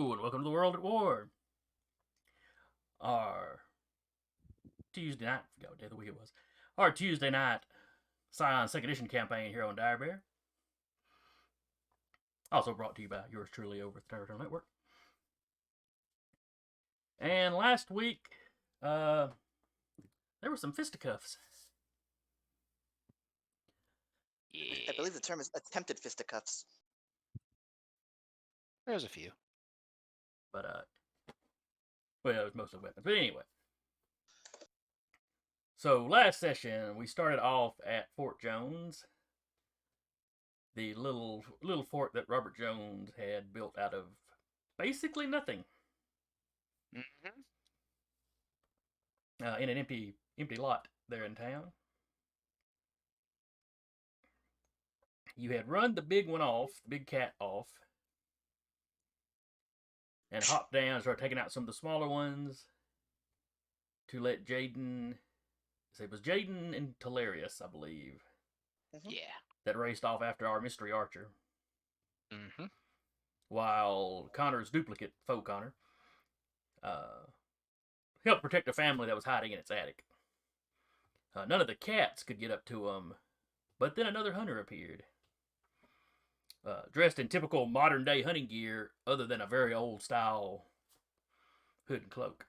Hello, and welcome to the World at War. Our Tuesday night, I forgot what day of the week it was. Our Tuesday night Scion 2nd Edition campaign here on Dire Bear. Also brought to you by yours truly over at the Territorial Network. And last week, there were some fisticuffs. Yeah. I believe the term is attempted fisticuffs. There's a few. But, well, it was mostly weapons. But anyway. So, last session, we started off at Fort Jones. The little fort that Robert Jones had built out of basically nothing. Mm-hmm. In an empty lot there in town. You had run the big one off, the big cat off, and hopped down and started taking out some of the smaller ones to let Jaden. It was Jaden and Talarius, I believe. Mm-hmm. Yeah. That raced off after our mystery archer. Mm-hmm. While Connor's duplicate, faux Connor, helped protect a family that was hiding in its attic. None of the cats could get up to him, but then another hunter appeared. Dressed in typical modern-day hunting gear, other than a very old-style hood and cloak.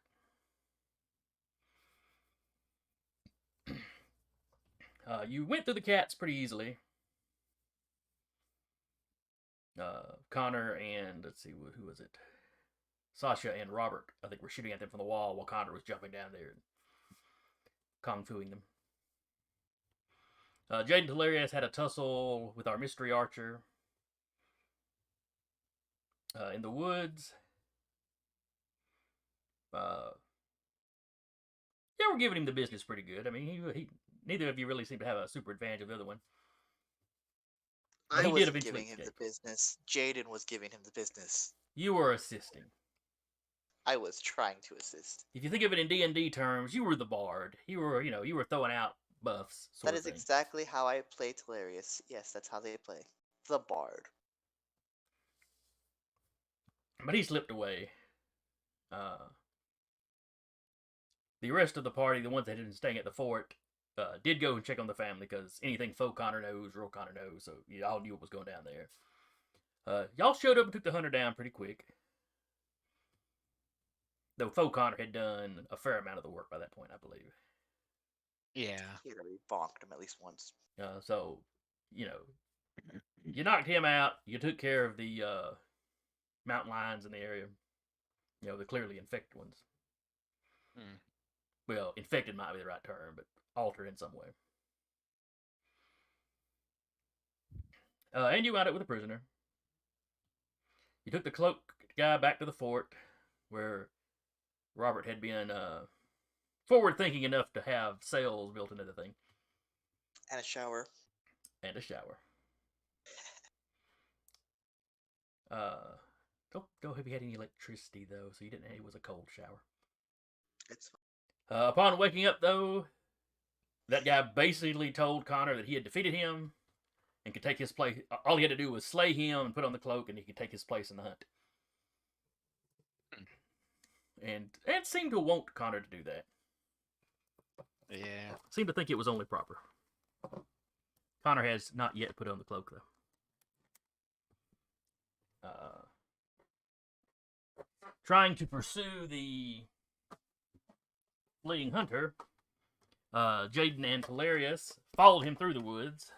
You went through the cats pretty easily. Connor and, let's see, who was it? Sasha and Robert, I think, were shooting at them from the wall while Connor was jumping down there and kung-fuing them. Jaden Talarius had a tussle with our mystery archer. In the woods. Yeah, we're giving him the business pretty good. I mean, he neither of you really seem to have a super advantage of the other one. I wasn't giving him the business. Jaden was giving him the business. You were assisting. I was trying to assist. If you think of it in D&D terms, you were the bard. You were throwing out buffs. That is exactly how I play Talarius. Yes, that's how they play. The bard. But he slipped away. The rest of the party, the ones that had been staying at the fort, did go and check on the family, because anything faux Connor knows, real Connor knows, so y'all knew what was going down there. Y'all showed up and took the hunter down pretty quick. Though faux Connor had done a fair amount of the work by that point, I believe. Yeah. He had already bonked him at least once. So, you knocked him out. You took care of the mountain lions in the area. The clearly infected ones. Well, infected might be the right term, but altered in some way. And you got it with a prisoner. You took the cloak guy back to the fort, where Robert had been forward-thinking enough to have cells built into the thing. And a shower. Don't have you had any electricity, though, so it was a cold shower. It's upon waking up, though, that guy basically told Connor that he had defeated him and could take his place. All he had to do was slay him and put on the cloak, and he could take his place in the hunt. And seemed to want Connor to do that. Yeah. Seemed to think it was only proper. Connor has not yet put on the cloak, though. Trying to pursue the fleeing hunter, Jaden and Talarius followed him through the woods.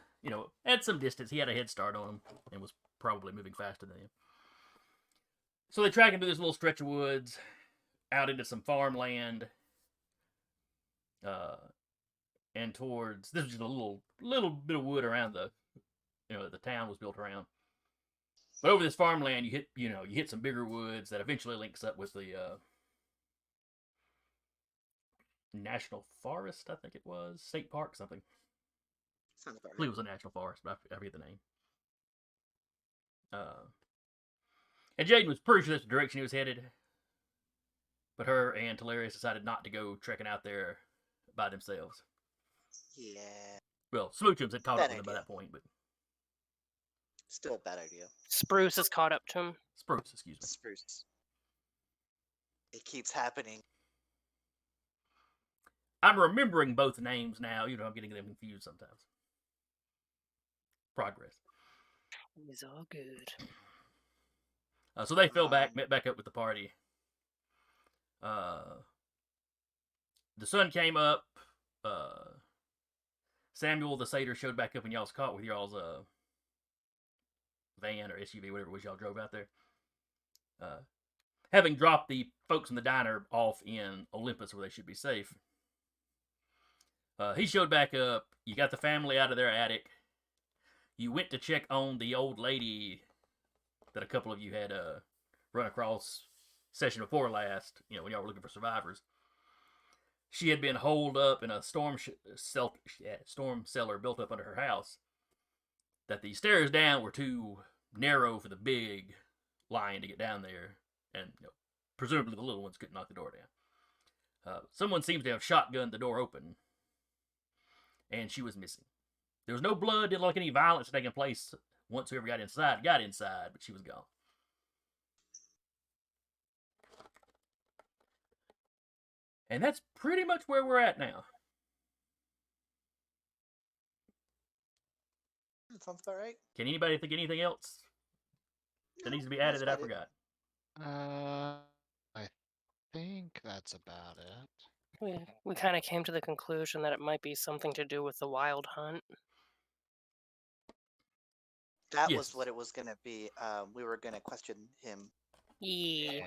At some distance. He had a head start on him and was probably moving faster than him. So they track him through this little stretch of woods, out into some farmland, and towards, this was just a little bit of wood around the town was built around. But over this farmland, you hit some bigger woods that eventually links up with the National Forest, I think it was. State Park, something. Sounds about right. I believe it was a National Forest, but I forget the name. And Jaden was pretty sure that's the direction he was headed. But her and Talarius decided not to go trekking out there by themselves. Yeah. Well, Smoochums had caught Bad up with him by idea. that point, but... Still a bad idea. Spruce has caught up to him. Spruce, excuse me. Spruce. It keeps happening. I'm remembering both names now. I'm getting them confused sometimes. Progress. It's all good. So they fell back, met back up with the party. The sun came up. Samuel the satyr showed back up in y'all's caught with y'all's van or SUV, whatever it was y'all drove out there. Having dropped the folks in the diner off in Olympus where they should be safe. He showed back up. You got the family out of their attic. You went to check on the old lady that a couple of you had run across session before last, when y'all were looking for survivors. She had been holed up in a storm cellar built up under her house. That the stairs down were too narrow for the big lion to get down there, and presumably the little ones couldn't knock the door down. Someone seems to have shotgunned the door open, and she was missing. There was no blood, didn't look like any violence taking place once whoever got inside, but she was gone. And that's pretty much where we're at now. That sounds about right. Can anybody think anything else that needs to be added that I forgot? I think that's about it. We kind of came to the conclusion that it might be something to do with the wild hunt. That was what it was going to be. We were going to question him. Yeah.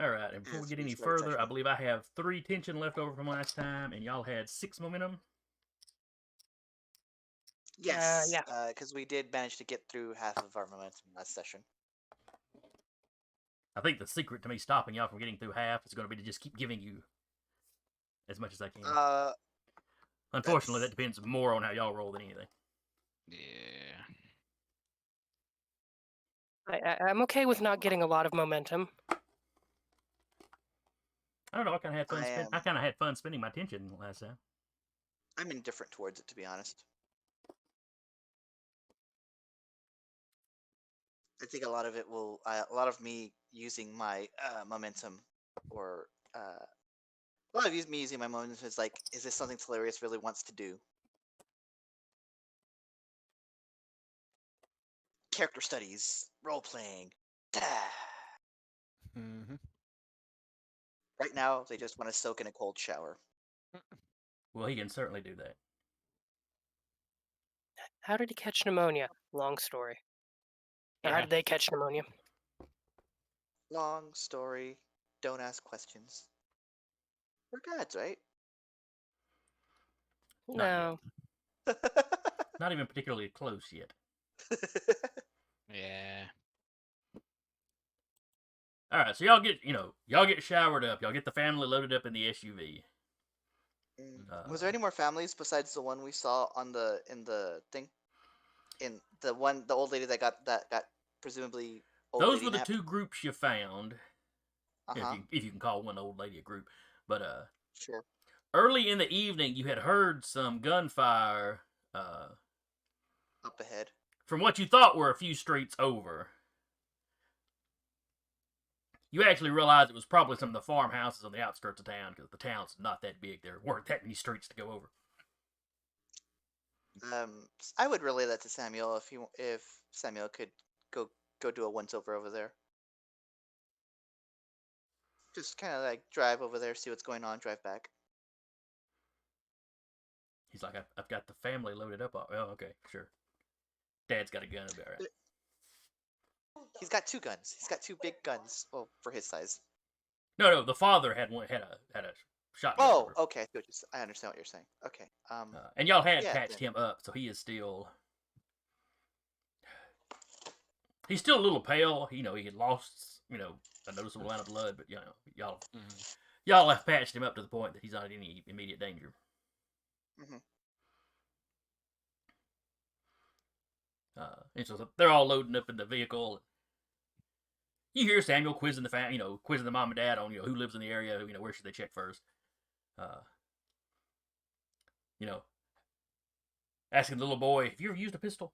All right, and before we get any further, I believe I have 3 tension left over from last time, and y'all had 6 momentum. Yes, yeah. Because we did manage to get through half of our momentum last session. I think the secret to me stopping y'all from getting through half is going to be to just keep giving you as much as I can. Unfortunately, that depends more on how y'all roll than anything. Yeah. I'm okay with not getting a lot of momentum. I don't know. I kind of had fun spending my tension last time. I'm indifferent towards it, to be honest. I think a lot of it will. A lot of me using my momentum, or a lot of me using my momentum is like, is this something Telarius really wants to do? Character studies, role playing. Mm-hmm. Right now, they just want to soak in a cold shower. Well, he can certainly do that. How did he catch pneumonia? Long story. Yeah. How did they catch pneumonia? Long story. Don't ask questions. We're gods, right? No. Not even particularly close yet. Yeah. All right, so y'all get showered up. Y'all get the family loaded up in the SUV. Was there any more families besides the one we saw in the thing? In the old lady that got presumably old Those lady were the napped? 2 groups you found. If you can call one old lady a group, but sure. Early in the evening, you had heard some gunfire up ahead from what you thought were a few streets over. You actually realized it was probably some of the farmhouses on the outskirts of town, because the town's not that big. There weren't that many streets to go over. I would relay that to Samuel if Samuel could go do a once over there. Just kind of like drive over there, see what's going on, drive back. He's like, I've got the family loaded up. Oh, okay, sure. Dad's got a gun. It'll be all right. He's got 2 guns. He's got 2 big guns. Well, for his size. No. The father had a shotgun. Oh, okay. I understand what you're saying. Okay. And y'all had patched him up, so he is still. He's still a little pale. He had lost, a noticeable amount of blood, but y'all have patched him up to the point that he's not in any immediate danger. Mm-hmm. And so they're all loading up in the vehicle. You hear Samuel quizzing quizzing the mom and dad on, who lives in the area, where should they check first. Asking the little boy, have you ever used a pistol?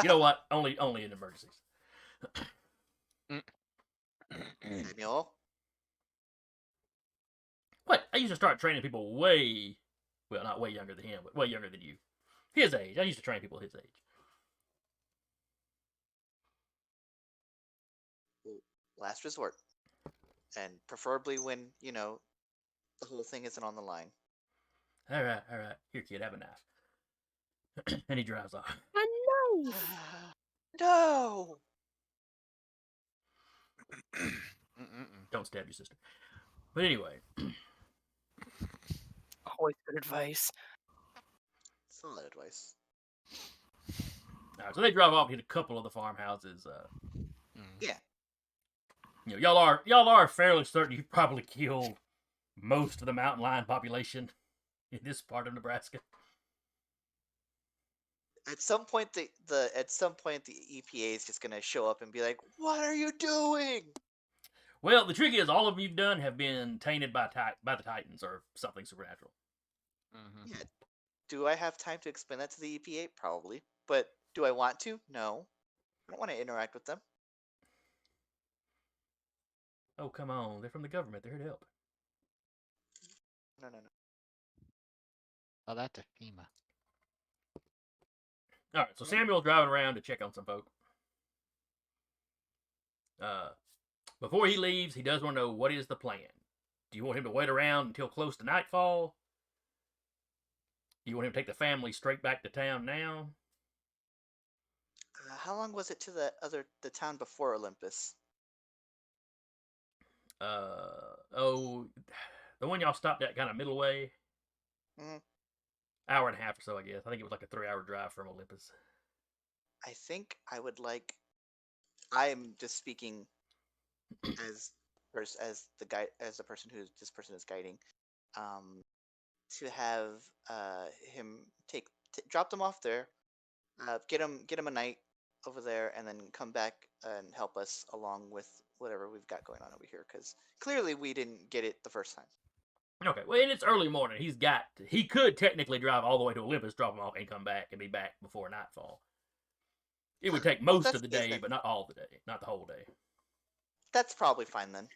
You know what? Only in emergencies. Samuel. What? I used to start training people well, not way younger than him, but way younger than you. His age. I used to train people his age. Last resort. And preferably when, the whole thing isn't on the line. All right. Here, kid, have a knife. And he drives off. A knife! No! Don't stab your sister. But anyway, Always good advice. Solid advice. all right, so they drive off to hit a couple of the farmhouses. Yeah. Y'all are fairly certain you've probably killed most of the mountain lion population in this part of Nebraska. At some point, the EPA is just gonna show up and be like, "What are you doing?" Well, the trick is all of you've done have been tainted by the Titans or something supernatural. Mm-hmm. Yeah. Do I have time to explain that to the EPA? Probably. But do I want to? No. I don't want to interact with them. Oh, come on. They're from the government. They're here to help. No. Oh, that's a FEMA. All right, so Samuel's driving around to check on some folk. Before he leaves, he does want to know what is the plan. Do you want him to wait around until close to nightfall? Do you want him to take the family straight back to town now? How long was it to the town before Olympus? The one y'all stopped at kind of middle way. Mhm. Hour and a half or so, I guess. I think it was like a 3-hour drive from Olympus. I think I would like. I'm just speaking as the person who this person is guiding. To have him drop them off there, get him a night over there, and then come back and help us along with whatever we've got going on over here. Because clearly we didn't get it the first time. Okay, well, and it's early morning. He could technically drive all the way to Olympus, drop them off, and come back and be back before nightfall. It would take most That's of the the case day, then. but not all the day, not the whole day. That's probably fine then.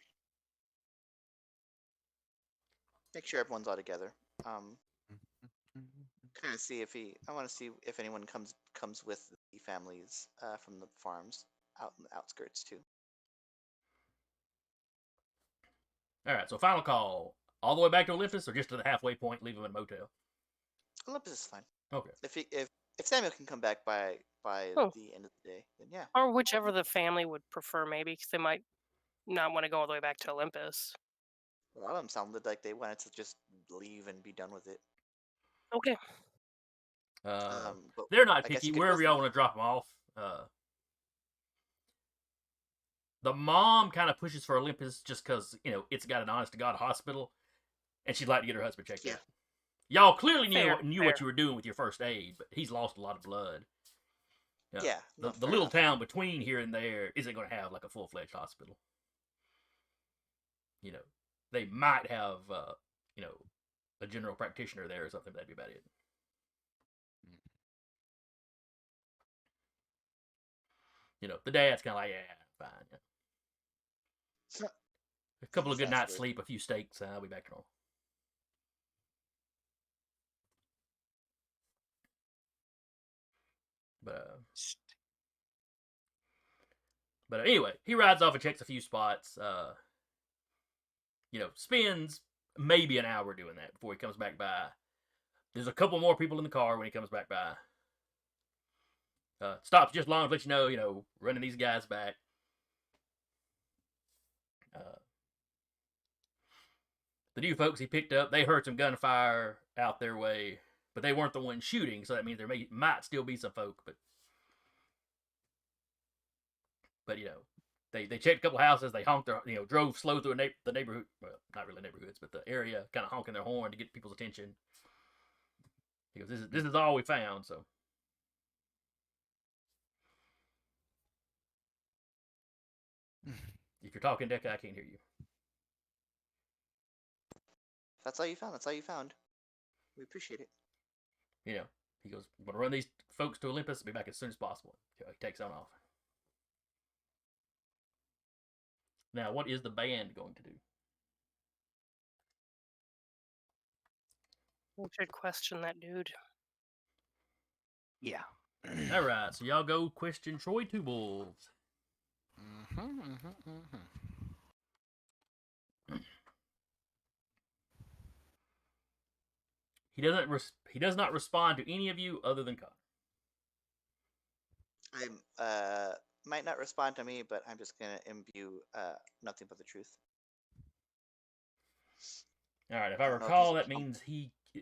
Make sure everyone's all together. Kind of see I want to see if anyone comes with the families from the farms out in the outskirts too. All right, so final call. All the way back to Olympus, or just to the halfway point, leave him in a motel? Olympus is fine. Okay. If Samuel can come back by Oh. the end of the day, then yeah. Or whichever the family would prefer, maybe, because they might not want to go all the way back to Olympus. A lot of them sounded like they wanted to just leave and be done with it. Okay. But They're not I guess picky. you could Wherever listen. y'all want to drop them off. The mom kind of pushes for Olympus just because, it's got an honest-to-God hospital, and she'd like to get her husband checked Yeah. out. Y'all clearly knew Fair. what you were doing with your first aid, but he's lost a lot of blood. Yeah. No, The fair little enough. town between here and there isn't going to have like a full-fledged hospital. They might have, a general practitioner there or something. That'd be about it. The dad's kind of like, yeah, fine. Yeah. A couple of good Sounds nights good. sleep, a few steaks, I'll be back to normal. But anyway, he rides off and checks a few spots. Spends maybe an hour doing that before he comes back by. There's a couple more people in the car when he comes back by. Stops just long to let you know, running these guys back. The new folks he picked up, they heard some gunfire out their way, but they weren't the ones shooting, so that means there might still be some folk, but they checked a couple houses, they honked their, drove slow through the neighborhood, well, not really neighborhoods, but the area, kind of honking their horn to get people's attention. He goes, this is all we found, so. If you're talking, Decca, I can't hear you. That's all you found. That's all you found. We appreciate it. He goes, I'm going to run these folks to Olympus and be back as soon as possible. So he takes on off. Now, what is the band going to do? We should question that dude. Yeah. All right, so y'all go question Troy Two Bulls. He does not respond to any of you other than Connor. I'm might not respond to me, but I'm just gonna imbue nothing but the truth. All right, if I I don't know if recall, he's a that chump. means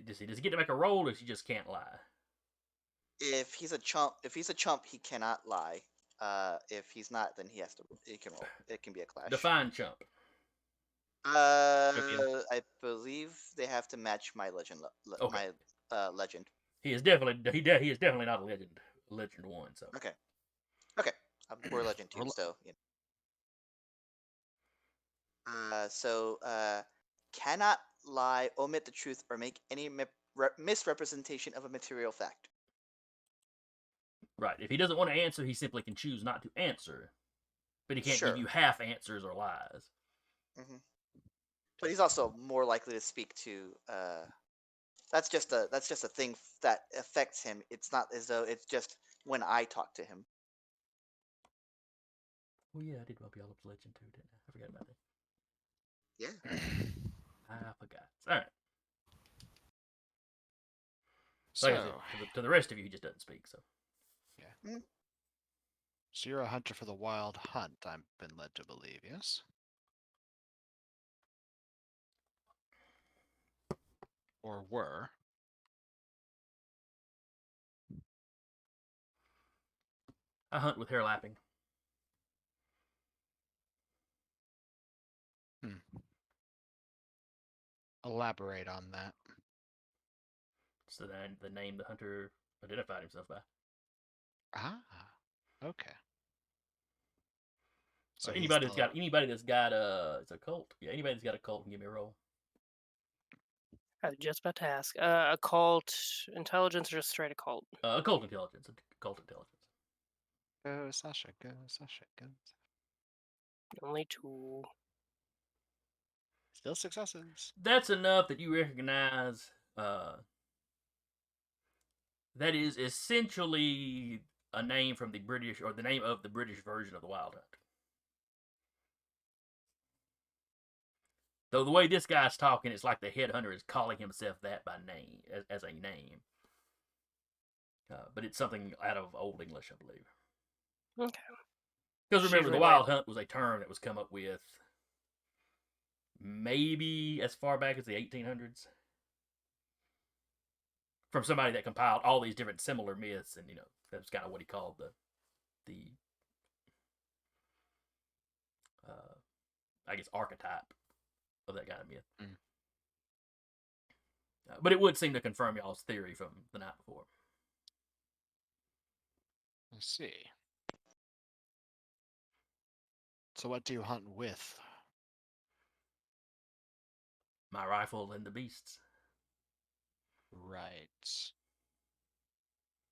does he get to make a roll, or does he just can't lie? If he's a chump, he cannot lie. If he's not, then he has to. He can roll. It can be a clash. Define chump. I believe they have to match my legend. Okay. My legend. He is definitely not a legend. Legend 1. So Okay. We're legend 2, so you know. Cannot lie, omit the truth, or make any misrepresentation of a material fact. right, if he doesn't want to answer, he simply can choose not to answer, but he can't Sure. give you half answers or lies. hmm But he's also more likely to speak to. That's just a thing that affects him. It's not as though it's just when I talk to him. Oh yeah, I did bump y'all up to legend 2, didn't I? I forgot about that. Yeah. I forgot. All right. So, Like I said, to the rest of you, he just doesn't speak. So so you're a hunter for the wild hunt, I've been led to believe, yes? Or were. I hunt with hair lapping. Elaborate on that. So the name the hunter identified himself by. Ah, okay. So he's anybody the- that's got it's a cult. Yeah, anybody that's got a cult can give me a roll. I was just about to ask. Occult intelligence or just straight occult? Occult intelligence. Occult intelligence. Go, Sasha, go, Sasha, go. Only 2. Still successes. That's enough that you recognize that is essentially a name from the British, or the name of the British version of the Wild Hunt. Though the way this guy's talking, it's like the headhunter is calling himself that by name, as a name. But it's something out of Old English, I believe. Okay. Because remember, Usually the Wild Hunt was a term that was come up with maybe as far back as the 1800s. From somebody that compiled all these different similar myths, and that's kind of what he called the I guess archetype of that kind of myth. Mm. But it would seem to confirm y'all's theory from the night before. I see. So what do you hunt with? My rifle and the beasts. Right.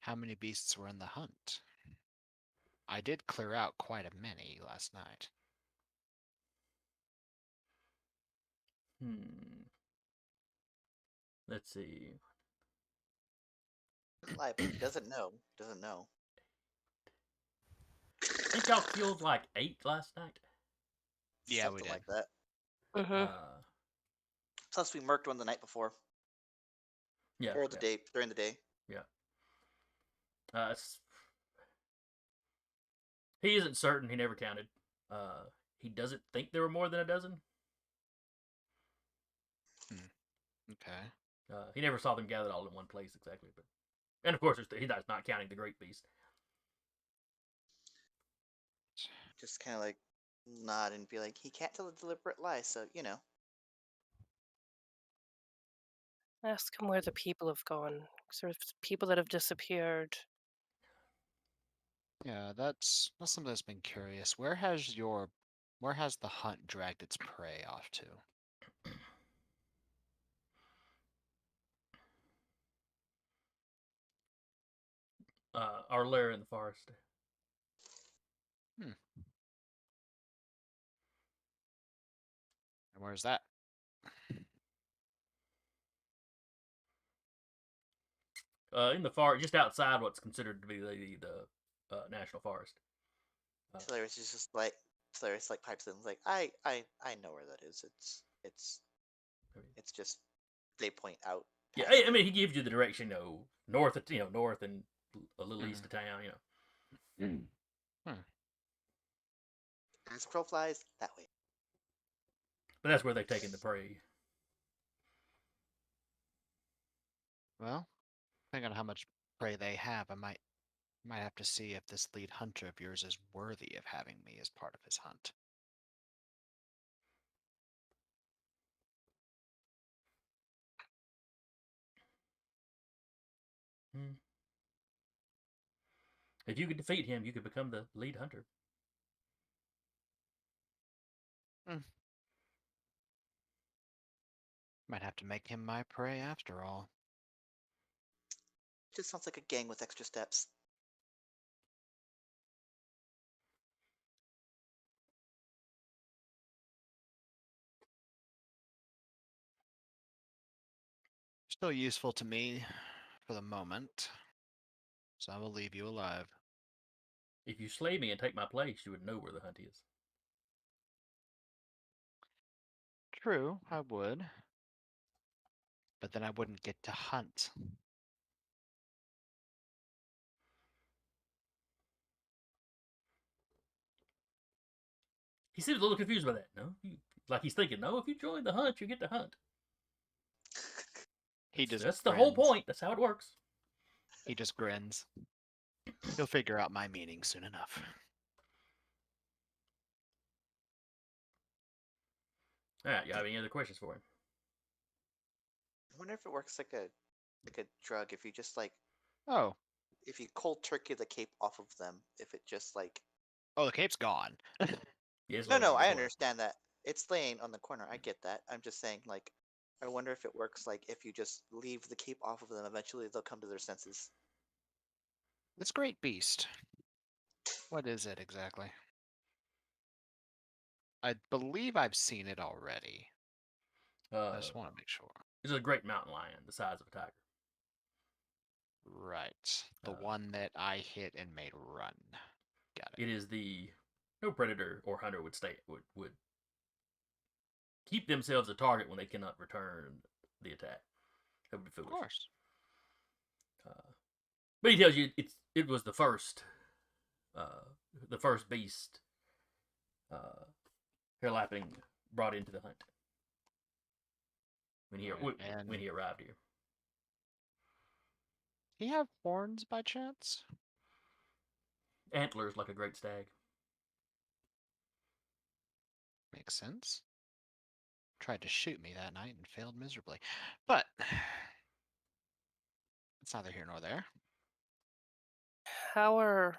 How many beasts were in the hunt? I did clear out quite a many last night. Let's see. Lie, but he doesn't know. Doesn't know. I think y'all killed like 8 last night. Yeah, we Something did. like that. Mm-hmm. Plus, we murked one the night before. Yeah. Or during the day. Yeah. He isn't certain. He never counted. He doesn't think there were more than a dozen. Okay. He never saw them gathered all in one place exactly, and of course he's not counting the great beast. Just kind of like nod and be like, he can't tell a deliberate lie, so Ask him where the people have gone. Sort of people that have disappeared. Yeah, that's something that's been curious. Where has the hunt dragged its prey off to? Our lair in the forest. Where's that? In the just outside what's considered to be the national forest. Hilarious is just like Hilarious like pipes in like I know where that is. It's just they point out. Yeah, past I it. mean, he gives you the direction, north of, north and a little east Mhm. of town, As crow flies that way. But that's where they've taken the prey. Well, depending on how much prey they have, I might have to see if this lead hunter of yours is worthy of having me as part of his hunt. Hmm. If you could defeat him, you could become the lead hunter. Might have to make him my prey after all. Just sounds like a gang with extra steps. Still useful to me for the moment, so I will leave you alive. If you slay me and take my place, you would know where the hunt is. True, I would. But then I wouldn't get to hunt. He seems a little confused by that. No, like he's thinking, no, if you join the hunt, you get to hunt. He just That's the whole grins. point. That's how it works. He just grins. He'll figure out my meaning soon enough. All right, you have any other questions for him? I wonder if it works like a drug. If you just like Oh. if you cold turkey the cape off of them, if it just like Oh, the cape's gone. Yes. no, I understand that. It's laying on the corner. I get that. I'm just saying, like, I wonder if it works like if you just leave the cape off of them, eventually they'll come to their senses. This great beast. What is it exactly? I believe I've seen it already. I just want to make sure. This is a great mountain lion, the size of a tiger. Right. The one that I hit and made run. Got it. It is no predator or hunter would keep themselves a target when they cannot return the attack. That would be foolish. Of course. But he tells you it was the first beast Hairlapping brought into the hunt when he arrived here. He have horns by chance? Antlers like a great stag. Makes sense. Tried to shoot me that night and failed miserably. But it's neither here nor there. How are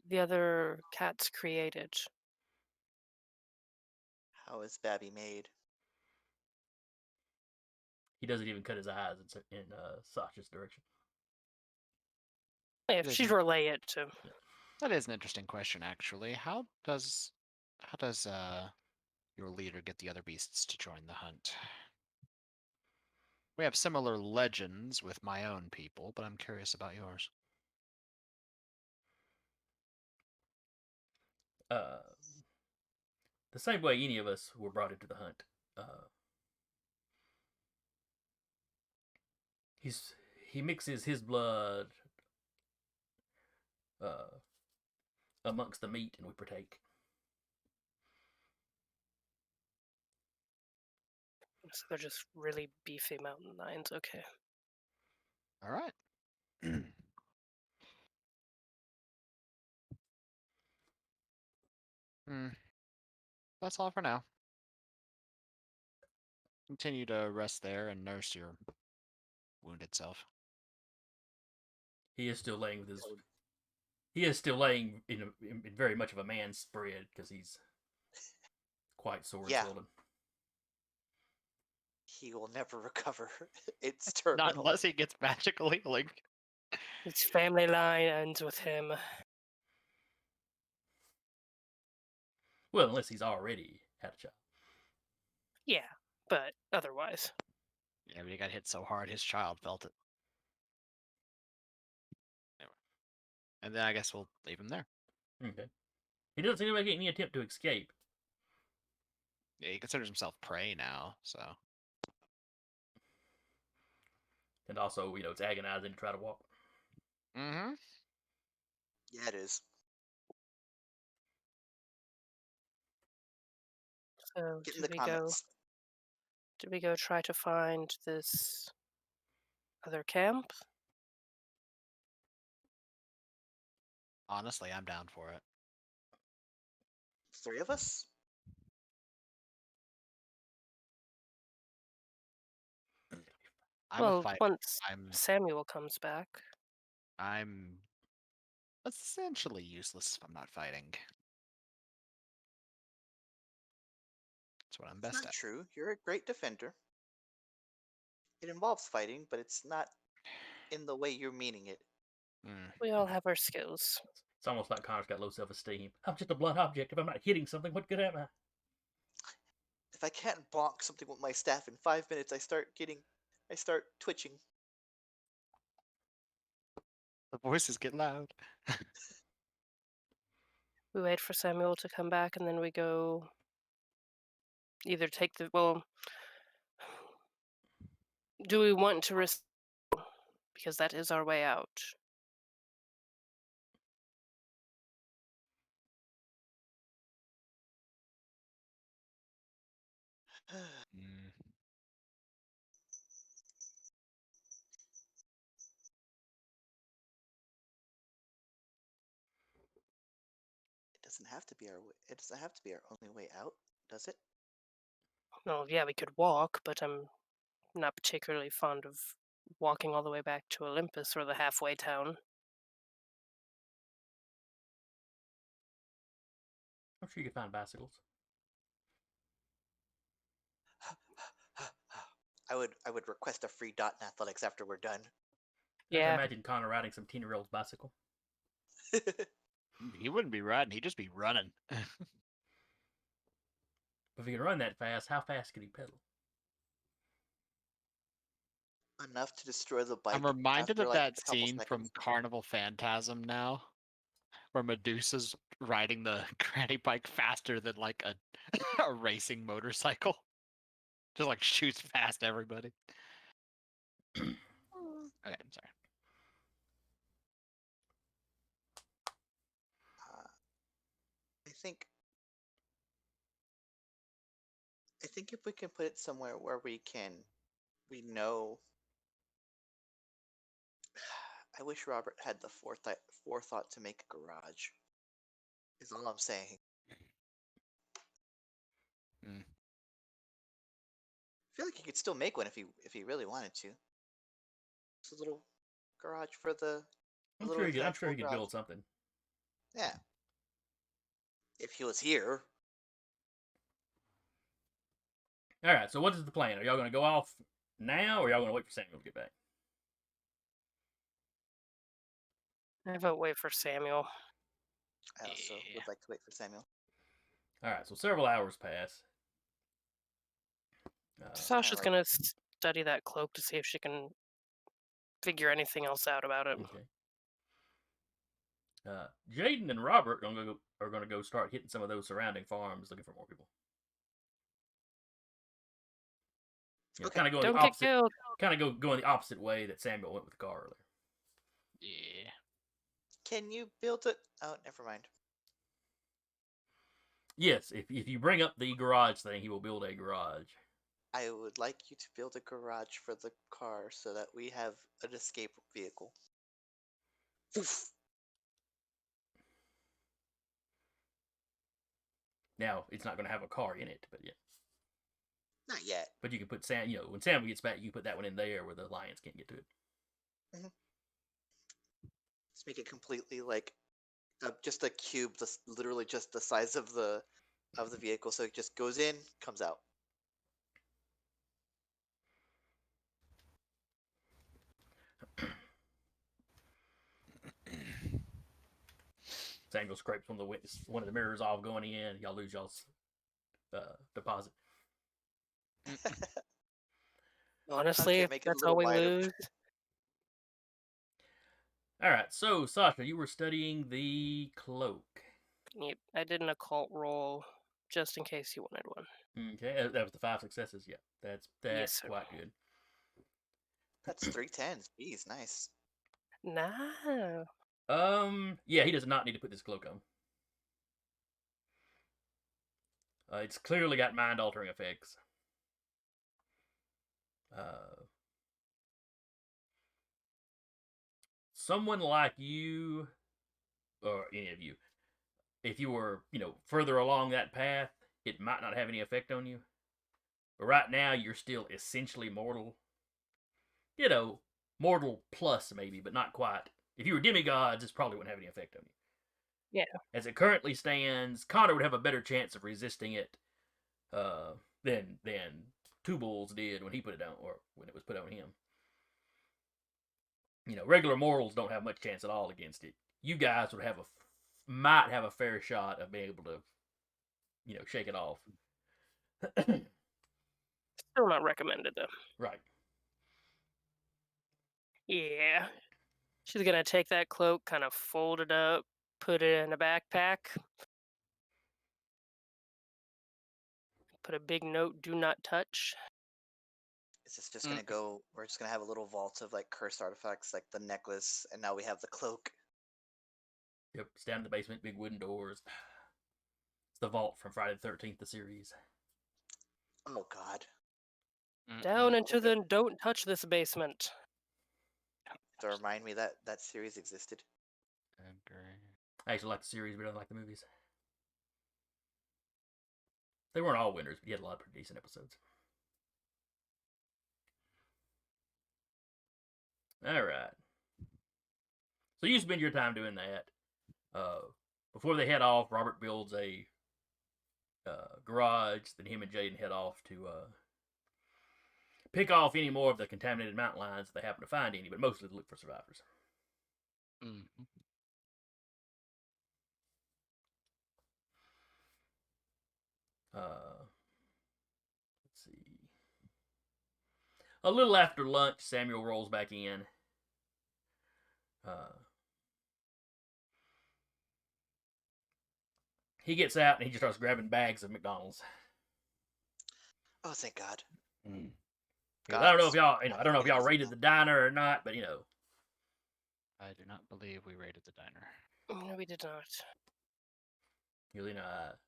the other cats created? How is Babby made? He doesn't even cut his eyes in Sasha's direction. If she'd relay it to. That is an interesting question, actually. How does your leader get the other beasts to join the hunt? We have similar legends with my own people, but I'm curious about yours. The same way any of us were brought into the hunt. He mixes his blood amongst the meat, and we partake. So they're just really beefy mountain lions. Okay. All right. That's all for now. Continue to rest there and nurse your wounded self. He is still laying with his. He is still laying in very much of a man's spread because he's quite sore and swollen. He will never recover. It's terminal. Not unless he gets magical healing. His family line ends with him. Well, unless he's already had a child. Yeah, but otherwise. Yeah, but he got hit so hard, his child felt it. Anyway. And then I guess we'll leave him there. Okay. He doesn't seem to make any attempt to escape. Yeah, he considers himself prey now, so. And also, it's agonizing to try to walk. Mm-hmm. Yeah, it is. So Get in do the we go? comments. Do we go try to find this other camp? Honestly, I'm down for it. 3 of us? I'm a Well, fighter. once I'm Samuel comes back. I'm essentially useless if I'm not fighting. That's what I'm It's best not at. true. You're a great defender. It involves fighting, but it's not in the way you're meaning it. Mm. We all have our skills. It's almost like Connor's got low self-esteem. I'm just a blunt object. If I'm not hitting something, what good am I? If I can't bonk something with my staff in 5 minutes, I start twitching. The voices get loud. We wait for Samuel to come back, and then we go either take the do we want to risk, because that is our way out? Mm. It doesn't have to be our way. It doesn't have to be our only way out, does it? Well, yeah, we could walk, but I'm not particularly fond of walking all the way back to Olympus or the halfway town. I'm sure you can find bicycles. I would request a free dot in athletics after we're done. I can Yeah, imagine Connor riding some 10-year-old's bicycle. He wouldn't be riding, he'd just be running. If he can run that fast, how fast can he pedal? Enough to destroy the bike I'm reminded after of like that a couple scene from seconds. Carnival Phantasm now, where Medusa's riding the granny bike faster than like a, a racing motorcycle. Just like shoots past everybody. Okay, I'm sorry. Uh, I think I think if we can put it somewhere where we know. I wish Robert had the forethought to make a garage. Is all I'm saying. Mm. I feel like he could still make one if he really wanted to. It's a little garage for the a I'm little sure he attachable could garage. build something. Yeah. If he was here. All right. So what is the plan? Are y'all going to go off now, or y'all going to wait for Samuel to get back? I vote wait for Samuel. I also Yeah. would like to wait for Samuel. All right. So several hours pass. Sasha's like- gonna study that cloak to see if she can figure anything else out about it. Okay. Jaden and Robert are going to go start hitting some of those surrounding farms looking for more people. Okay. Kind of going Don't the get opposite. killed. Kind of going the opposite way that Samuel went with the car earlier. Yeah. Can you build it? Oh, never mind. Yes, if you bring up the garage thing, he will build a garage. I would like you to build a garage for the car so that we have an escape vehicle. Oof. Now it's not going to have a car in it, but yeah. Not yet. But you can put Sam. When Samuel gets back, you can put that one in there where the lions can't get to it. Let's make it completely like just a cube, literally just the size of the vehicle, so it just goes in, comes out. Samuel scrapes one of the mirrors off going in. Y'all lose y'all's deposit. Honestly, Okay, if make it a that's all little we wider. lose, All right, so Sasha, you were studying the cloak. yep, I did an occult roll just in case you wanted one. Okay, that was the 5 successes. Yeah, that's Yes, sir. quite good. That's 3 10s. Jeez, nice. No. Yeah, he does not need to put this cloak on. It's clearly got mind-altering effects. Someone like you, or any of you, if you were, further along that path, it might not have any effect on you. But right now, you're still essentially mortal. Mortal plus maybe, but not quite. If you were demigods, this probably wouldn't have any effect on you. Yeah. As it currently stands, Connor would have a better chance of resisting it than Two Bulls did when he put it down, or when it was put on him. Regular mortals don't have much chance at all against it. You guys might have a fair shot of being able to, shake it off. Still not recommended though. Right. Yeah. She's gonna take that cloak, kind of fold it up, put it in a backpack. Put a big note, do not touch. Is this just gonna go? We're just gonna have a little vault of like cursed artifacts, like the necklace, and now we have the cloak. Yep. It's down in the basement, big wooden doors. It's the vault from Friday the 13th, the series. Oh God. Down into the don't touch this basement. To remind me that that series existed. I actually like the series, but I don't like the movies. They weren't all winners, but you had a lot of pretty decent episodes. All right. So you spend your time doing that. Before they head off, Robert builds a garage. Then him and Jaden head off to pick off any more of the contaminated mountain lions if they happen to find any, but mostly to look for survivors. Let's see. A little after lunch, Samuel rolls back in. He gets out and he just starts grabbing bags of McDonald's. Oh, thank God. I don't know if y'all, I don't know if y'all raided the diner or not, but I do not believe we raided the diner. No, we did not.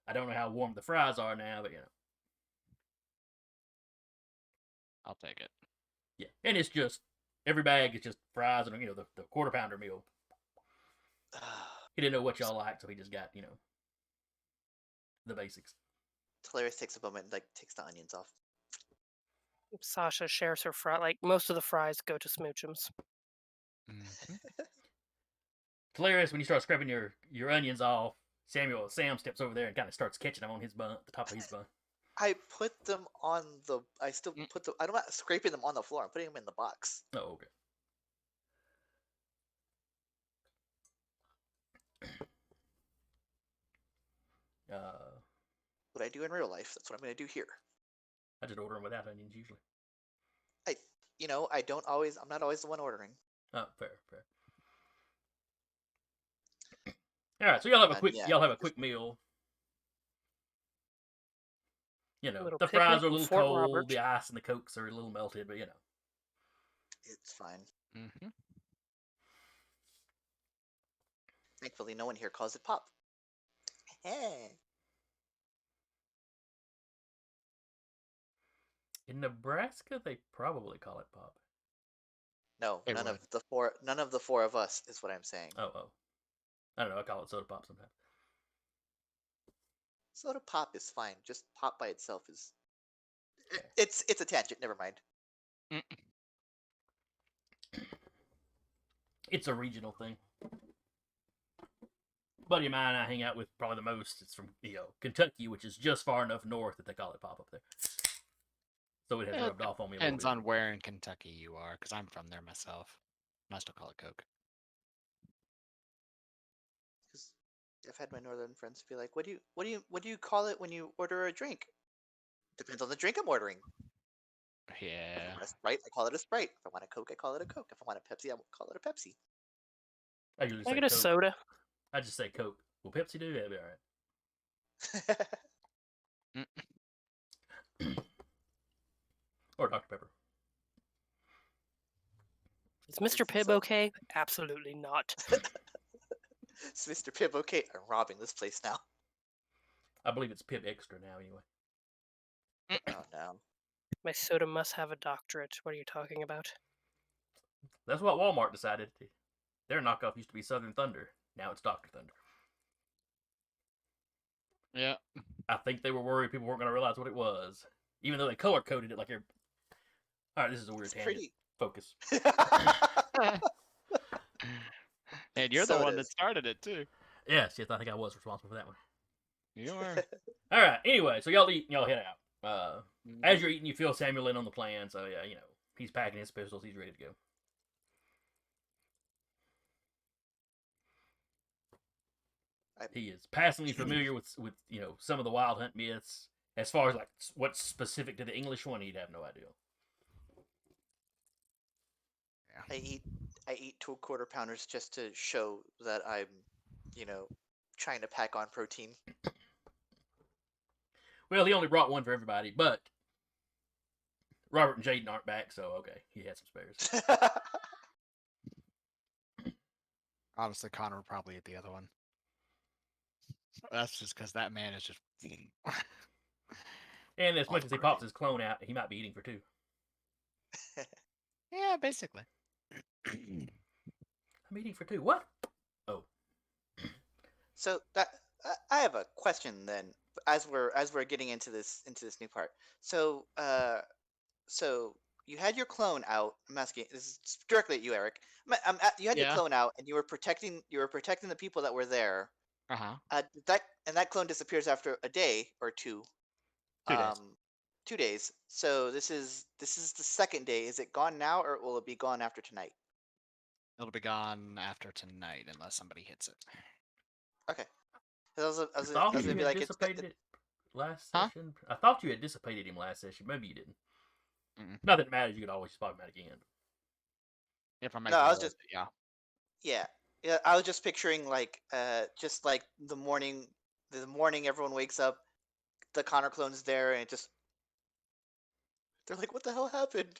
I don't know how warm the fries are now, but I'll take it. Yeah, and it's just every bag is just fries and the quarter pounder meal. He didn't know what y'all liked, so he just got the basics. Hilarious takes a moment, like takes the onions off. Sasha shares her fry. Like most of the fries go to Smoochums. Hilarious when you start scraping your onions off. Sam steps over there and kind of starts catching them on his bun, the top of his bun. I put them on the. I still put them. I'm not scraping them on the floor. I'm putting them in the box. Oh, okay. What I do in real life, that's what I'm going to do here. I just order them without onions usually. I don't always. I'm not always the one ordering. Oh, fair. All right, so y'all have a quick meal. The fries are a little cold, Robert. the ice and the cokes are a little melted, but it's fine. Thankfully, no one here calls it pop. In Nebraska, they probably call it pop. No, none of the four of us is what I'm saying. Oh. I don't know. I call it soda pop sometimes. Soda pop is fine. Just pop by itself is. It's a tangent. Never mind. It's a regional thing. Buddy of mine I hang out with probably the most. It's from Kentucky, which is just far enough north that they call it pop up there. So it has rubbed off on me a little bit. Depends on where in Kentucky you are, because I'm from there myself. I still call it Coke. Because I've had my northern friends be like, "What do you call it when you order a drink?" Depends on the drink I'm ordering. If Yeah. I want a Sprite, I call it a Sprite. If I want a Coke, I call it a Coke. If I want a Pepsi, I will call it a Pepsi. I usually Can I say get a Coke. soda? I just say Coke. Will Pepsi do? That'd be all right. Or Dr. Pepper. Is Mr. Pibb So- okay? Absolutely not. It's Mr. Pibb. Okay, I'm robbing this place now. I believe it's Pib Extra now, anyway. Oh no. My soda must have a doctorate. What are you talking about? That's what Walmart decided. Their knockoff used to be Southern Thunder. Now it's Dr. Thunder. Yeah. I think they were worried people weren't going to realize what it was, even though they color coded it like you're. All right, this is a weird It's tangent. pretty. Focus. And you're the one that Sodas. started it too. Yes, I think I was responsible for that one. You were. All right. Anyway, so y'all eat and y'all head out. As you're eating, you feel Samuel in on the plan. So yeah, he's packing his pistols. He's ready to go. He is passingly familiar with some of the wild hunt myths. As far as like what's specific to the English one, he'd have no idea. I eat 2 quarter pounders just to show that I'm, trying to pack on protein. Well, he only brought one for everybody, but Robert and Jaden aren't back, so okay, he had some spares. Honestly, Connor would probably eat the other one. That's just because that man is just. And as All much the as he pops protein. his clone out, he might be eating for 2. Yeah, basically. I'm eating for 2. What? Oh, So that I have a question then, as we're getting into this new part. So so you had your clone out. I'm asking this is directly at you, Eric. You had your Yeah. clone out, and you were protecting the people that were there. Uh-huh. That clone disappears after a day or 2. 2 days. 2 days. So this is the second day. Is it gone now, or will it be gone after tonight? It'll be gone after tonight unless somebody hits it. Okay. 'Cause I I was thought you gonna be had like, dissipated it last Huh? session. I thought you had dissipated him last session. Maybe you didn't. Mm-mm. Not that it matters. You could always spot him out again. If I make No, a I was roll, just yeah. yeah. I was just picturing like just like the morning everyone wakes up, the Connor clone's there, and they're like, what the hell happened?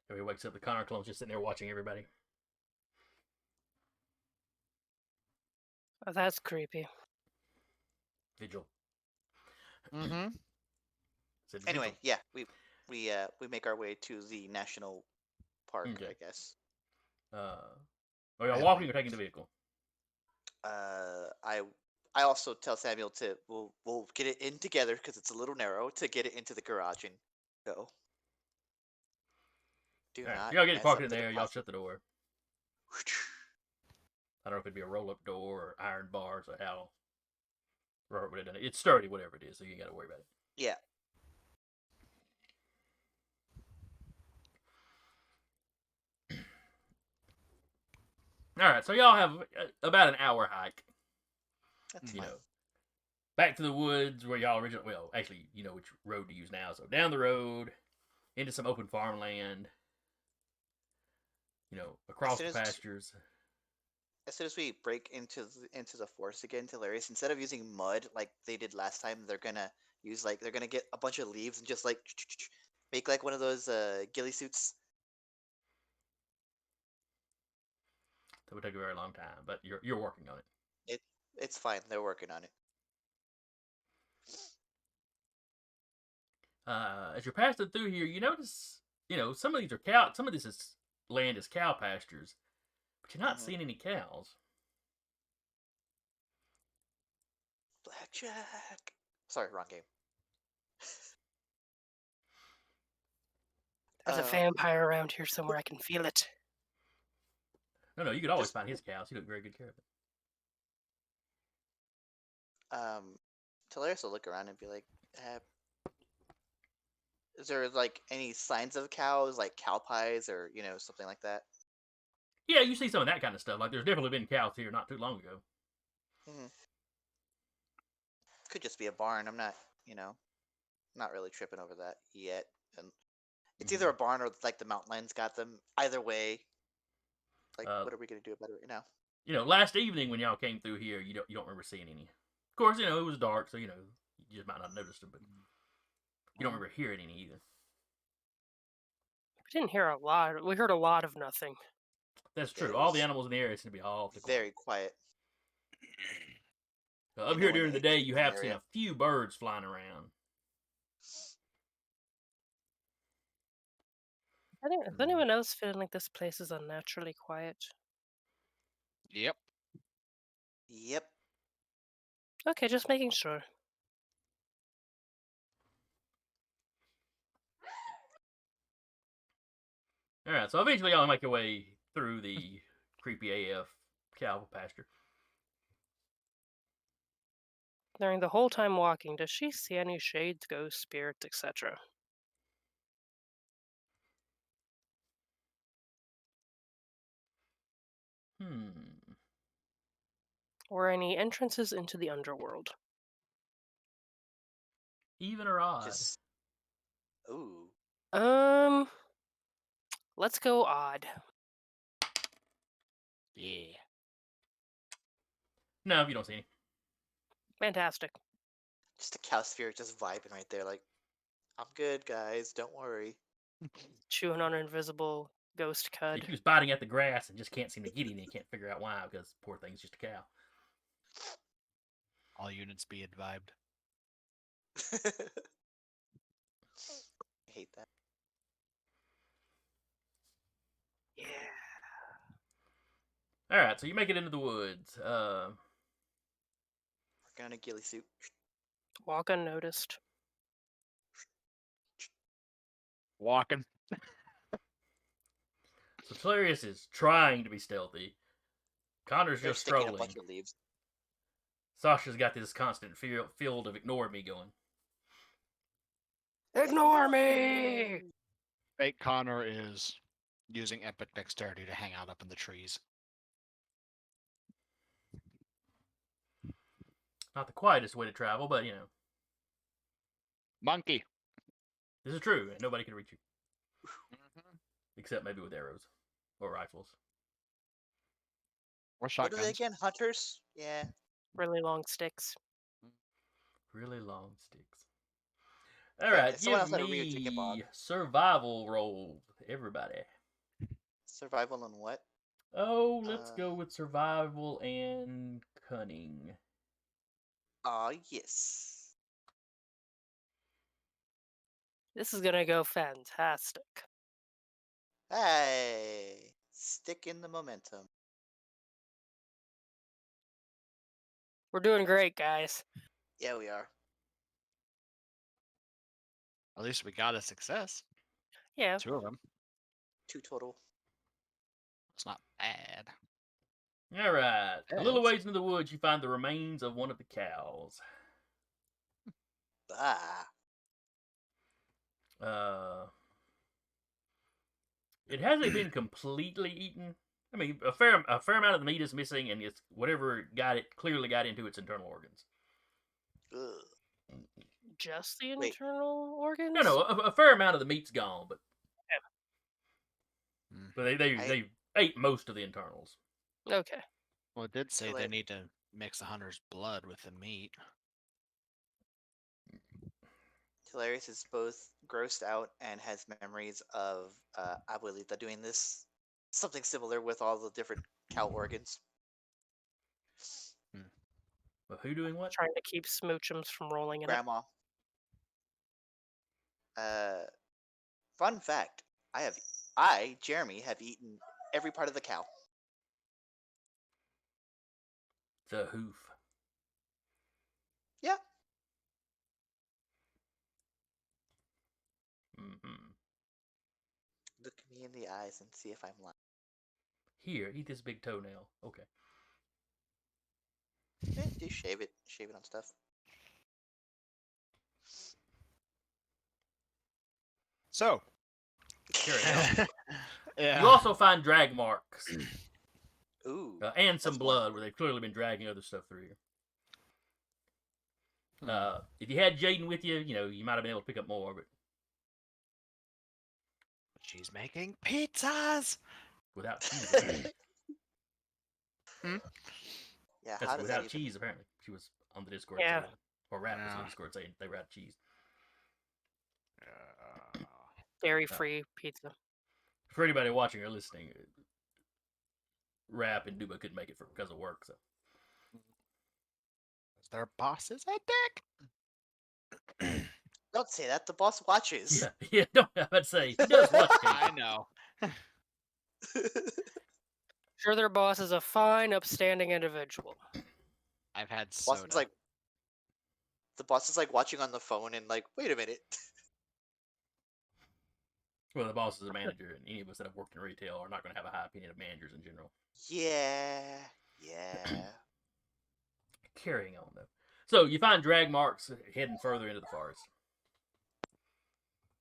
So he wakes up, the Connor clone's just sitting there watching everybody. Oh, that's creepy. Vigil. Mm-hmm. Said Anyway, vigil. yeah, we make our way to the national park, Okay. I guess. Are y'all walking or taking the vehicle? I also tell Samuel to we'll get it in together because it's a little narrow to get it into the garage and go. Do All right, not y'all get it mess parked up in the there. Y'all deposit. shut the door. I don't know if it'd be a roll-up door or iron bars or how Robert would have done it. It's sturdy, whatever it is, so you ain't got to worry about it. Yeah. All right, so y'all have about an hour hike. That's You fine. know, back to the woods where y'all originally. Well, actually, you know which road to use now. So down the road, into some open farmland. Across soon the as- pastures. As soon as we break into the forest again, Hilarious, instead of using mud like they did last time, they're gonna get a bunch of leaves and just like make like one of those ghillie suits. That would take a very long time, but you're working on it. It's fine. They're working on it. As you're passing through here, you notice, some of these are cow. Some of this is land is cow pastures, but you're not Mhm. seeing any cows. Blackjack. Sorry, wrong game. There's a vampire around here somewhere. I can feel it. No, you could always Just- find his cows. He took very good care of it. Hilarious will look around and be like, is there like any signs of cows, like cow pies or something like that? Yeah, you see some of that kind of stuff. Like there's definitely been cows here not too long ago. Could just be a barn. I'm not, not really tripping over that yet. And It's either a barn or like the mountain lions got them. Either way, like Uh, what are we gonna do about it right now? Last evening when y'all came through here, you don't remember seeing any. Of course, it was dark, so you just might not notice them, but you don't remember hearing any either. We didn't hear a lot. We heard a lot of nothing. That's Yeah, true. it All the was animals in the area seem to be all very quiet. Up You here know, in during the a day, you one have seen area. a few birds flying around. Is anyone else feeling like this place is unnaturally quiet? Yep. Yep. Okay, just making sure. All right, so eventually y'all make your way through the creepy AF cow pasture. During the whole time walking, does she see any shades, ghosts, spirits, etc.? Or any entrances into the underworld? Even or odd? Just ooh. Let's go odd. Yeah. No, you don't see any. Fantastic. Just a cow spirit just vibing right there, like, I'm good, guys. Don't worry. Chewing on an invisible ghost cud. He was biting at the grass and just can't seem to get any. Can't figure out why because poor thing's just a cow. All units be advibed. I hate that. Yeah. All right, so you make it into the woods. We're gonna ghillie suit. Walk unnoticed. Walking. So Tellurius is trying to be stealthy. Connor's They're just sticking a strolling. bunch of leaves. Sasha's got this constant field of ignore me going. Ignore me! Fake Connor is using epic dexterity to hang out up in the trees. Not the quietest way to travel, but Monkey. this is true. And nobody can reach you except maybe with arrows or rifles. Or What shotguns. are they again? Hunters? Yeah. Really long sticks. Really long sticks. All Okay, right, someone give else had a weird chicken me bog. survival roll, everybody. Survival and what? Oh, let's go with survival and cunning. Yes. This is gonna go fantastic. Hey, stick in the momentum. We're doing great, guys. Yeah, we are. At least we got a success. Yeah. 2 of them. 2 total. It's not bad. All right. A little Yes. ways into the woods, you find the remains of one of the cows. Ah. It hasn't been completely eaten. I mean, a fair amount of the meat is missing, and it's whatever clearly got into its internal organs. Ugh. Just the Wait. internal organs? No, a fair amount of the meat's gone, but Hmm. but they ate most of the internals. Okay. Well, it did say they Hilarious. need to mix the hunter's blood with the meat. Hilarious is both grossed out and has memories of Abuelita doing this. Something similar with all the different cow organs. But who doing what? Trying to keep smoochums from rolling in it. Grandma. Fun fact: Jeremy, have eaten every part of the cow. The hoof. Yeah. Mm-hmm. Look me in the eyes and see if I'm lying. Here, eat this big toenail. Okay. Just shave it on stuff. So. Carry on. Yeah. You also find drag marks Ooh. and some That's blood wonderful. where they've clearly been dragging other stuff through here. If you had Jaden with you, you might have been able to pick up more, but She's making pizzas. Without cheese. Yeah, That's how does that without even? cheese, apparently. She was on the Discord Yeah. saying, or Rap was on Yeah. the Discord saying they were out of cheese. Dairy-free pizza. For anybody watching or listening, Rap and Duba couldn't make it because of work, so. Their boss is a dick. Don't say that. The boss watches. Yeah, don't I about to say he does watch I occasionally. know. Sure, their boss is a fine, upstanding individual. I've had Boss soda. is like, the boss is like watching on the phone and like, wait a minute. Well, the boss is a manager, and any of us that have worked in retail are not going to have a high opinion of managers in general. Yeah. Carrying on, though. So, you find drag marks heading further into the forest.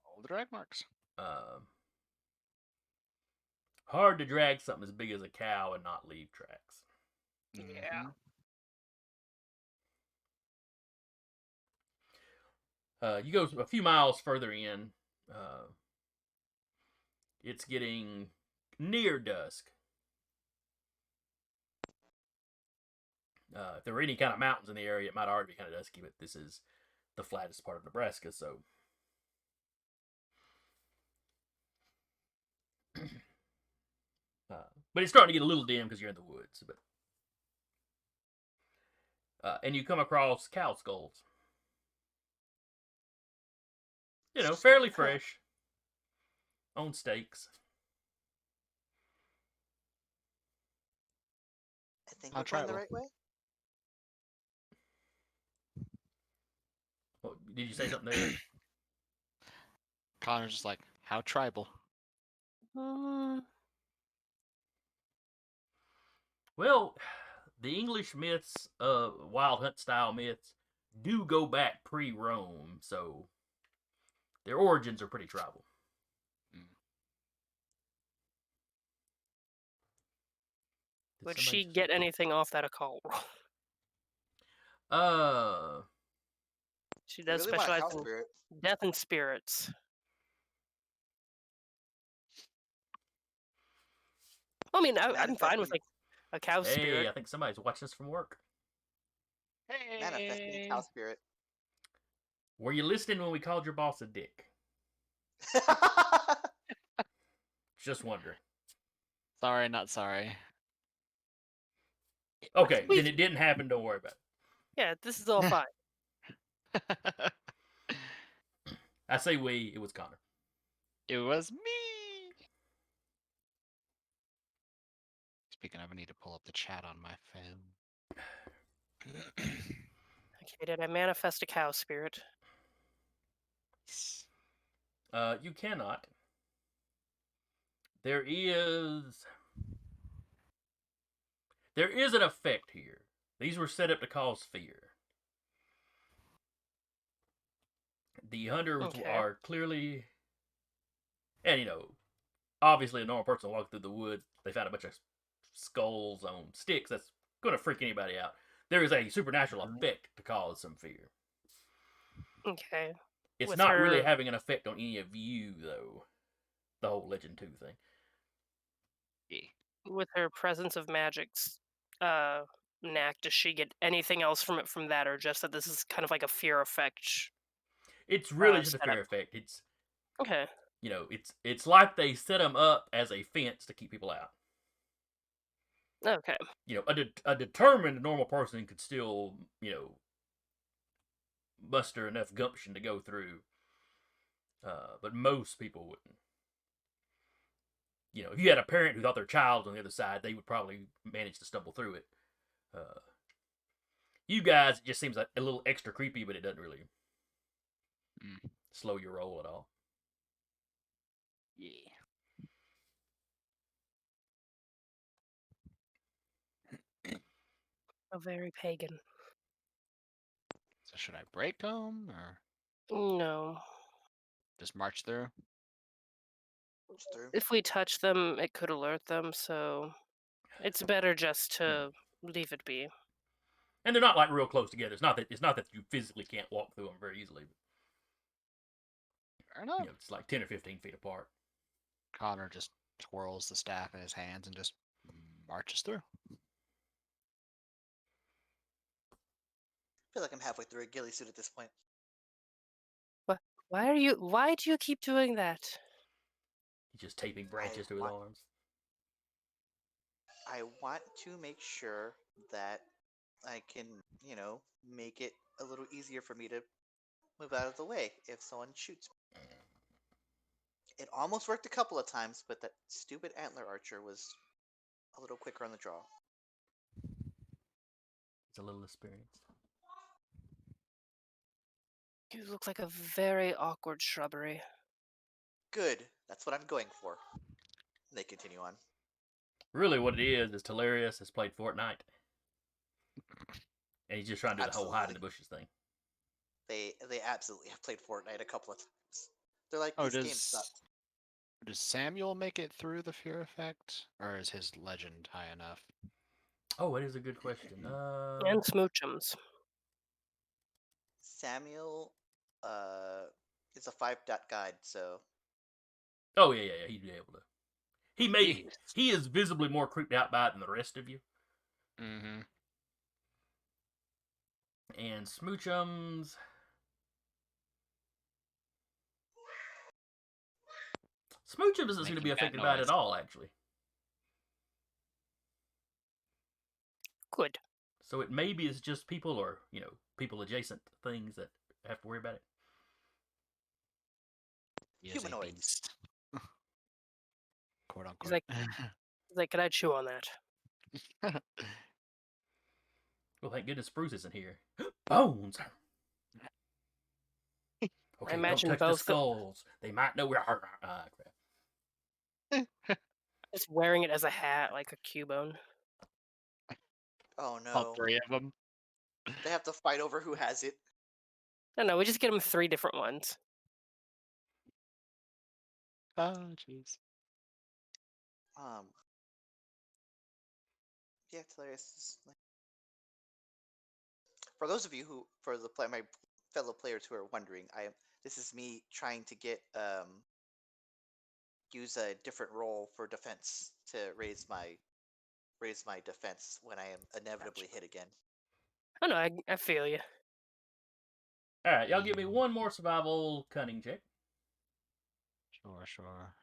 All the drag marks. Hard to drag something as big as a cow and not leave tracks. Yeah. You go a few miles further in. It's getting near dusk. If there were any kind of mountains in the area, it might already be kind of dusky, but this is the flattest part of Nebraska, so. But it's starting to get a little dim because you're in the woods. And you come across cow skulls. You know, fairly fresh. On stakes. I think How we're going the tribal. right way. Oh, did you say something there? Connor's just like, how tribal. Well, the English myths, Wild Hunt style myths, do go back pre-Rome, so their origins are pretty tribal. Would she get anything off that occult roll? She I does really want a specialize cow in spirit. death and spirits. I mean, I'm fine with Manifesting- like a cow Hey, spirit. I think somebody's watching us from work. Manifesting a cow spirit. Were you listening when we called your boss a dick? Just wondering. Sorry, not sorry. Okay, then it didn't happen. Don't worry about it. Yeah, this is all fine. I say we. It was Connor. It was me. Speaking of, I need to pull up the chat on my phone. Okay, did I manifest a cow spirit? You cannot. There is an effect here. These were set up to cause fear. The hunters are clearly, and you know, obviously a normal person walking through the woods, they found a bunch of skulls on sticks. That's going to freak anybody out. There is a supernatural effect to cause some fear. Okay. It's With not really her- having an effect on any of you, though. The whole Legend 2 thing. With her presence of magic's knack, does she get anything else from it from that, or just that this is kind of like a fear effect? It's really just a setup. fear effect. It's Okay. you know, it's like they set them up as a fence to keep people out. Okay. You know, a determined normal person could still, you know, muster enough gumption to go through. But most people wouldn't. You know, if you had a parent who thought their child was on the other side, they would probably manage to stumble through it. You guys, it just seems like a little extra creepy, but it doesn't really slow your roll at all. Yeah. A very pagan. So should I break them or No. just march through? Push through. If we touch them, it could alert them, so it's better just to leave it be. And they're not like real close together. It's not that you physically can't walk through them very easily. Fair enough. You know, it's like 10 or 15 feet apart. Connor just twirls the staff in his hands and just marches through. I feel like I'm halfway through a ghillie suit at this point. Why do you keep doing that? He's just taping branches to his want- arms. I want to make sure that I can, make it a little easier for me to move out of the way if someone shoots me. It almost worked a couple of times, but that stupid antler archer was a little quicker on the draw. It's a little experience. You look like a very awkward shrubbery. Good. That's what I'm going for. They continue on. Really, what it is Talarius has played Fortnite, and he's just trying to do the whole hide in the bushes thing. They absolutely have played Fortnite a couple of times. They're like, Oh, this game sucks. does Samuel make it through the fear effect, or is his legend high enough? Oh, it is a good question. And smoochums. Samuel is a 5-dot guide, so Oh yeah, he'd be able to. He is visibly more creeped out by it than the rest of you. Mm-hmm. And Smoochums. Smoochums doesn't seem to be Making that affected by it noise. at all, actually. Good. So it maybe is just people or, people adjacent things that have to worry about it. He is a Humanoids. beast. Quote unquote. He's like, can I chew on that? Well, thank goodness Bruce isn't here. Bones! Okay, imagine don't touch the both skulls. They might know we're... crap. Just wearing it as a hat, like a Cubone. oh All no. three of them. They have to fight over who has it. No, we just get him 3 different ones. Oh, jeez. Yeah, it's hilarious. For those of you my fellow players who are wondering, this is me trying to get use a different role for defense to raise my defense when I am inevitably hit again. Oh no, I feel you. Alright, y'all give me one more survival cunning check. Sure.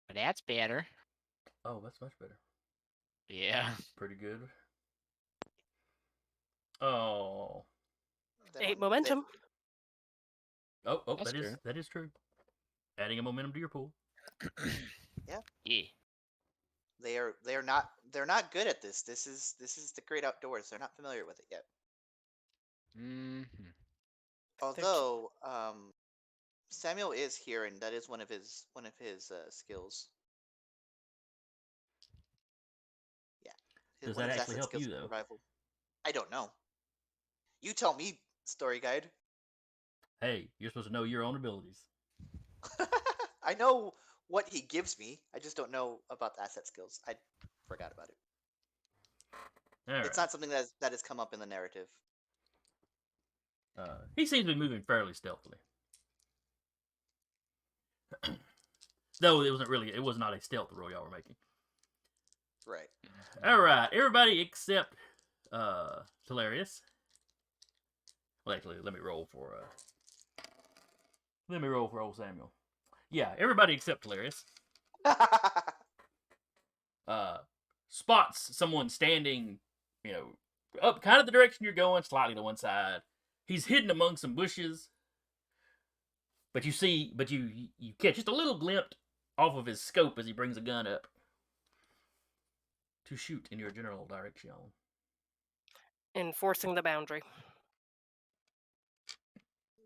But that's better. Oh, that's much better. Yeah. Pretty good. Oh. 8 momentum. Oh, That's true. that is true. Adding a momentum to your pool. Yeah. Yeah. They're not good at this. This is the great outdoors. They're not familiar with it yet. Mm-hmm. Although Samuel is here, and that is one of his skills. Yeah. Does One that of his actually asset help skills you, is though? survival. I don't know. You tell me, story guide. Hey, you're supposed to know your own abilities. I know what he gives me. I just don't know about the asset skills. I forgot about it. It's not something that has come up in the narrative. He seems to be moving fairly stealthily. Though it was not a stealth roll y'all were making. Right. Alright, everybody except Talarius. Well, actually, let me roll for old Samuel. Yeah, everybody except Talarius spots someone standing, up kind of the direction you're going, slightly to one side. He's hidden among some bushes, but you catch just a little glimpse off of his scope as he brings a gun up to shoot in your general direction. Enforcing the boundary.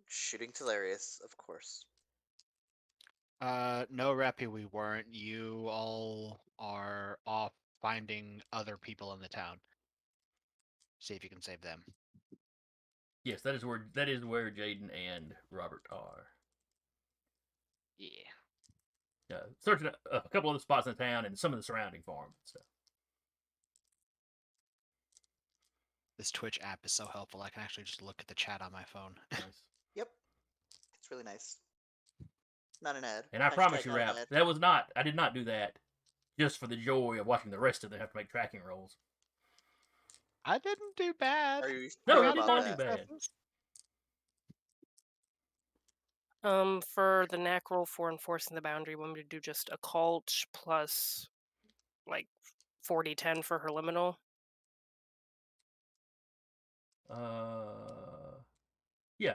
Shooting Talarius, of course. No, Rappy, we weren't. You all are off finding other people in the town. See if you can save them. Yes, that is where Jaden and Robert are. Yeah. Searching a couple other spots in the town and some of the surrounding farms and stuff. This Twitch app is so helpful. I can actually just look at the chat on my phone. Nice. Yep. It's really nice. Not an ad. And I Hashtag promise you, not an Rap, ad. that was not. I did not do that just for the joy of watching the rest of them have to make tracking rolls. I didn't do bad. Are you No, sure you I did got about not do that? bad. successes. For the knack roll for enforcing the boundary, want me to do just occult plus like 40-10 for her liminal? Yeah.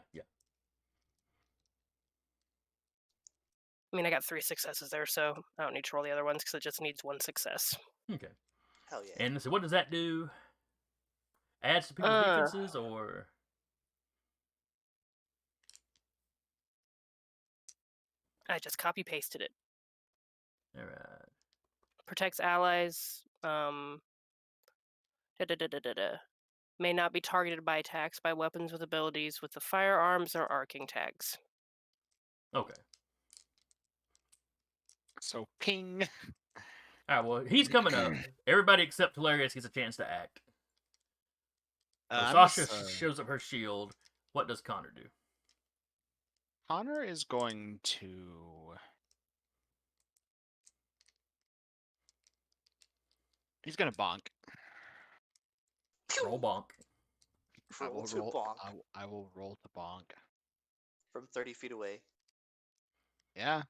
I mean, I got 3 successes there, so I don't need to roll the other ones because it just needs 1 success. Okay. Hell yeah. And so, what does that do? Adds to people's Uh. defenses, or I just copy pasted it. all right? Protects allies. May not be targeted by attacks by weapons with abilities with the firearms or arcing tags. Okay. So ping. All right. Well, he's coming up. Everybody except Hilarious gets a chance to act. So I'm Sasha just, shows up her shield. What does Connor do? Connor is going to. He's gonna bonk. Roll bonk. I Roll will to roll. bonk I will roll to bonk. from 30 feet away. Yeah.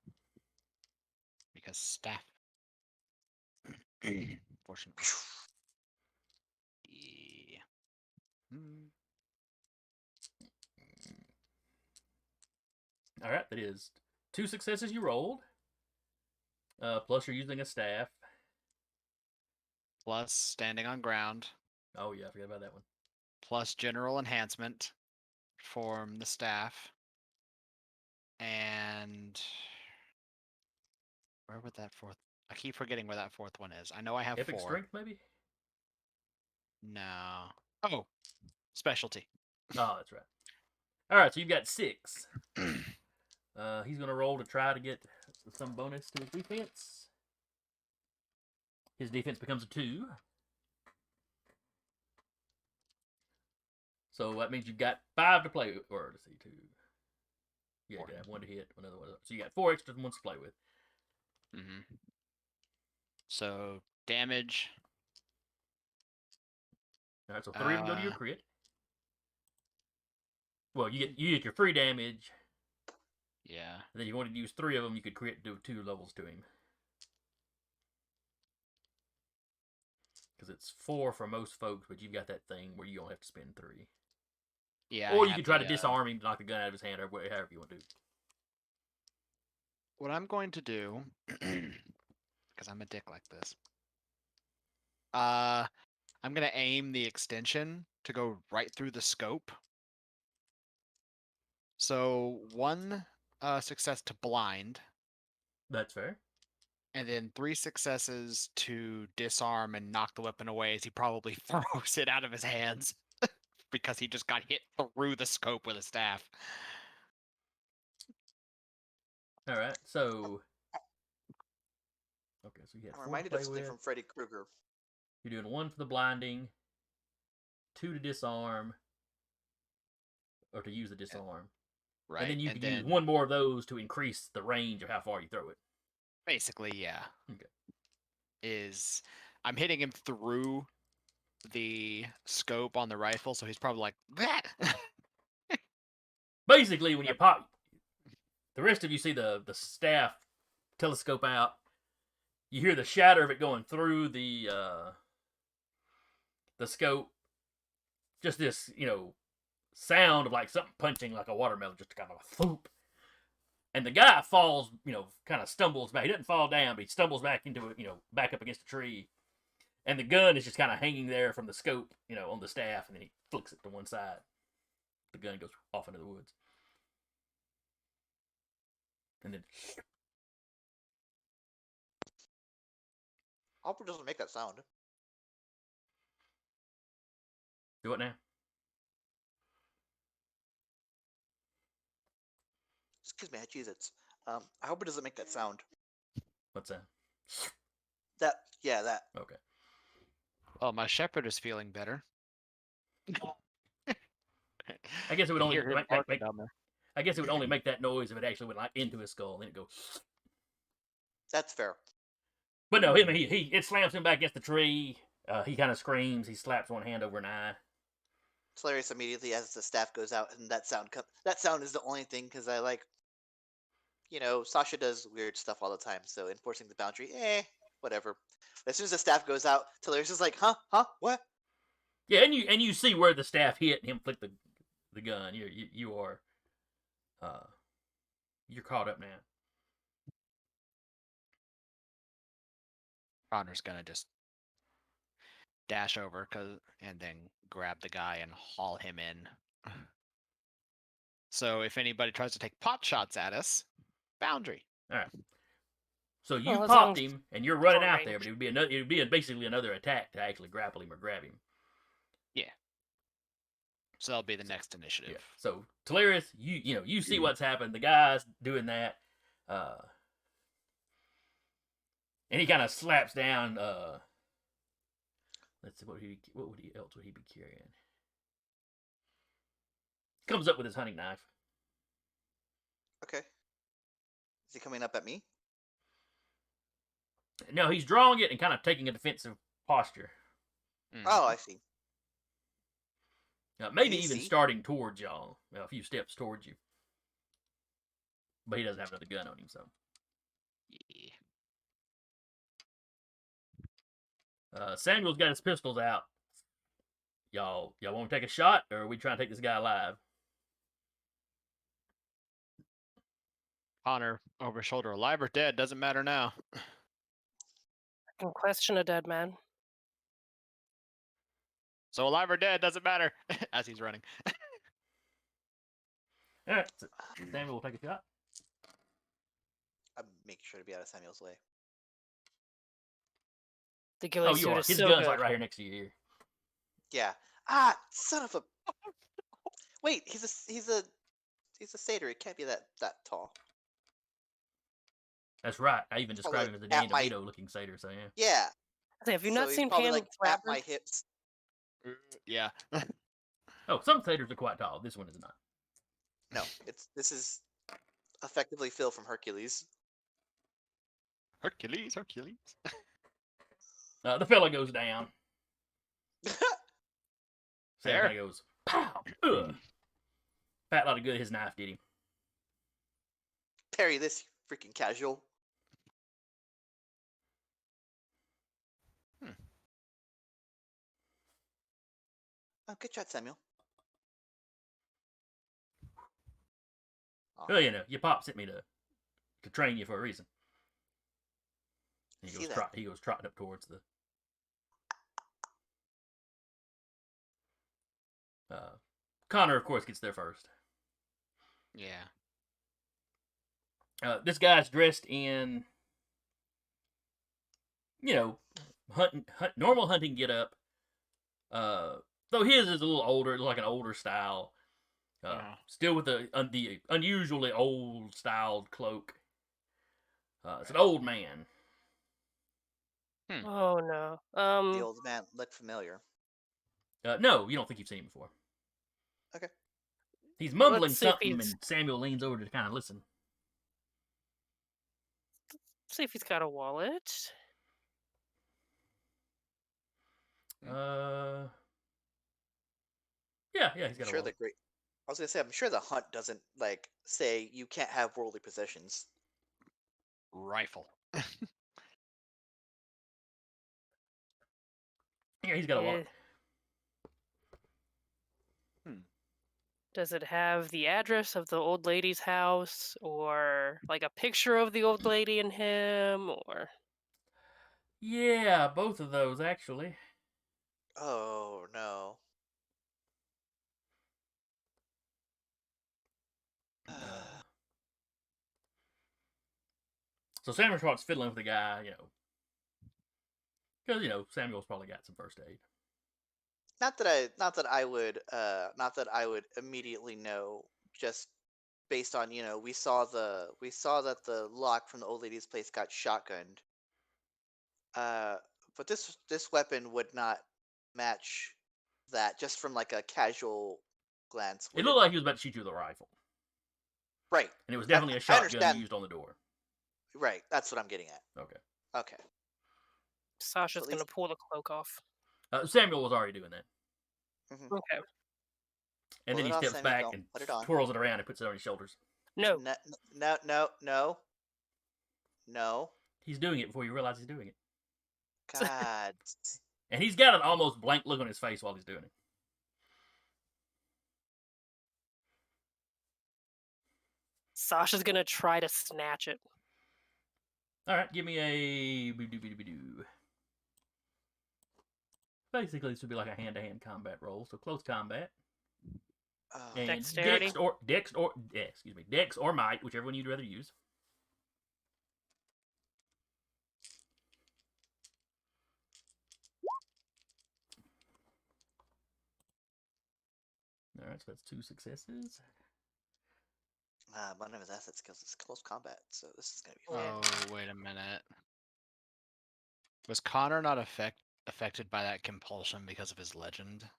Because staff. Fortunately. Yeah. All right. That is 2 successes you rolled. Plus you're using a staff. Plus standing on ground. Oh yeah, I forgot about that one. Plus general enhancement from the staff. And where would that fourth? I keep forgetting where that fourth one is. I know I have Epic 4. strength, maybe. No. Oh, specialty. Oh, that's right. All right, so you've got 6. He's gonna roll to try to get some bonus to his defense. His defense becomes a 2. So that means you've got 5 to play with. Or let's see, 2. Yeah, you can have 1 to hit, another one. So you got 4 extra ones to play with. Mm-hmm. So damage. All right, so 3 of them go to your Uh, crit. Well, you get your free damage, Yeah. and then if you wanted to use 3 of them, you could crit do 2 levels to him. Because it's 4 for most folks, but you've got that thing where you don't have to spend 3. Yeah. Or I you have could try to the, disarm him, knock the gun out of his hand, or however you want to do. What I'm going to do, because I'm a dick like this. I'm gonna aim the extension to go right through the scope. So 1 success to blind, That's fair. and then 3 successes to disarm and knock the weapon away as he probably throws it out of his hands because he just got hit through the scope with a staff. All right, so okay, so you had I'm 4 to reminded play of something with. from Freddy Krueger. You're doing 1 for the blinding, 2 to disarm, or to use the disarm. Right. And then you can use 1 more of those to increase the range of how far you throw it. Basically, yeah. Okay. I'm hitting him through the scope on the rifle, so he's probably like that. Basically, when you pop, the rest of you see the staff telescope out. You hear the shatter of it going through the scope. Just this, sound of like something punching like a watermelon, just kind of a thump. And the guy falls, kind of stumbles back. He doesn't fall down, but he stumbles back into it, back up against a tree. And the gun is just kind of hanging there from the scope, on the staff, and then he flicks it to one side. The gun goes off into the woods. And then Hopper doesn't make that sound. do it now. Excuse me, I choose it. I hope it doesn't make that sound. What's that? That. Okay. Well, my shepherd is feeling better. I guess it would You only hear him barking down there. I guess it would only make that noise if it actually went like into his skull, and then it goes. That's fair. But no, it slams him back against the tree. He kind of screams. He slaps one hand over an eye. It's hilarious immediately as the staff goes out, and that sound is the only thing because I like, Sasha does weird stuff all the time, so enforcing the boundary, whatever. As soon as the staff goes out, Hilarious is like, huh, what? Yeah, and you see where the staff hit and him flick the gun. You are, you're caught up now. Connor's gonna just dash over and then grab the guy and haul him in. So if anybody tries to take pot shots at us, boundary. All right. So you Well, as long popped as him, and you're running short out there, range. but it would be basically another attack to actually grapple him or grab him. So that'll be the next initiative. Yeah. So Talarius, you see what's happened. The guy's doing that, and he kind of slaps down. Let's see what else would he be carrying? Comes up with his hunting knife. Okay. Is he coming up at me? No, he's drawing it and kind of taking a defensive posture. Mm. Oh, I see. Maybe Easy. even starting towards y'all, a few steps towards you. But he doesn't have another gun on him, so. Yeah. Samuel's got his pistols out. Y'all want to take a shot, or are we trying to take this guy alive? Connor over his shoulder, alive or dead, doesn't matter now. I can question a dead man. So alive or dead doesn't matter. As he's running. All right, so Samuel will take a shot. I'm making sure to be out of Samuel's way. The ghillie Oh, suit you are. is His so gun's good. like right here next to your ear. Yeah. Son of a. Wait, he's a satyr. It can't be that tall. That's right. I even Probably described him as a at Danny my- DeVito-looking satyr, so yeah. Yeah. Hey, have you so not he's seen probably Pan like the at Rapper? my hips. Yeah. Oh, some satyrs are quite tall. This one is not. No, this is effectively Phil from Hercules. Hercules. The fella goes down. Sam Fair. kind of goes, pow! Ugh. Fat lot of good his knife did him. Parry this, you freaking casual. Oh, good shot, Samuel. Aw, Well, your pop sent me to train you for a reason. And See that. he goes trotting up towards the. Connor, of course, gets there first. Yeah. This guy's dressed in, normal hunting getup. Though his is a little older, like an older style. Yeah. Still with the unusually old styled cloak. It's an old man. Oh no. The old man looked familiar. No, you don't think you've seen him before. Okay. He's mumbling Let's see if something, he's- and Samuel leans over to kind of listen. see if he's got a wallet. Yeah, he's got a Sure, wallet. I was gonna say, I'm sure the hunt doesn't say you can't have worldly possessions. Rifle. Yeah, he's got a wallet. Does it have the address of the old lady's house, or like a picture of the old lady and him, or? Yeah, both of those actually. Oh no. So Samuel starts fiddling with the guy, because Samuel's probably got some first aid. Not that I would immediately know, just based on we saw that the lock from the old lady's place got shotgunned. But this weapon would not match that just from like a casual glance. It looked like he was about to shoot you with a rifle. Right. And it was I- definitely a I shotgun understand. used on the door. Right. That's what I'm getting at. Okay. Okay. Sasha's at gonna least- pull the cloak off. Samuel was already doing that. Okay. And Pull then it he off, steps Samuel, back don't and put it on. twirls it around and puts it on his shoulders. No. No. No. He's doing it before you realize he's doing it. God. And he's got an almost blank look on his face while he's doing it. Sasha's gonna try to snatch it. All right, give me a boo-doo-boo-doo-boo-doo. Basically, this would be like a hand-to-hand combat roll, so close combat. And Dexterity? Dex or might, whichever one you'd rather use. All right, so that's 2 successes. One of his asset skills is close combat, so this is gonna be Yeah. fun. Oh, wait a minute. Was Connor not affected by that compulsion because of his legend?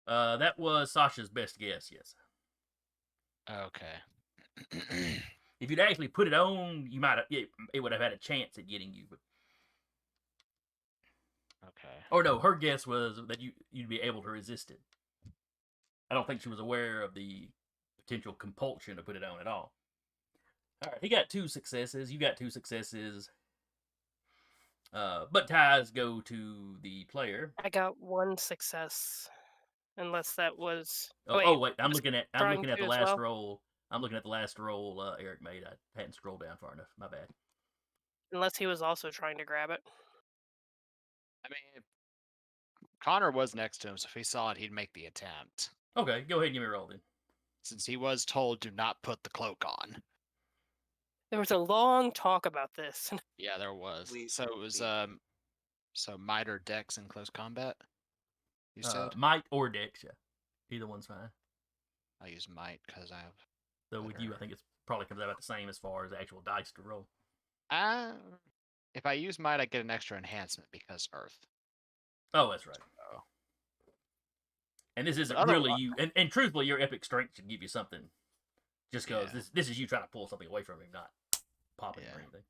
That was Sasha's best guess, yes. Okay. If you'd actually put it on, you might have, it would have had a chance at getting you. But Okay. or no, her guess was that you'd be able to resist it. I don't think she was aware of the potential compulsion to put it on at all. All right, he got 2 successes. You got 2 successes. But ties go to the player. I got 1 success. Unless that was. Wait, I'm was looking at trying the to as last well? roll. I'm looking at the last roll Eric made. I hadn't scrolled down far enough. My bad. Unless he was also trying to grab it. I mean, Connor was next to him, so if he saw it, he'd make the attempt. Okay, go ahead and give me a roll then. Since he was told to not put the cloak on. There was a long talk about this. Yeah, there was. We- So it was we- so might or dex in close combat? You said? Might or Dex, yeah. Either one's fine. I use might because I have Though with you, I think it's probably comes out about the same as far as actual dice to roll. if I use might, I get an extra enhancement because Earth. Oh, that's right. Oh. And this isn't Otherwise- really you. And truthfully, your epic strength should give you something. Just because Yeah. this is you trying to pull something away from him, not popping him or Yeah. anything.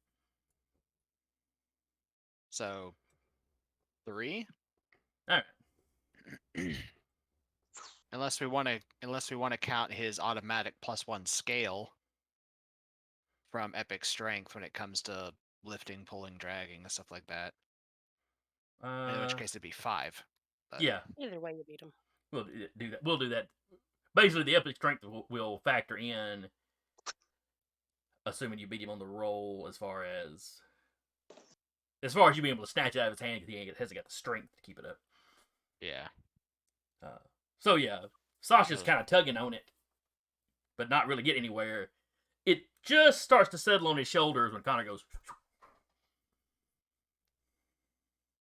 So 3? All right. Unless we want to count his automatic +1 scale from epic strength when it comes to lifting, pulling, dragging, and stuff like that. In which case it'd be 5. But Yeah, Either way, you beat him. we'll do that. We'll do that. Basically, the epic strength will factor in, assuming you beat him on the roll, as far as you being able to snatch it out of his hand because he hasn't got the strength to keep it up. yeah. So yeah, Sasha's Ugh. kind of tugging on it, but not really getting anywhere. It just starts to settle on his shoulders when Connor goes.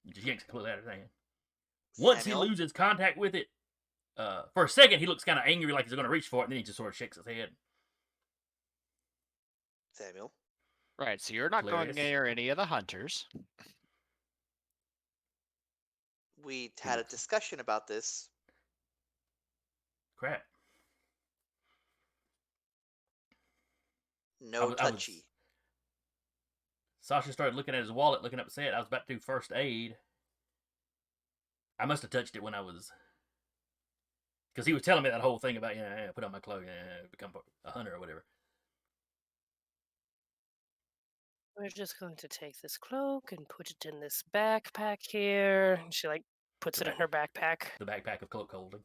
He just yanks it completely out of his hand. Once Samuel? he loses contact with it, for a second he looks kind of angry, like he's going to reach for it, and then he just sort of shakes his head. Samuel. Right, so you're not going Hilarious. near any of the hunters. We had a discussion about this. Crap. No I was- touchy. Sasha started looking at his wallet, looking upset. I was about to do first aid. I must have touched it when I was, because he was telling me that whole thing about put on my clothes, become a hunter or whatever. We're just going to take this cloak and put it in this backpack here. And she puts it in her backpack. The backpack of cloak holding.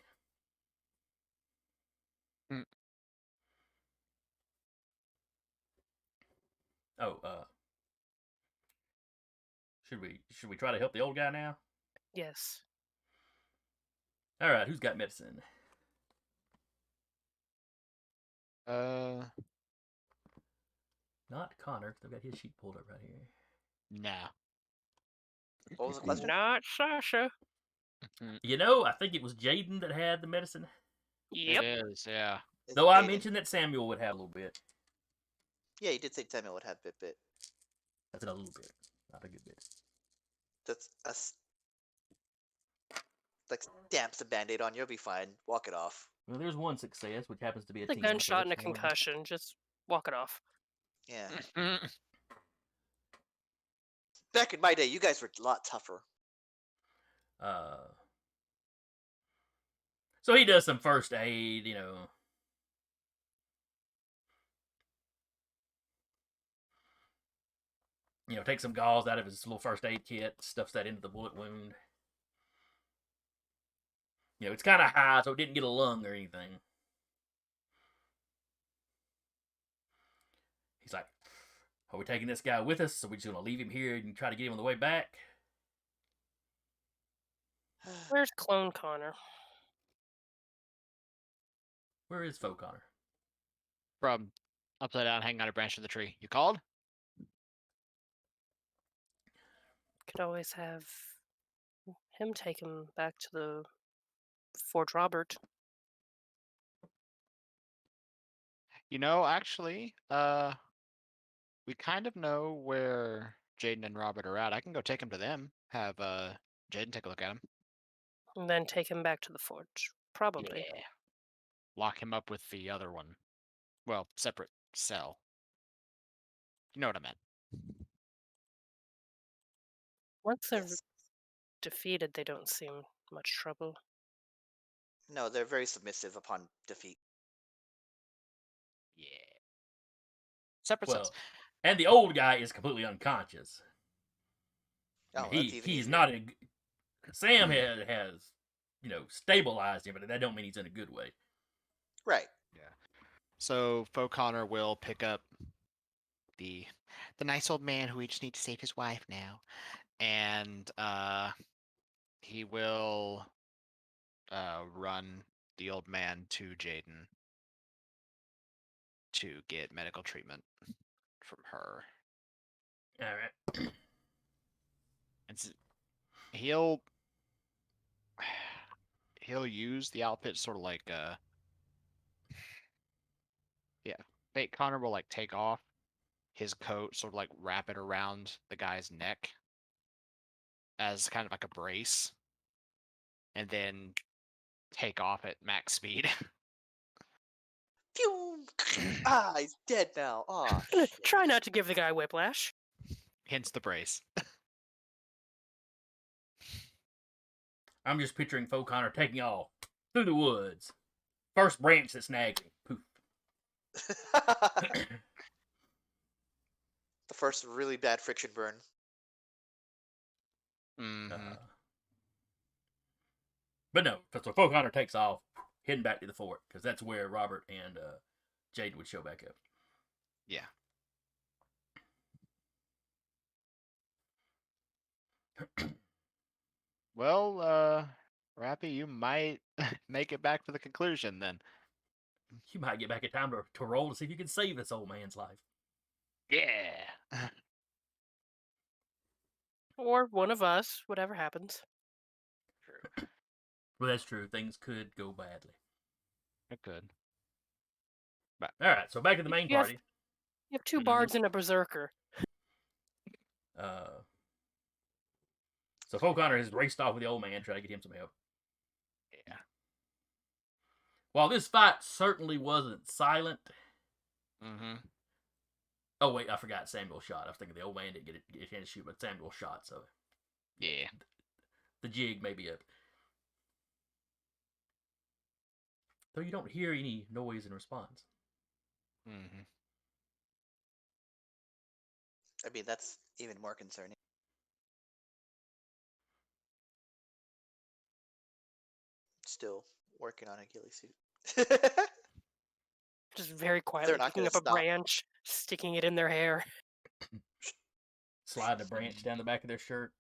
Hmm. Oh, should we try to help the old guy now? Yes. All right, who's got medicine? Not Connor, 'cause I've got his sheet pulled up right here. Nah. What was the question? Not Sasha. I think it was Jaden that had the medicine. Yep. It is, yeah. Is Though it I Jaden? mentioned that Samuel would have a little bit. Yeah, you did say Samuel would have bit. That's a little bit, not a good bit. That's us. Like stamps a band-aid on you, you'll be fine. Walk it off. Well, there's one success, which happens to be a The team gunshot and a effort. So, concussion. Just walk it off. Yeah. Mm. Back in my day, you guys were a lot tougher. So he does some first aid, takes some gauze out of his little first aid kit, stuffs that into the bullet wound. It's kind of high, so it didn't get a lung or anything. He's like, are we taking this guy with us? Are we just going to leave him here and try to get him on the way back? Where's Clone Connor? Where is Faux Connor? From upside down, hanging on a branch of the tree. You called? Could always have him take him back to the Fort Robert. Actually, we kind of know where Jaden and Robert are at. I can go take him to them. Have Jaden take a look at him. And then take him back to the forge. Probably. Yeah. Lock him up with the other one. Well, separate cell. You know what I meant. Once they're Yes. defeated, they don't seem much trouble. No, they're very submissive upon defeat. Yeah. Separate Well, cells. and the old guy is completely unconscious. I Oh, mean, that's even he's easier. not in. Sam has stabilized him, but that don't mean he's in a good way. Right. Yeah. So Faux Connor will pick up the nice old man who we just need to save his wife now, and he will run the old man to Jaden to get medical treatment from her. All right. And he'll use the outfit sort of like Fake Connor will like take off his coat, sort of like wrap it around the guy's neck as kind of like a brace, and then take off at max speed. Phew! He's dead now. Oh, Try not to give the guy whiplash. Hence the brace. I'm just picturing Faux Connor taking off through the woods. First branch that snags him. Poof. the first really bad friction burn. Mm-hmm. But no, so Faux Connor takes off, heading back to the fort, because that's where Robert and Jaden would show back up. Yeah. Well, Rappy, you might make it back to the conclusion then. You might get back in time to roll to see if you can save this old man's life. Yeah. Or one of us, whatever happens. True. Well, that's true. Things could go badly. It could. All right, so back to the main You have- party. You have two Mhm. bards and a berserker. So Faux Connor has raced off with the old man, trying to get him some help. Yeah. While this fight certainly wasn't silent. Mm-hmm. Oh wait, I forgot Samuel shot. I was thinking the old man didn't get a chance to shoot, but Samuel shot, so Yeah. the jig may be up. Though you don't hear any noise in response. Mm-hmm. I mean, that's even more concerning. Still working on a ghillie suit. Just very quietly not picking gonna up a stop. branch, sticking it in their hair. Sliding a branch down the back of their shirt.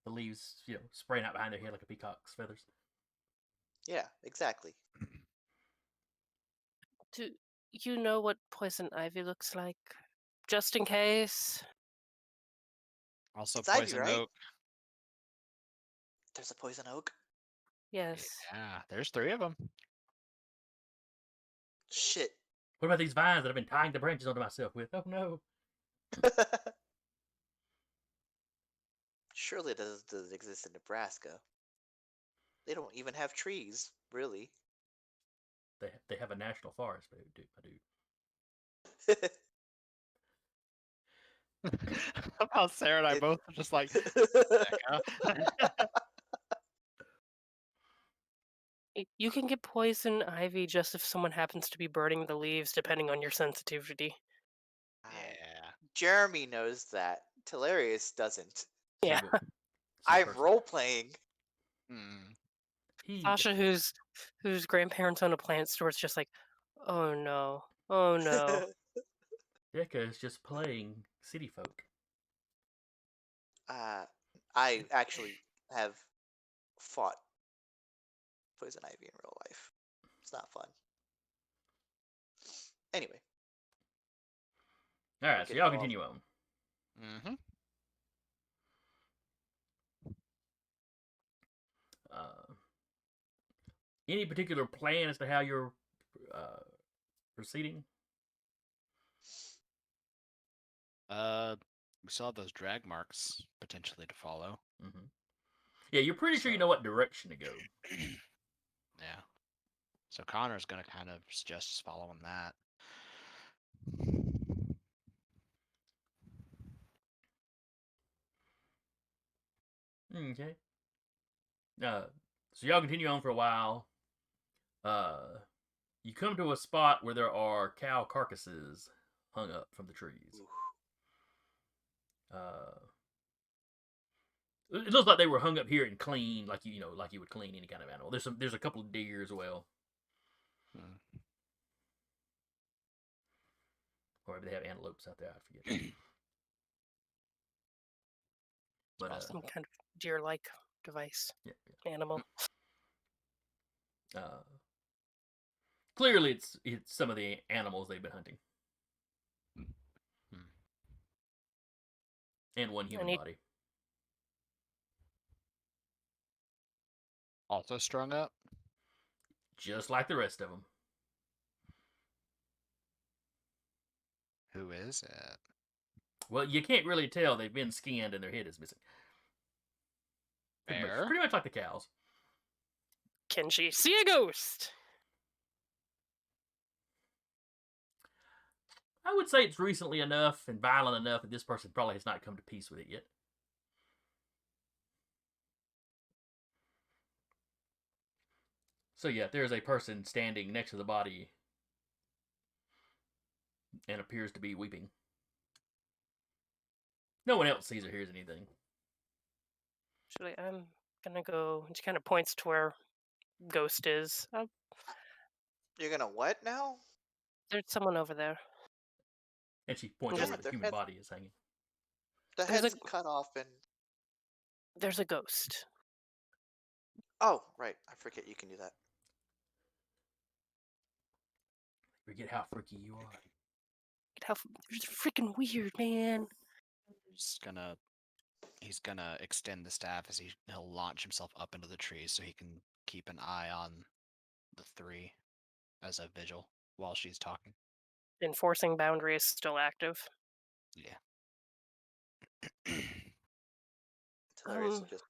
The leaves, spraying out behind their head like a peacock's feathers. Yeah, exactly. Do you know what poison ivy looks like? Just in case. Also It's ivy, poison right? oak. There's a poison oak. Yes. Yeah, there's 3 of them. Shit. What about these vines that I've been tying the branches onto myself with? Oh no. Surely it doesn't exist in Nebraska. They don't even have trees, really. They have a national forest. I do. How Sarah and I It- both are just like, Becca. You can get poison ivy just if someone happens to be burning the leaves, depending on your sensitivity. Yeah. Jeremy knows that. Talarius doesn't. Yeah, Yeah. but I'm person. role playing. Hmm. He Sasha, whose grandparents own a plant store, is just like, oh no, oh no. Becca is just playing city folk. I actually have fought poison ivy in real life. It's not fun. Anyway, All right, Don't so get y'all involved. continue on. Mm-hmm. Any particular plan as to how you're proceeding? We still have those drag marks potentially to follow. Mm-hmm. Yeah, you're pretty sure you know So- what direction to go. Yeah. So Connor's gonna kind of suggest following that. Okay. So y'all continue on for a while. You come to a spot where there are cow carcasses hung up from the trees. It looks like they were hung up here and cleaned, like like you would clean any kind of animal. There's a couple of deer as well, Hmm. or maybe they have antelopes out there. I forget. But Awesome. Some kind of deer-like device, yeah. animal. Clearly it's some of the animals they've been hunting, Hmm. and one human need- body. Also strung up. Just like the rest of them. Who is it? Well, you can't really tell. They've been skinned and their head is missing. Fair. Pretty much like the cows. Can she see a ghost? I would say it's recently enough and violent enough that this person probably has not come to peace with it yet. So yeah, there's a person standing next to the body and appears to be weeping. No one else sees or hears anything. Actually, I'm gonna go. And she kind of points to where ghost is. You're gonna what now? There's someone over there. And she points Yeah, over where the their human head- body is hanging. The There's head's a- cut off and There's a ghost. oh right, I forget you can do that. Forget how freaky you are. How it's freaking weird, man. He's gonna extend the staff as he'll launch himself up into the trees so he can keep an eye on the three as a vigil while she's talking. Enforcing boundary is still active. Yeah. Talarius will just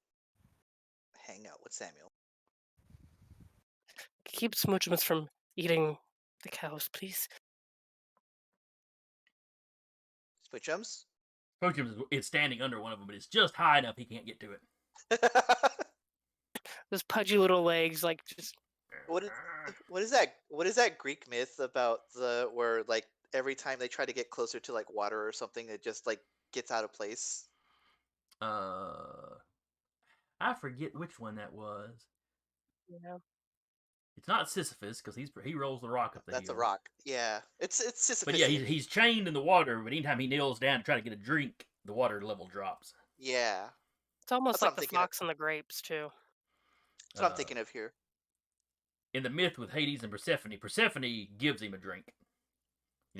hang out with Samuel. Keep Smoochums from eating the cows, please. Switchums? Poachum is standing under one of them, but it's just high enough he can't get to it. Those pudgy little legs, like just What is that? What is that Greek myth about where like every time they try to get closer to like water or something, it just like gets out of place? I forget which one that was. you know. It's not Sisyphus because he rolls the rock up the That's hill. a rock. Yeah, it's Sisyphus. But yeah, he's chained in the water. But anytime he kneels down to try to get a drink, the water level drops. Yeah, It's almost That's what like I'm the thinking of. fox and the grapes too. that's what I'm thinking of here. In the myth with Hades and Persephone, Persephone gives him a drink.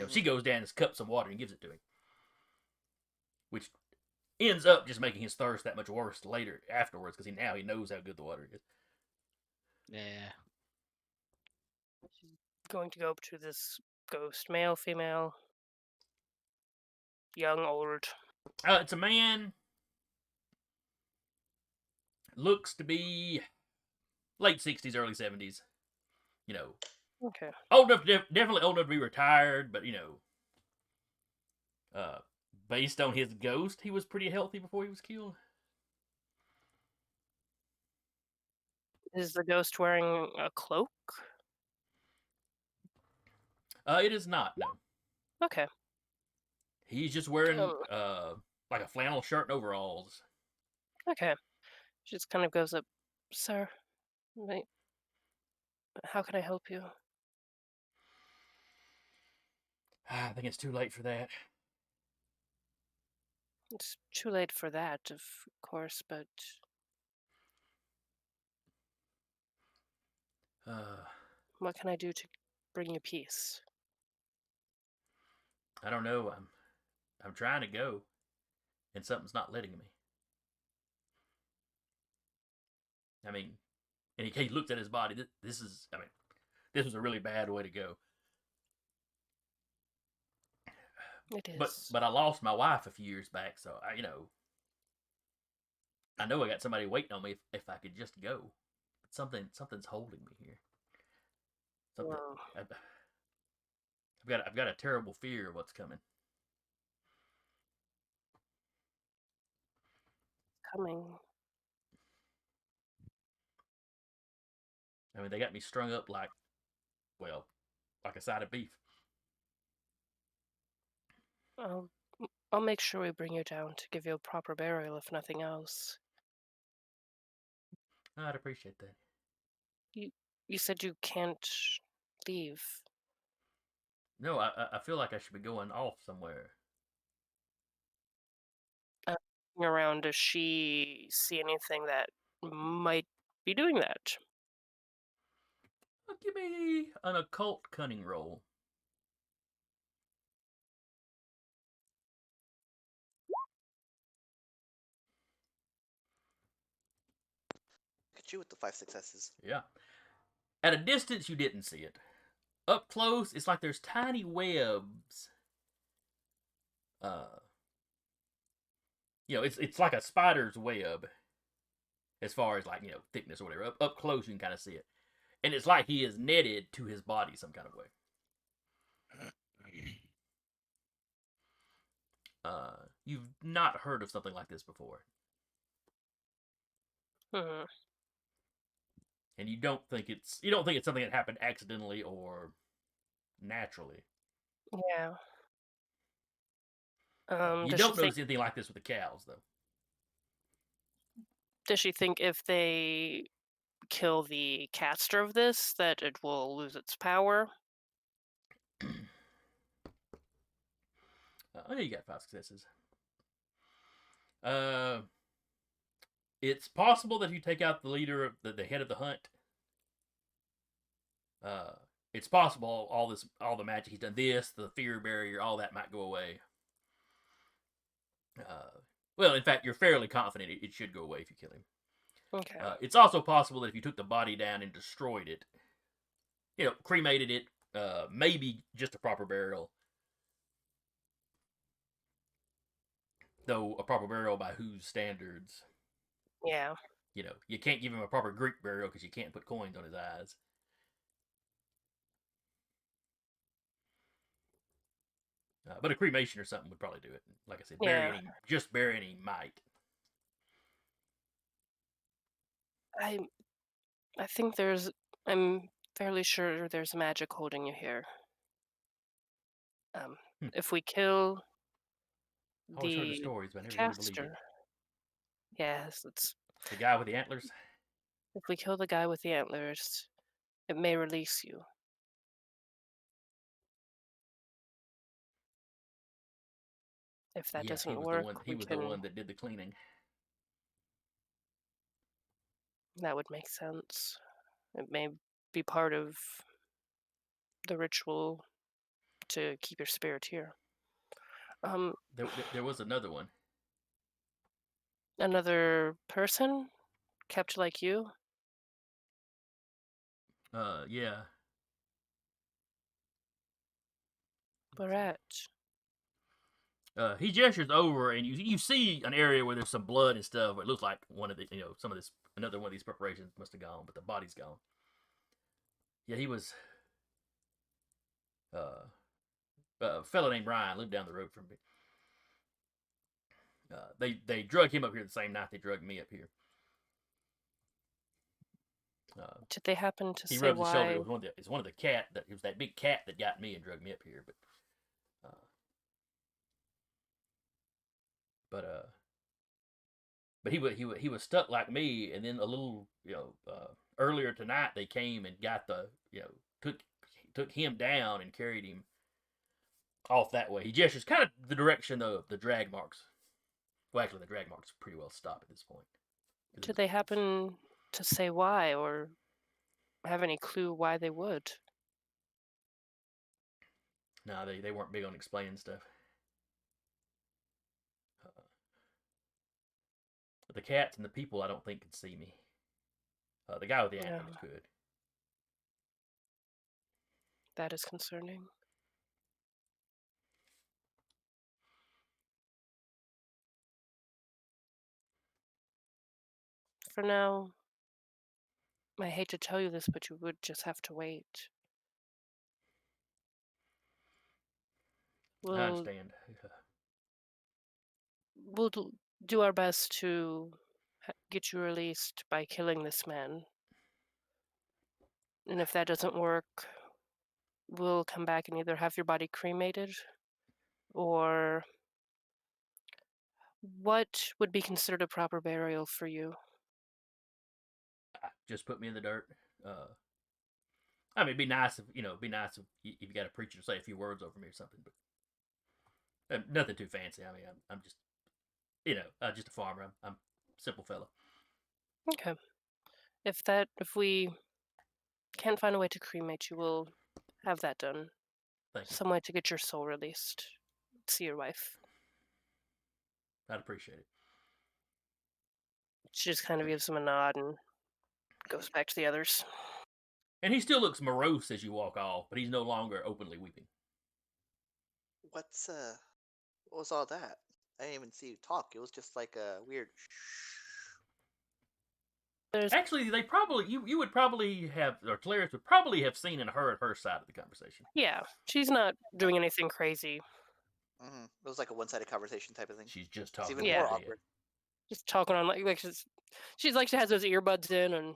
She Mhm. goes down and cups some water and gives it to him, which ends up just making his thirst that much worse later afterwards because now he knows how good the water is. Yeah. Going to go up to this ghost, male, female, young, old. It's a man. Looks to be late 60s, early 70s. Okay. Old enough, definitely old enough to be retired, but based on his ghost, he was pretty healthy before he was killed. Is the ghost wearing a cloak? It is not. No, Okay. he's just wearing Um, like a flannel shirt and overalls. okay. She just kind of goes up, sir. Wait, how can I help you? I think it's too late for that. It's too late for that, of course, but Uh, what can I do to bring you peace? I don't know. I'm trying to go, and something's not letting me. I mean, and he looked at his body. This is, I mean, this was a really bad way to go. It is. But I lost my wife a few years back, so I know I got somebody waiting on me if I could just go. But something's holding me here. Something Well, I've got a terrible fear of what's coming. coming. I mean, they got me strung up like, well, like a side of beef. I'll, I'll make sure we bring you down to give you a proper burial, if nothing else. I'd appreciate that. You said you can't leave. No, I feel like I should be going off somewhere. Around, does she see anything that might be doing that? Give me an occult cunning roll. Look at you with the 5 successes. Yeah. At a distance, you didn't see it. Up close, it's like there's tiny webs. It's like a spider's web, as far as like thickness or whatever. Up close, you can kind of see it, and it's like he is netted to his body some kind of way. You've not heard of something like this before, Hmm. and you don't think it's something that happened accidentally or naturally. Yeah. You Does she don't think notice anything like this with the cows, though. if they kill the caster of this that it will lose its power? You got 5 successes. It's possible that if you take out the leader of the head of the hunt, it's possible all the magic he's done, the fear barrier, all that might go away. Well, in fact, you're fairly confident it should go away if you kill him. Okay. It's also possible that if you took the body down and destroyed it, cremated it, maybe just a proper burial. Though a proper burial by whose standards? Yeah. You can't give him a proper Greek burial because you can't put coins on his eyes. But a cremation or something would probably do it. Like I said, Yeah. burying him might. I think I'm fairly sure there's magic holding you here. If we kill I always heard the the stories, but I never really believed it. caster, yes, it's The guy with the antlers? if we kill the guy with the antlers, it may release you. If that Yeah, he doesn't was the work, one. He we was the can. one that did the cleaning. That would make sense. It may be part of the ritual to keep your spirit here. There was another one. Another person kept like you? Yeah. Where at? He gestures over, and you see an area where there's some blood and stuff. It looks like one of the some of this another one of these preparations must have gone, but the body's gone. Yeah, he was A fellow named Ryan lived down the road from me. They drug him up here the same night they drugged me up here. Did they happen to He say rubs his shoulder. why? It's one of the cat that it was that big cat that got me and drugged me up here. But he was stuck like me. And then a little earlier tonight they came and got took him down and carried him off that way. He gestures kind of the direction of the drag marks. Well, actually, the drag marks pretty well stop at this point. Did they happen to say why, or have any clue why they would? No, they weren't big on explaining stuff. The cats and the people, I don't think, could see me. The guy with the antlers could. That is concerning. For now, I hate to tell you this, but you would just have to wait. I understand. We'll do our best to get you released by killing this man. And if that doesn't work, we'll come back and either have your body cremated, or what would be considered a proper burial for you? Just put me in the dirt. I mean, it'd be nice if if you got a preacher to say a few words over me or something, but nothing too fancy. I mean, I'm just just a farmer. I'm a simple fella. Okay. If we can't find a way to cremate you, we'll have that done. Thank you. Some way to get your soul released. See your wife. I'd appreciate it. She just kind of gives him a nod and goes back to the others. And he still looks morose as you walk off, but he's no longer openly weeping. What was all that? I didn't even see you talk. It was just like a weird. Actually, they probably you would probably have, or Clarice would probably have seen and heard her side of the conversation. Yeah, she's not doing anything crazy. Mm-hmm. It was like a one-sided conversation type of thing. She's just It's talking. even Yeah. more awkward. Just talking on like she's like she has those earbuds in and.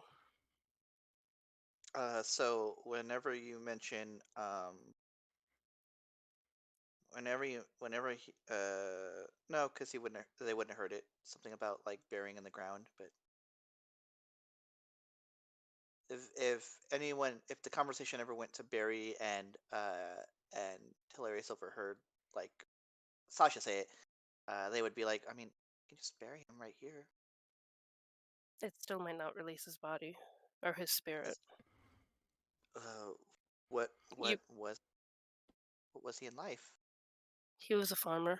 So whenever you mention whenever he no, because they wouldn't have heard it. Something about like burying in the ground, but if the conversation ever went to Barry and Hilarious overheard like Sasha say it, they would be like, I mean, you can just bury him right here. It still might not release his body or his spirit. What You- was he in life? He was a farmer.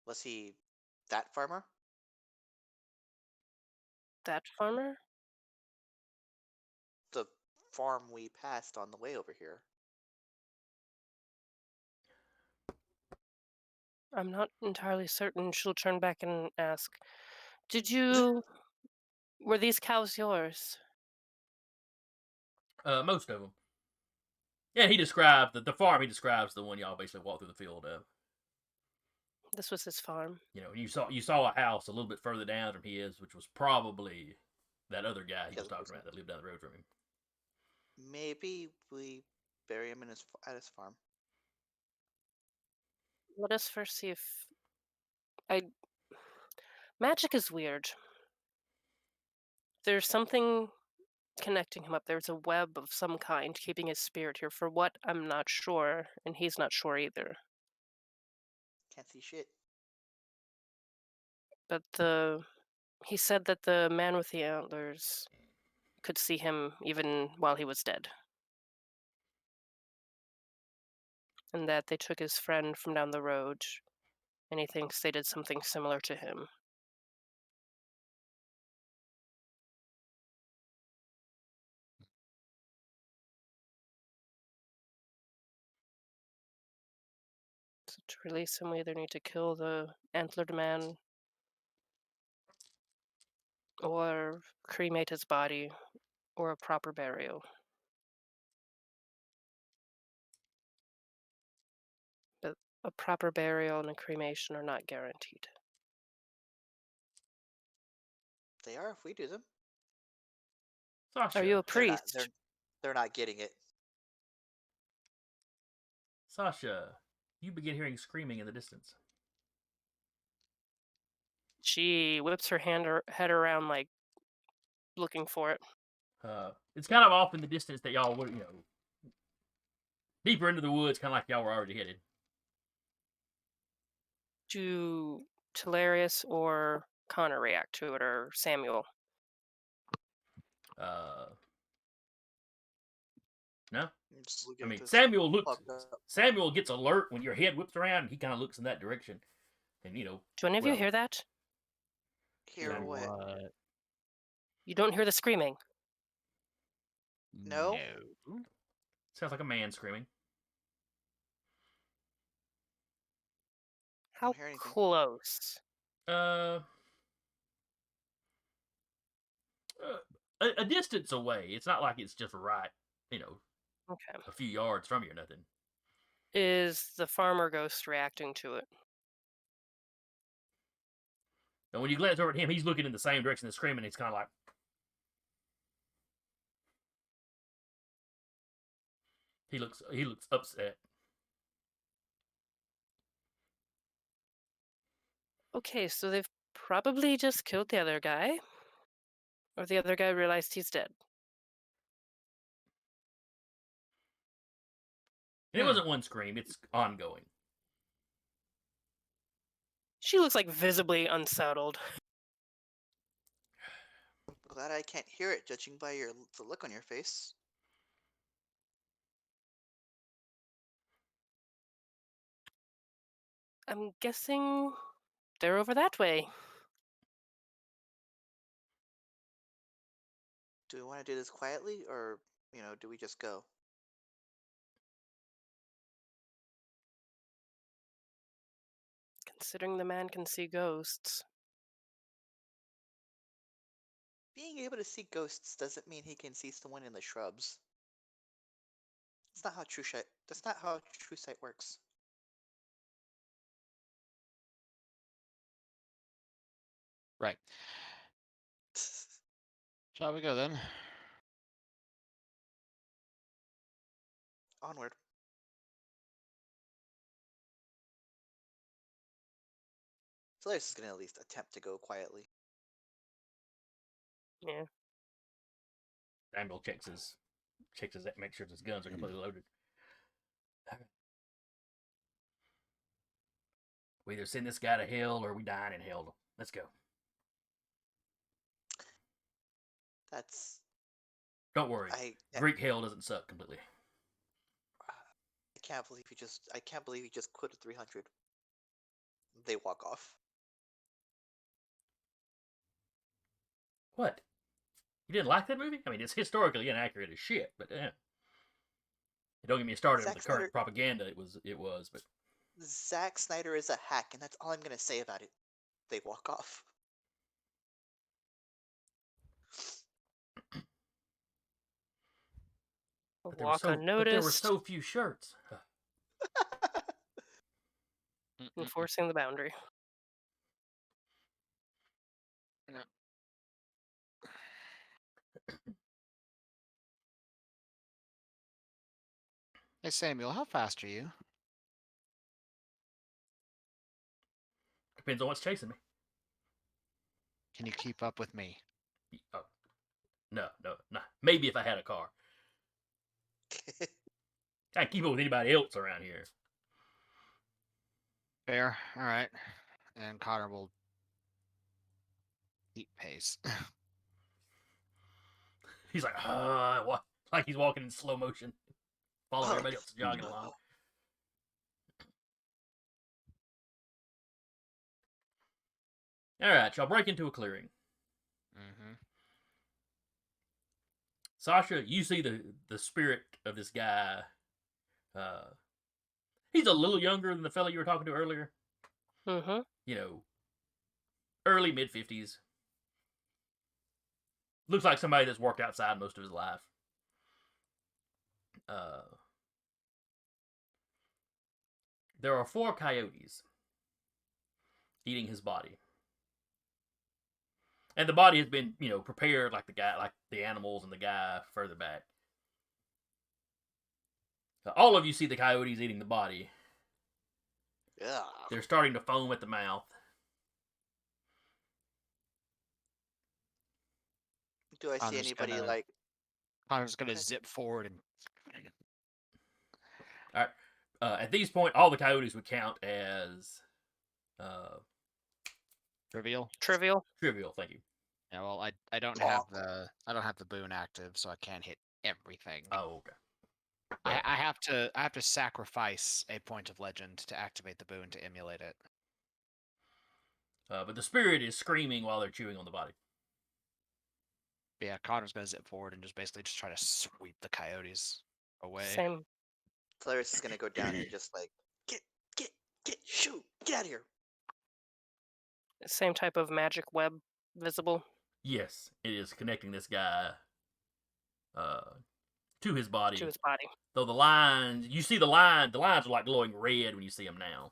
Was he that farmer? That farmer? The farm we passed on the way over here. I'm not entirely certain. She'll turn back and ask, were these cows yours? Most of them. Yeah, he described the farm. He describes the one y'all basically walked through the field of. This was his farm. You saw a house a little bit further down from his, which was probably that other guy he was talking about that lived down the road from him. Maybe we bury him at his farm. Let us first see if magic is weird. There's something connecting him up. There's a web of some kind keeping his spirit here. For what, I'm not sure, and he's not sure either. Can't see shit. But he said that the man with the antlers could see him even while he was dead. And that they took his friend from down the road, and he thinks they did something similar to him. So to release him, we either need to kill the antlered man or cremate his body or a proper burial. A proper burial and a cremation are not guaranteed. They are if we do them. Sasha. Are you a They're not. priest? They're not getting it. Sasha, you begin hearing screaming in the distance. She whips her head around, like, looking for it. It's kind of off in the distance that y'all would, deeper into the woods, kind of like y'all were already headed. Do Talarius or Connor react to it, or Samuel? No. Just look I at mean, this Samuel fucked up. Samuel gets alert when your head whips around, and he kind of looks in that direction. And, Do any of you hear that? Hear Yeah. what? You don't hear the screaming. No? Sounds like a man screaming. I don't How hear anything. close? A distance away. It's not like it's just right, Okay. a few yards from you or nothing. Is the farmer ghost reacting to it? And when you glance over at him, he's looking in the same direction as screaming. He's kind of like, he looks upset. Okay, so they've probably just killed the other guy. Or the other guy realized he's dead. And it wasn't one scream; it's ongoing. She looks like visibly unsettled. Glad I can't hear it, judging by the look on your face. I'm guessing they're over that way. Do we want to do this quietly, or do we just go? Considering the man can see ghosts. Being able to see ghosts doesn't mean he can see someone in the shrubs. That's not how true sight works. Right. Shall we go then? Onward. Solaris is gonna at least attempt to go quietly. Yeah. Samuel checks his make sure his guns are completely loaded. We either send this guy to hell or we die in hell. Let's go. That's. Don't worry. I Greek hell doesn't suck completely. can't believe he just quit at 300. They walk off. What? You didn't like that movie? I mean, it's historically inaccurate as shit, but don't get me started with the current propaganda. It was, but Zack Snyder is a hack, and that's all I'm gonna say about it. They walk off. Walk unnoticed. But there were so few shirts. Enforcing the boundary. Hey Samuel, how fast are you? Depends on what's chasing me. Can you keep up with me? Oh, no. Maybe if I had a car. I can keep up with anybody else around here. Fair. All right. And Connor will keep pace. He's like, like he's walking in slow motion, following everybody else jogging along. All right, y'all break into a clearing. Mm-hmm. Sasha, you see the spirit of this guy. He's a little younger than the fella you were talking to earlier. Mm-hmm. Early mid-50s. Looks like somebody that's worked outside most of his life. there are 4 coyotes eating his body. And the body has been, prepared like the animals and the guy further back. All of you see the coyotes eating the body. Ugh. They're starting to foam at the mouth. Do I I'm see just anybody gonna- like? Connor's gonna Okay. zip forward and All right. At these point, all the coyotes would count as reveal. Trivial. trivial. Thank you. Yeah, well, I don't Aw. have the boon active, so I can't hit everything. Oh, okay. I have to sacrifice a point of legend to activate the boon to emulate it. But the spirit is screaming while they're chewing on the body. But yeah, Connor's gonna zip forward and just basically just try to sweep the coyotes away. Same. Clarice is gonna go down and just like get, shoot, get out of here. Same type of magic web visible. Yes, it is connecting this guy to his body. To his body. Though the lines, you see the lines are like glowing red when you see them now.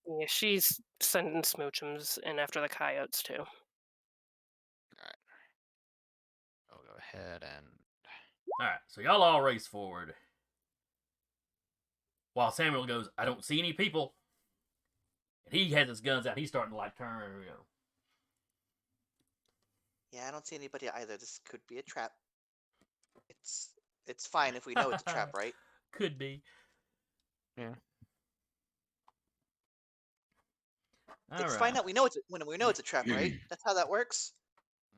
Yeah, she's sending smoochums in after the coyotes too. I'll go ahead and Alright, so y'all all race forward. While Samuel goes, I don't see any people. And he has his guns out. He's starting to like turn, Yeah, I don't see anybody either. This could be a trap. It's fine if we know it's a trap, right? Could be. Yeah. It's fine that we know when we know it's a trap, right? That's how that works.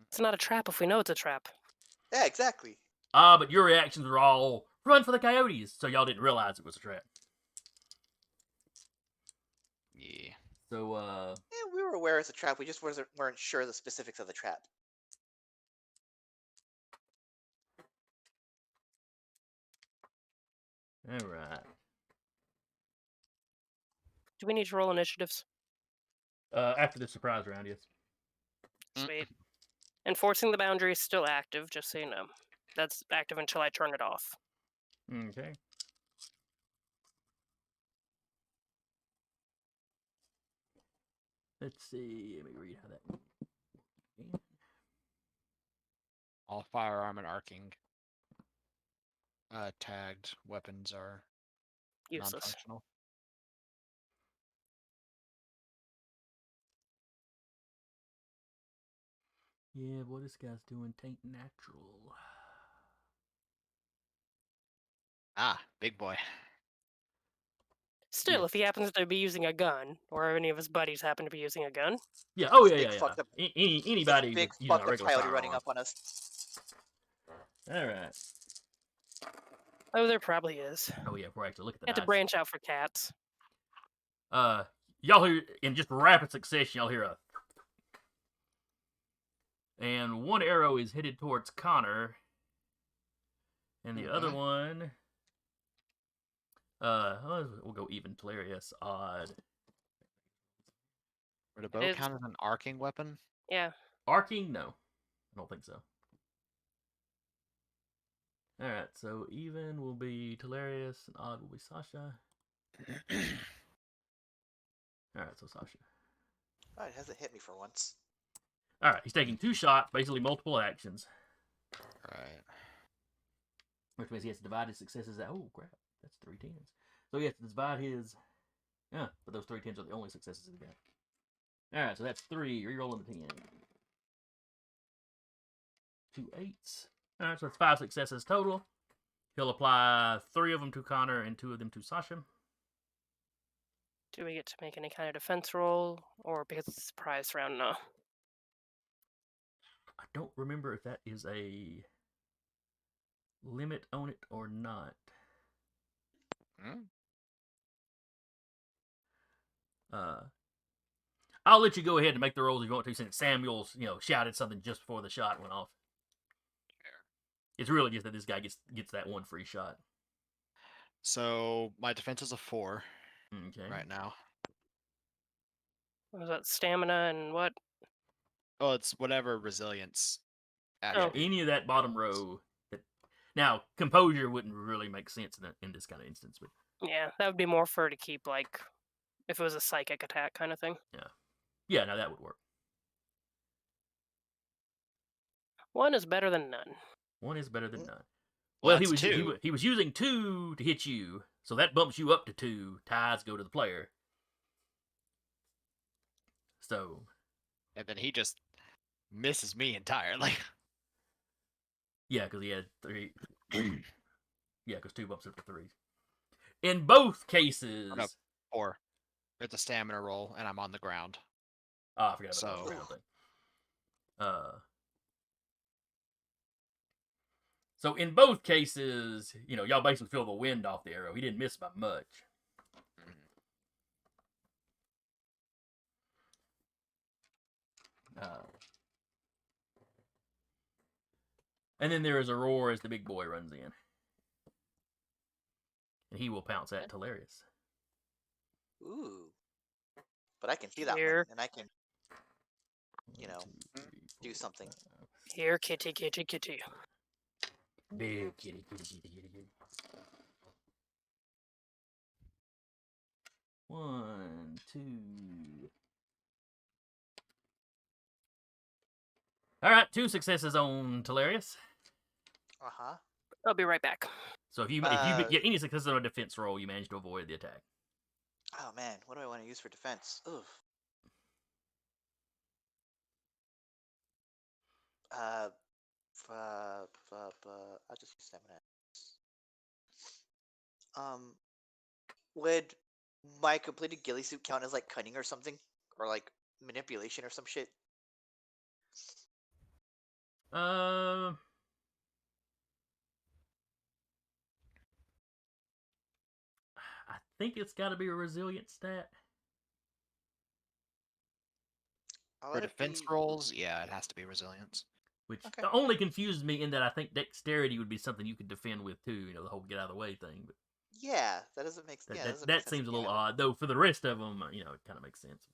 It's not a trap if we know it's a trap. Yeah, exactly. But your reactions were all run for the coyotes, so y'all didn't realize it was a trap. yeah. So, Yeah, we were aware it's a trap. We just weren't sure the specifics of the trap. alright. Do we need to roll initiatives? After the surprise round, yes. Sweet. Enforcing the boundary is still active, just so you know. That's active until I turn it off. Okay. Let's see. Let me read how that. All firearm and arcing tagged weapons are Useless. non-functional. Yeah, what this guy's doing tain't natural. Ah, big boy. Still, Yes. if he happens to be using a gun, or any of his buddies happen to be using a gun, Yeah. Oh yeah, Big yeah, yeah. fucked up- Anybody Big using fucked a up regular coyote running firearm. up on us. All right. oh, there probably is. Oh yeah, we're actually look at the Had to dice. branch out for cats. Y'all hear in just rapid succession. Y'all hear a, and one arrow is headed towards Connor, and the other Okay. one, we'll go even. Hilarious, odd. Would a bow is- count as an arcing weapon? Yeah. Arcing? No, I don't think so. All right, so even will be Hilarious, and odd will be Sasha. All right, so Sasha. Oh, it hasn't hit me for once. All right, he's taking 2 shots, basically multiple actions, Right. which means he has to divide his successes. Oh crap, that's 3 tens. So he has to divide his. Yeah, but those 3 tens are the only successes he got. All right, so that's 3. Rerolling the 10. 2 8s. All right, so that's 5 successes total. He'll apply 3 of them to Connor and 2 of them to Sasha. Do we get to make any kind of defense roll, or because it's a surprise round? No. I don't remember if that is a limit on it or not. Hmm? I'll let you go ahead and make the rolls if you want to, since Samuel's, shouted something just before the shot went off. It's really just that this guy gets that one free shot. So my defense is a 4 Okay. right now. What was that? Stamina and what? Oh, it's whatever resilience. Yeah, Oh. attribute. any of that bottom row. Now, composure wouldn't really make sense in this kind of instance, but Yeah, that would be more for to keep, like, if it was a psychic attack kind of thing. yeah, no, that would work. 1 is better than none. 1 is better than none. Well, Well, he that's was 2. he was using 2 to hit you, so that bumps you up to 2. Ties go to the player. So And then he just misses me entirely. yeah, because he had 3. Yeah, because 2 bumps up to 3. In both cases, Oh, no. 4. It's a stamina roll, and I'm on the ground. oh, I forgot about the So- ground thing. So in both cases, y'all basically feel the wind off the arrow. He didn't miss by much. And then there is a roar as the big boy runs in. And he will pounce at Telarius. Ooh. But I can see that Here. one, and I can, do something. Here, kitty, kitty, kitty. Big kitty, kitty, kitty, kitty, kitty. 1, 2. All right, 2 successes on Telarius. Uh-huh. I'll be right back. So if you get any success on a defense roll, you manage to avoid the attack. Oh, man. What do I want to use for defense? Oof. I'll just use stamina. Would my completed ghillie suit count as, like, cunning or something? Or, like, manipulation or some shit? I think it's got to be a resilient stat. I'll For let it defense be- rolls, yeah, it has to be resilience. Which Okay. only confuses me in that I think dexterity would be something you could defend with too, the whole get out of the way thing. But Yeah, that doesn't make sense. that seems a little odd, though. For the rest of them, it kind of makes sense.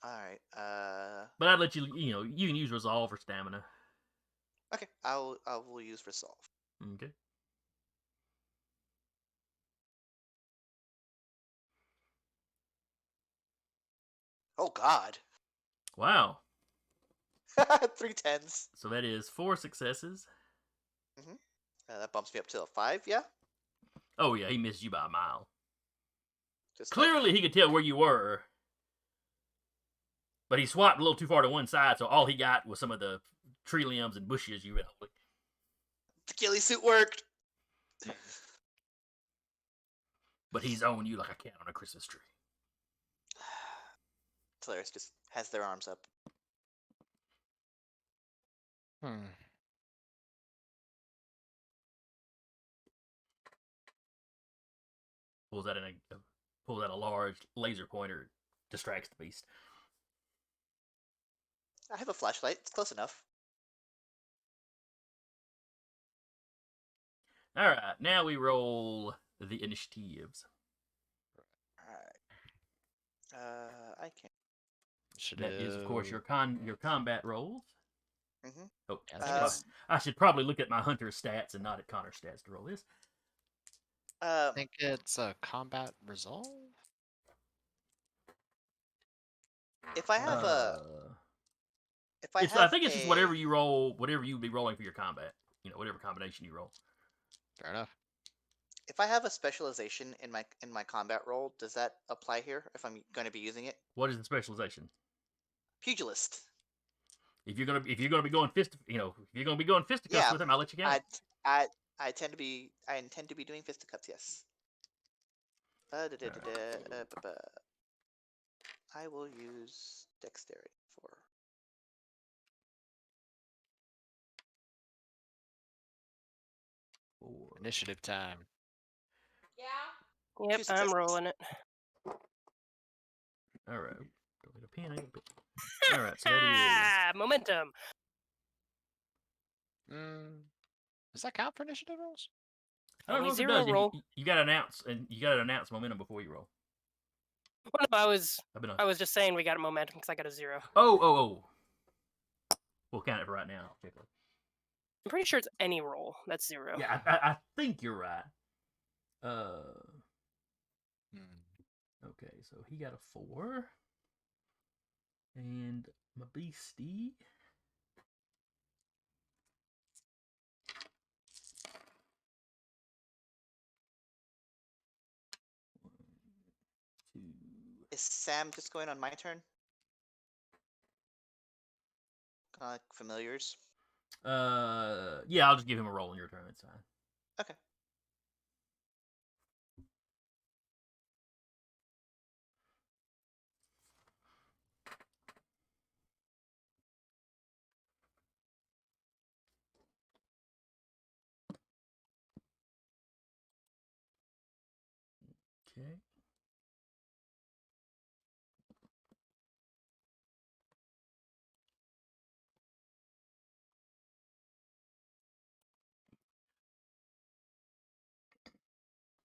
Alright, But I'd let you, you can use resolve or stamina. okay, I will use resolve. Okay. Oh god. Wow. 3 10s. So that is 4 successes. That bumps me up to a 5, yeah? Oh yeah, he missed you by a mile. Just Clearly, he could tell where you were, but he swapped a little too far to one side, so all he got was some of the tree limbs and bushes you were holding. the ghillie suit worked. But he's on you like a cat on a Christmas tree. Teleris just has their arms up. Pulls out a large laser pointer, distracts the beast. I have a flashlight. It's close enough. All right, now we roll the initiatives. Alright. I can't. That is, of course, your combat rolls. Mm-hmm. Oh, Yes. I should probably look at my hunter stats and not at Connor's stats to roll this. I think it's a combat resolve. If I have I think it's just whatever you roll, whatever you'd be rolling for your combat. Whatever combination you roll. Fair enough. If I have a specialization in my combat roll, does that apply here? If I'm going to be using it, What is the specialization? pugilist. If you're gonna be going fisticuffs Yeah, with him, I'll let you count. I intend to be doing fisticuffs. Yes. I will use dexterity for. Initiative time. Yep, 2 successes. I'm rolling it. All right. Don't get a pen. All right. So that Momentum. Does that count for initiative rolls? is. I don't know Only if it 0 does. roll. You got to announce, and you got to announce momentum before you roll. Well, no, I've been on. I was just saying we got a momentum because I got a 0. Oh. We'll count it for right now. I'm pretty sure it's any roll. That's 0. Yeah, I think you're right. Okay, so he got a 4. And my beastie. Two. Is Sam just going on my turn? Kind of like familiars. Yeah, I'll just give him a roll in your turn. It's fine. Okay. Okay.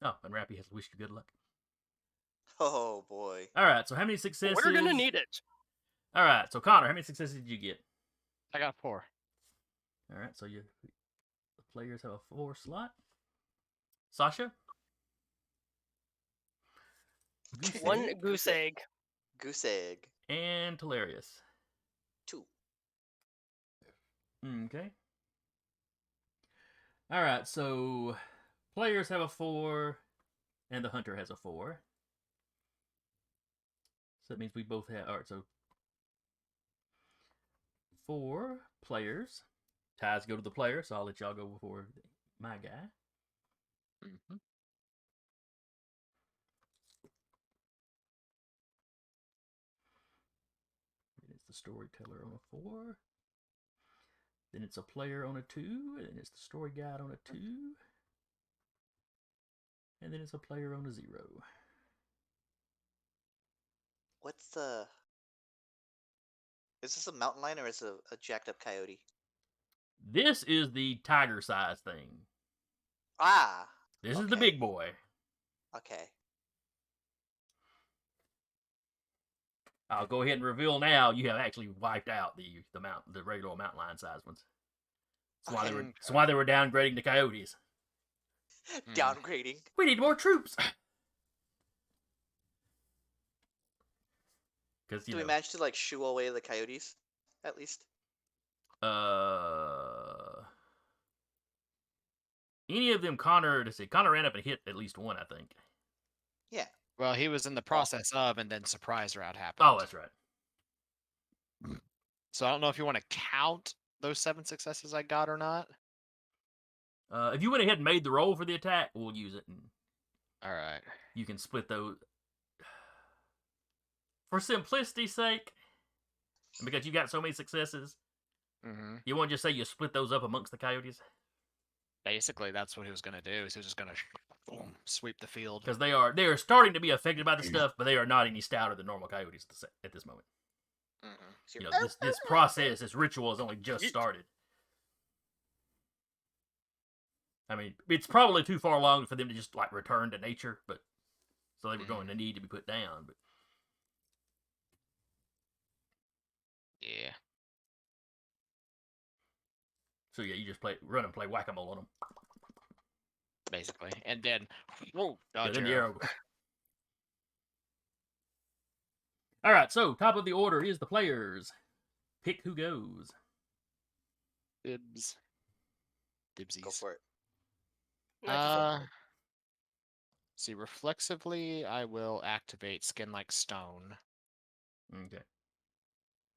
Oh, and Rappy has wished you good luck. Oh boy. All right, so how many successes? We're gonna need it. All right, so Connor, how many successes did you get? I got 4. All right, so the players have a 4 slot. Sasha? Goose One egg? goose egg. Goose egg. And Talarius. 2. Okay. All right, so players have a 4, and the hunter has a 4. So that means we both have. All right, so 4 players. Ties go to the player, so I'll let y'all go before my guy. Mm-hmm. Then it's the storyteller on a 4. Then it's a player on a 2. And then it's the story guide on a 2. And then it's a player on a 0. What's the... Is this a mountain lion or is it a jacked up coyote? This is the tiger size thing. Ah! This is the Okay. big boy. Okay. I'll go ahead and reveal now. You have actually wiped out the regular mountain lion size ones. That's why Okay. that's why they were downgrading to coyotes. Downgrading. We need more troops. Because Do we manage to like shoo away the coyotes? At least. Any of them, Connor ran up and hit at least one, I think. Yeah. Well, he was in the process of, and then surprise round happened. Oh, that's right. So I don't know if you want to count those 7 successes I got or not. If you went ahead and made the roll for the attack, we'll use it, and All right. you can split those. For simplicity's sake, and because you got so many successes, Mm-hmm. you want to just say you split those up amongst the coyotes? Basically, that's what he was going to do. Is he was just going to sweep the field. Because they are starting to be affected by the stuff, but they are not any stouter than normal coyotes at this moment. Mm-mm. You know, this process, this ritual has only just started. I mean, it's probably too far along for them to just like return to nature, but so they were going to need to be put down. But Yeah. so yeah, you just run and play whack-a-mole on them. Basically, and then whoa, Yeah, dodge then the arrow. arrow. All right, so top of the order is the players. Pick who goes. Dibs. Dibsies. Go for it. See, reflexively, I will activate Skin Like Stone, Okay.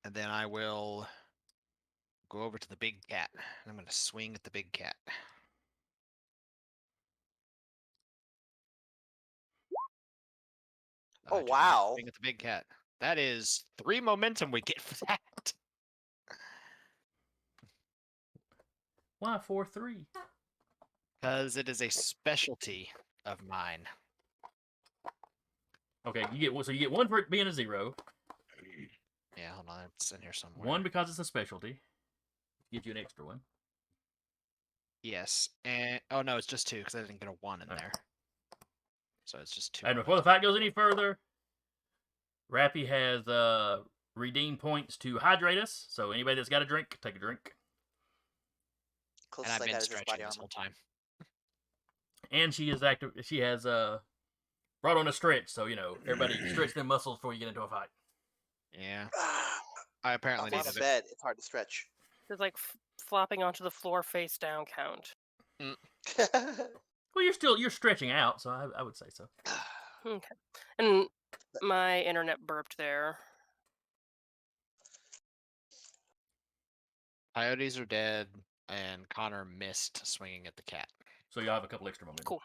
and then I will go over to the big cat. I'm going to swing at the big cat. Oh, I do not wow. Swing at the big cat. That is 3 momentum we get for that. Why 4-3? Because it is a specialty of mine. Okay, you get one for it being a 0. Yeah, hold on, it's in here somewhere. 1 because it's a specialty. Gives you an extra one. Yes, and oh no, it's just 2 because I didn't get a 1 in there. So it's just 2. And before the fight goes any further, Rappy has redeemed points to hydrate us. So anybody that's got a drink, take a drink. And Closest I've I been got is his body stretching this armor. whole time. And she is active. She has brought on a stretch, so everybody stretch their muscles before you get into a fight. Yeah. I apparently Up on a needed it. bed, it's hard to stretch. It's like flopping onto the floor face down count. Well, you're stretching out, so I would say so. Okay. And my internet burped there. Coyotes are dead, and Connor missed swinging at the cat. So y'all have a couple extra momentum. Cool.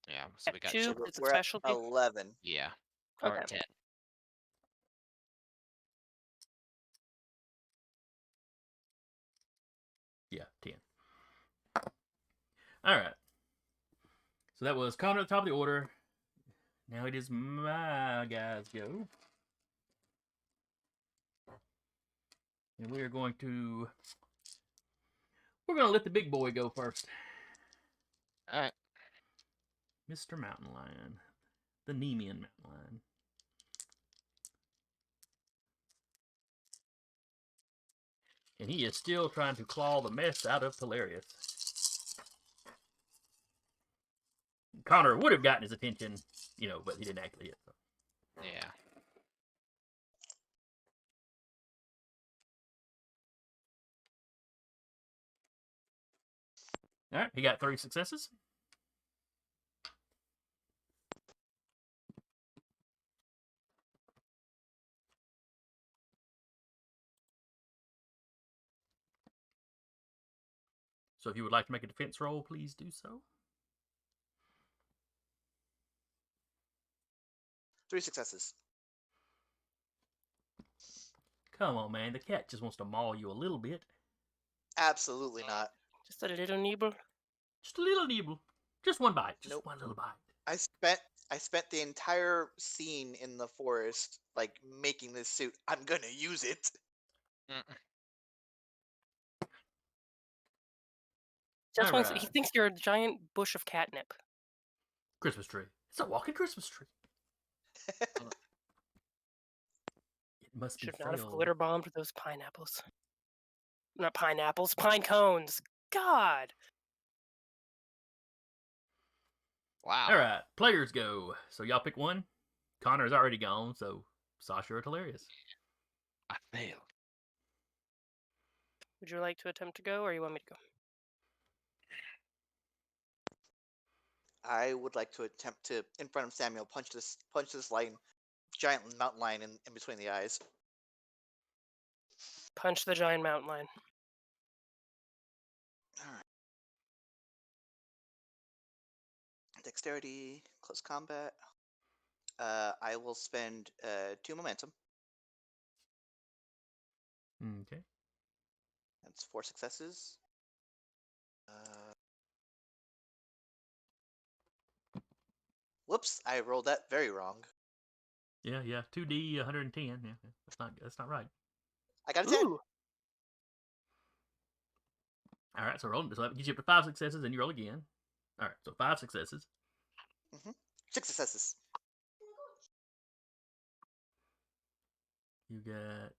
Yeah, so we got Two. two. It's a We're at specialty. 11. Yeah, or Okay. 10. Yeah, 10. All right. So that was Connor at the top of the order. Now it is my guys' go. And we're going to let the big boy go first. All right. Mr. Mountain Lion. The Nemean Mountain Lion. And he is still trying to claw the mess out of Hilarious. Connor would have gotten his attention, but he didn't actually hit. So. Yeah. All right, he got 3 successes. So if you would like to make a defense roll, please do so. 3 successes. Come on, man. The cat just wants to maul you a little bit. Absolutely not. Just a little nibble. Just a little nibble. Just one bite. Just Nope. one little bite. I spent the entire scene in the forest, like, making this suit. I'm gonna use it. Just All he right. thinks you're a giant bush of catnip. Christmas tree. It's a walking Christmas tree. It must be Should not have filled. glitter bombed those pineapples. Not pineapples, pine cones. God. Wow. All right, players go. So y'all pick one. Connor's already gone, so Sasha or Hilarious. I failed. Would you like to attempt to go, or you want me to go? I would like to attempt to, in front of Samuel, punch this giant mountain lion in between the eyes. Punch the giant mountain lion. Alright. Dexterity, close combat. I will spend 2 momentum. Okay. That's 4 successes. Whoops, I rolled that very wrong. Yeah. 2D 110. Yeah, that's not right. I got a 10. Ooh. All right, so roll. So that gets you up to 5 successes, and you roll again. All right, so 5 successes. 6 successes. You got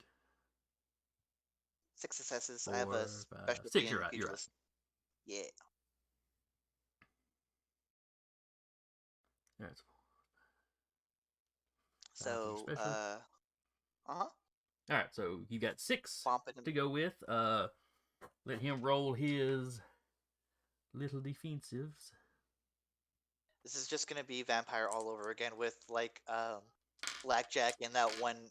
6 successes. 4, I have a 5, specialty 6. in You're right. pugilist. Yeah. All right. So, special. uh-huh. All right, so you got 6 Bump it to go with. Let him roll his little defensives. This is just gonna be vampire all over again with like blackjack and that one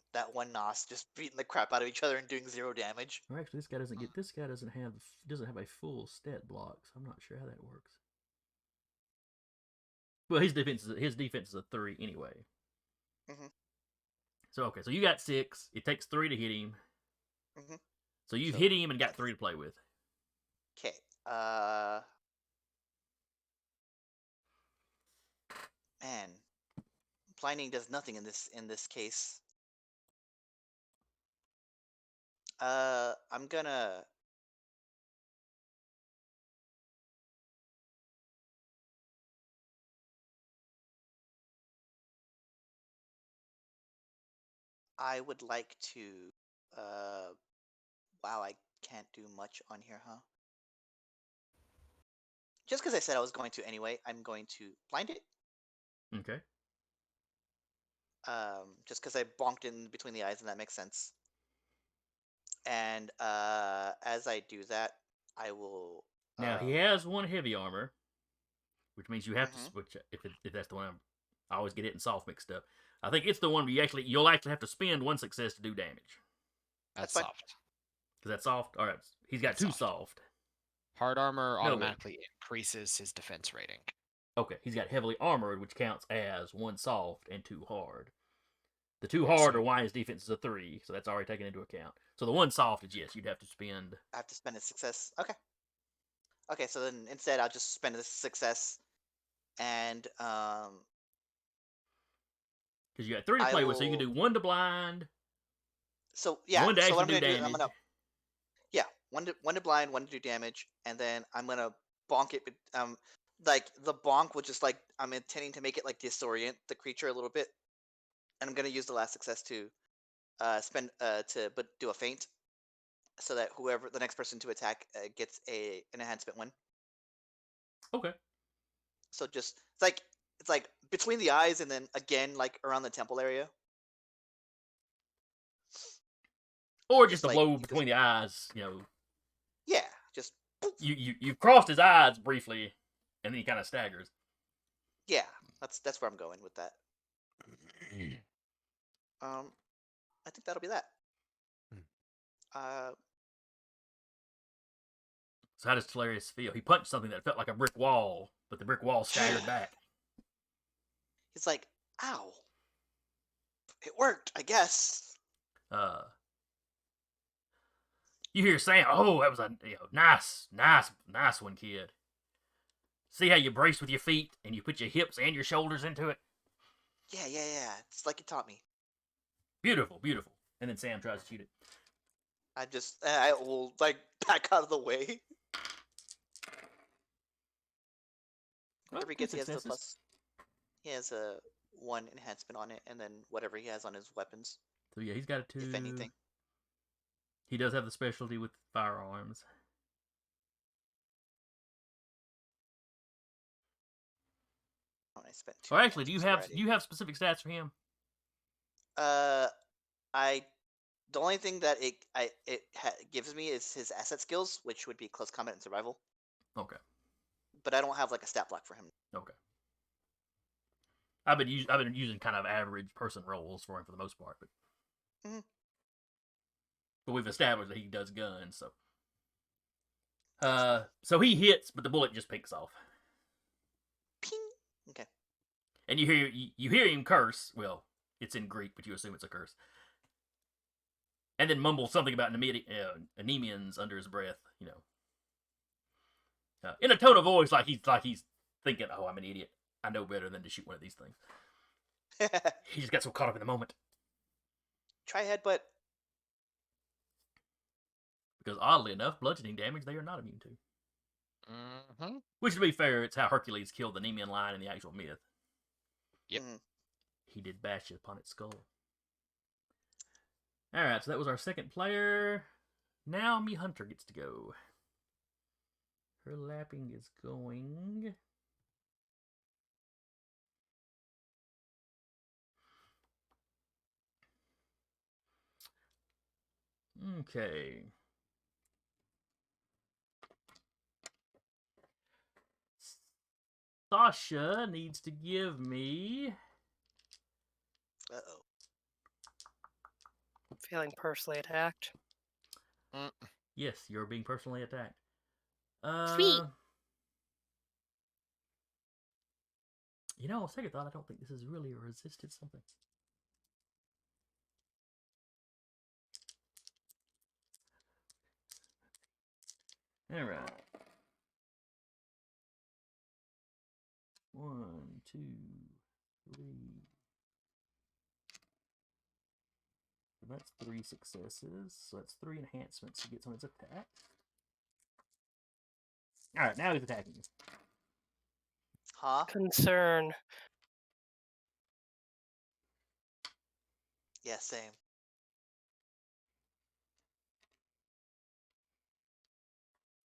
nos just beating the crap out of each other and doing 0 damage. Or actually, this guy doesn't have a full stat block, so I'm not sure how that works. Well, his defense is a 3 anyway. Mhm. So okay, so you got 6. It takes 3 to hit him. Mhm. So you've So, hit him and got 3 to play with. Okay. Man, blinding does nothing in this case. I'm gonna. I would like to. Wow, I can't do much on here, huh? just because I said I was going to anyway, I'm going to blind it. Okay. Just because I bonked in between the eyes, and that makes sense. And as I do that, I will. Now he has one heavy armor, which means you have to switch if that's the one. I always get it and soft mixed up. I think it's the one where you'll actually have to spend one success to do damage. That's fine. soft. Is that soft? All right. He's got That's two soft. soft. Hard armor No. automatically increases his defense rating. Okay, he's got heavily armored, which counts as one soft and two hard. The two Yeah, hard so- are why his defense is a 3, so that's already taken into account. So the one soft is yes, you'd have to spend. I have to spend a success. Okay. Okay, so then instead I'll just spend a success, and Because you got 3 to I play with, so you can will- do 1 to blind, so yeah. one to So what I'm actually gonna do do, I'm damage. gonna one to blind, one to do damage, and then I'm gonna bonk it. Like the bonk will just like I'm intending to make it like disorient the creature a little bit, and I'm gonna use the last success to spend but do a feint, so that whoever the next person to attack gets an enhancement one. Okay. So just it's like between the eyes and then again like around the temple area. Or just a like, blow just- between the eyes, you know. Yeah, just You crossed his eyes briefly, and then he kind of staggers. yeah. That's where I'm going with that. I think that'll be that. So how does Telarius feel? He punched something that felt like a brick wall, but the brick wall staggered back. He's like, ow. It worked, I guess. You hear Sam, oh, that was a nice one, kid. See how you brace with your feet and you put your hips and your shoulders into it? Yeah. It's like you taught me. Beautiful, beautiful. And then Sam tries to shoot it. I will like back out of the way. Well, Whatever he two gets, he has the successes. plus. He has a 1 enhancement on it, and then whatever he has on his weapons, So yeah, he's got a 2. if anything. He does have the specialty with firearms. Oh, I spent 2 Or actually, do you enhancements have specific stats for him? already. The only thing that it gives me is his asset skills, which would be close combat and survival. Okay. But I don't have like a stat block for him. Okay. I've been using kind of average person rolls for him for the most part, but but we've established that he does guns, so so he hits, but the bullet just picks off. Ping. Okay. And you hear him curse. Well, it's in Greek, but you assume it's a curse. And then mumble something about anemians under his breath, you know, in a tone of voice like he's thinking, "Oh, I'm an idiot. I know better than to shoot one of these things." He just got so caught up in the moment. Try headbutt. Because oddly enough, bludgeoning damage they are not immune to. Mm-hmm. Which, to be fair, it's how Hercules killed the Nemean lion in the actual myth. Yep. He did bash it upon its skull. Alright, so that was our second player. Now me Hunter gets to go. Her lapping is going. Okay. Sasha needs to give me. Uh-oh. Feeling personally attacked. Yes, you're being personally attacked. Sweet. You know, second thought, I don't think this is really a resisted something. Alright. 1, 2, 3. So that's 3 successes. So that's 3 enhancements he gets on his attack. Alright, now he's attacking you. Huh? Concern. Yeah, same.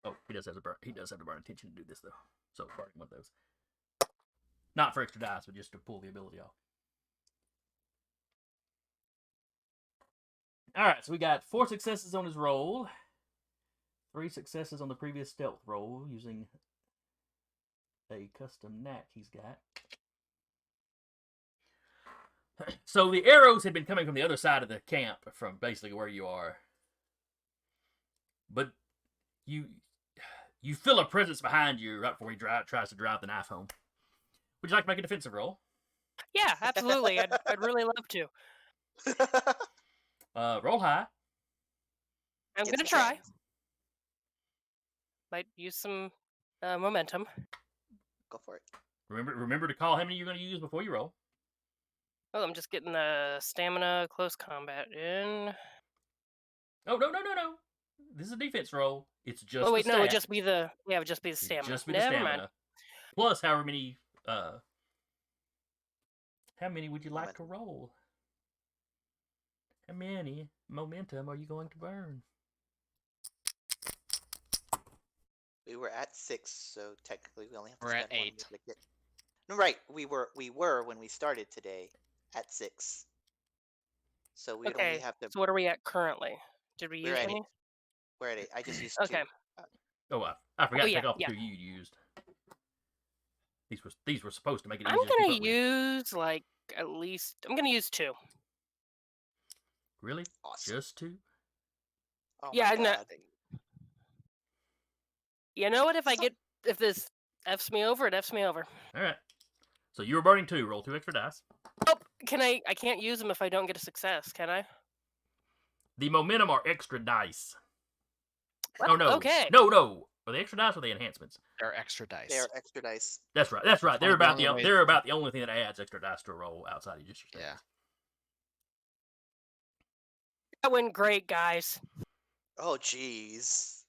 Oh, he does have to burn attention to do this though. So, barring one of those. Not for extra dice, but just to pull the ability off. Alright, so we got 4 successes on his roll. 3 successes on the previous stealth roll using a custom knack he's got. So the arrows had been coming from the other side of the camp, from basically where you are. But you feel a presence behind you right before he tries to drive the knife home. Would you like to make a defensive roll? Yeah, absolutely. I'd really love to. Roll high. I'm Get gonna some try. tens. Might use some momentum. Go for it. Remember to call how many you're going to use before you roll. Oh, I'm just getting the stamina close combat in. Oh, no. This is a defense roll. It's just Oh wait, the no, stat. it'd just be the stamina. Just be the Never stamina. mind. Plus however many how many would you like to Momentum. roll? How many momentum are you going to burn? We were at 6, so technically we only have to We're spend at one 8. to get. No, right. We were when we started today at 6. So we would only Okay, have to. so what are we at currently? Did we We're use at 8. any? We're at 8. I just used Okay. 2. Oh, I forgot Oh, to yeah, take off the yeah. 2 you used. These were supposed to make it I'm easier to keep gonna up with. use like at least. I'm gonna use 2. Really? Awesome. Just 2? Oh Yeah, my no, god. you know what? So- If this f's me over, it f's me over. All right. So you were burning 2. Roll 2 extra dice. Oh, I can't use them if I don't get a success, can I? The momentum are extra dice. What? Oh no. Okay. No. Are they extra dice or are they enhancements? They're extra dice. They are extra dice. That's right. That's They're one of the about only ways- they're about the only thing that adds extra dice to a roll outside of just your stats. Yeah. That went great, guys. Oh jeez.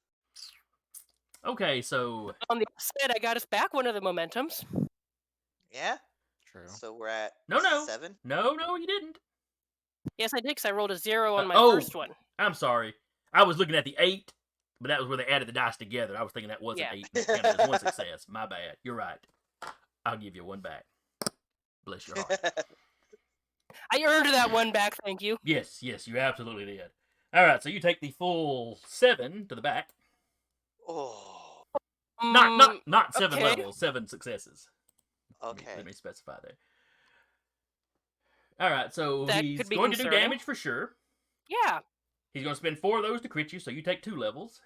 Okay, so On the upside, I got us back one of the momentums. Yeah. True. So we're at No. 7. No, you didn't. Yes, I did, because I rolled a 0 on my oh. first one. I'm sorry. I was looking at the 8, but that was where they added the dice together. I was thinking that was Yeah. an 8. And it counted as one success. My bad. You're right. I'll give you one back. Bless your heart. I earned that one back, thank you. Yes, you absolutely did. All right, so you take the full 7 to the back. Oh. Not 7 okay. levels, 7 successes. Okay. Let me specify there. All right, so That he's could be going to do concerning. damage for sure. Yeah. He's going to spend 4 of those to crit you, so you take 2 levels.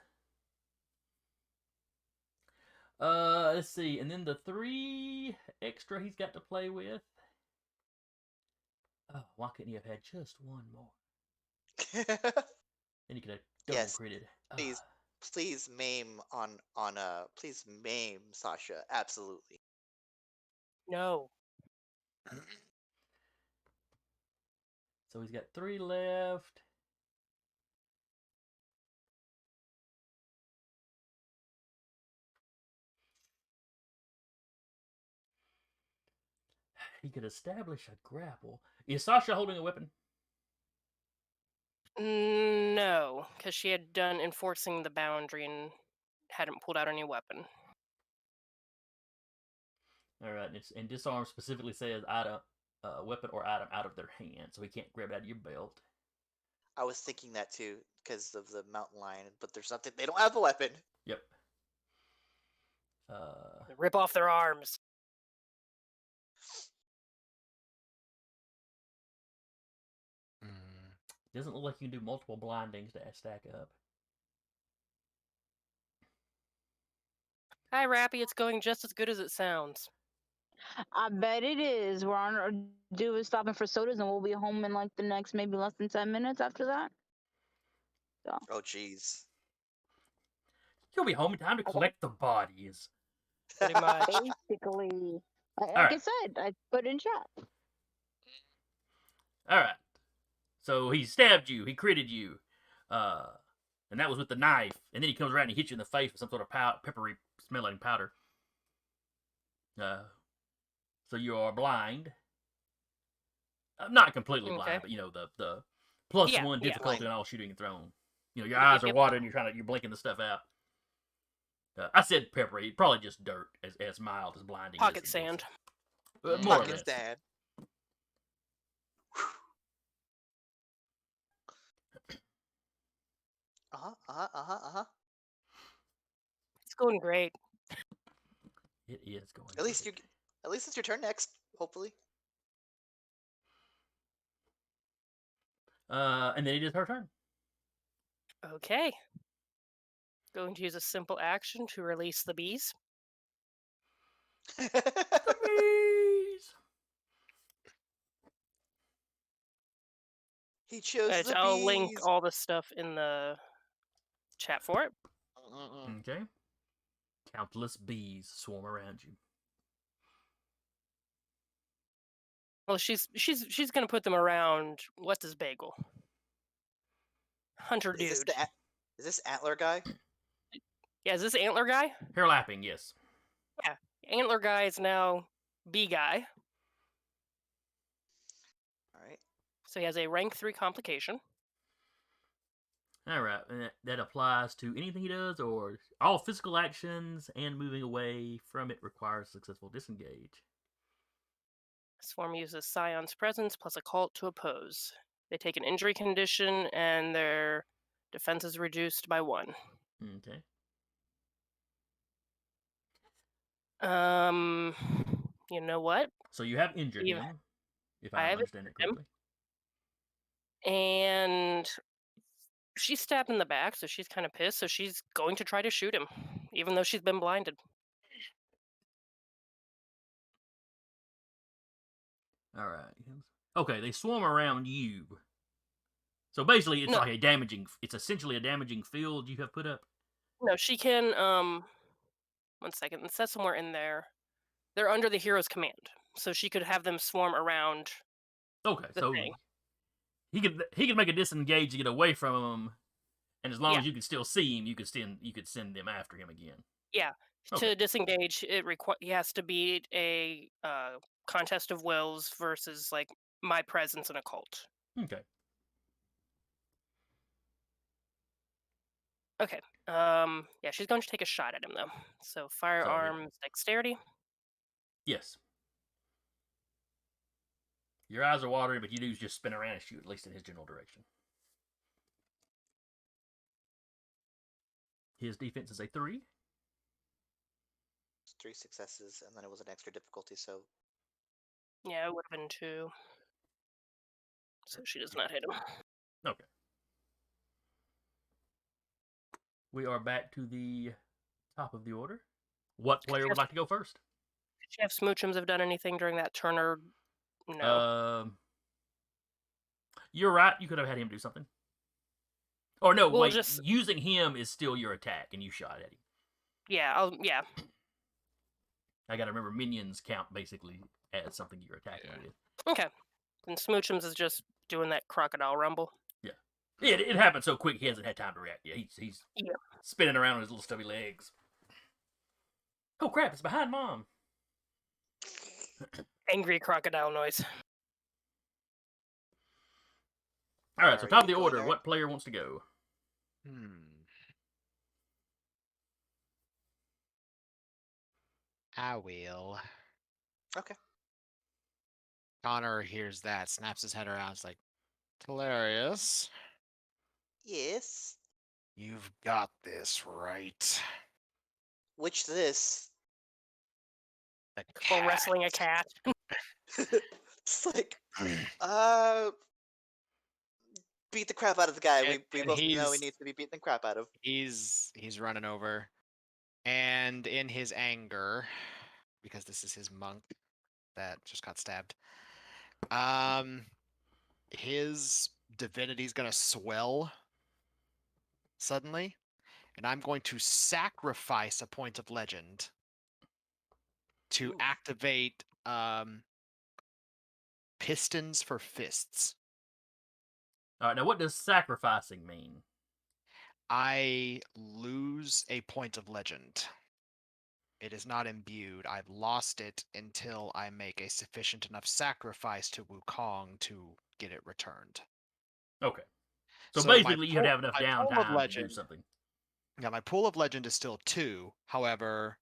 Let's see, and then the 3 extra he's got to play with. Oh, why couldn't he have had just one more? Then he could have double Yes, critted. please. Please maim please maim Sasha. Absolutely. No. So he's got 3 left. He could establish a grapple. Is Sasha holding a weapon? No, because she had done enforcing the boundary and hadn't pulled out any weapon. All right, and disarm specifically says item, weapon or item out of their hand, so he can't grab it out of your belt. I was thinking that too because of the mountain lion, but there's nothing. They don't have a weapon. Yep. Rip off their arms. Doesn't look like you can do multiple blindings to stack up. Hi, Rappy. It's going just as good as it sounds. I bet it is. We're on our due is stopping for sodas, and we'll be home in like the next maybe less than 10 minutes after that. So Oh jeez. You'll be home in time to collect the bodies. Pretty much. basically, like right. I said, I put in chat. All right. So he stabbed you. He critted you. And that was with the knife. And then he comes around and he hits you in the face with some sort of peppery smelling powder. So you are blind. Not completely blind, Okay. but you know the plus Yeah, 1 yeah. difficulty Blind. on all shooting and throwing. You know your eyes are Yep. watering. You're blinking the stuff out. I said peppery, probably just dirt, as mild as blinding. Pocket as it sand. is. Mm. More or Pocket less. stand. Uh-huh. It's going great. It is going. At least perfect. at least it's your turn next, hopefully. And then it is her turn. Okay. Going to use a simple action to release the bees. Bees! He chose the I'll link bees. all the stuff in the chat for it. Okay. Countless bees swarm around you. Well, she's gonna put them around. What's his bagel? Hunter Is this dude. is this antler guy? Yeah, is this antler guy? Hair lapping, yes. Antler guy is now bee guy, All right. so he has a rank 3 complication. All right, and that applies to anything he does, or all physical actions and moving away from it requires successful disengage. Swarm uses Scion's presence plus a cult to oppose. They take an injury condition and their defense is reduced by 1. Okay. You know what? So you have injured You- him, if I I have understand it injured him. correctly. And she's stabbed in the back, so she's kind of pissed. So she's going to try to shoot him, even though she's been blinded. All right. Okay, they swarm around you. So basically, it's No. like a damaging. It's essentially a damaging field you have put up. No, she can. 1 second. It says somewhere in there. They're under the hero's command, so she could have them swarm around. Okay, The so thing. he could make a disengage to get away from him, and as long Yeah. as you can still see him, you could send them after him again. Yeah. Okay. To disengage, he has to beat a contest of wills versus like my presence in a cult. Okay. Okay. Yeah, she's going to take a shot at him though. So firearms dexterity. Yes. Your eyes are watering, but you do just spin around and shoot, at least in his general direction. His defense is a 3. It's 3 successes, and then it was an extra difficulty, so Yeah, it would have been 2. So she does not hit him. Okay. We are back to the top of the order. What player would like to go first? Did Chef Smoochums have done anything during that turn or no? You're right. You could have had him do something. Or no, We'll wait. just- Using him is still your attack, and you shot at him. Yeah, I gotta remember minions count basically as something you're attacking Yeah. with. Okay. And Smoochums is just doing that crocodile rumble. It happened so quick he hasn't had time to react yet. He's Yeah. spinning around on his little stubby legs. Oh crap! It's behind Mom. Angry crocodile noise. All right, so Are top of you the going, order. Eric? What player wants to go? I will. Okay. Connor hears that, snaps his head around, is like, hilarious. Yes. You've got this, right? Which this? The While cat. wrestling a cat. It's like, beat the crap out of the guy. And- we and both know he he's- needs to be beaten the crap out of. He's running over, and in his anger, because this is his monk that just got stabbed, his divinity's gonna swell suddenly, and I'm going to sacrifice a point of legend to Ooh. activate pistons for fists. All right, now what does sacrificing mean? I lose a point of legend. It is not imbued. I've lost it until I make a sufficient enough sacrifice to Wukong to get it returned. Okay. So my basically, you have to have enough my poem of downtime to do legend- something. Now, my pool of legend is still 2. However,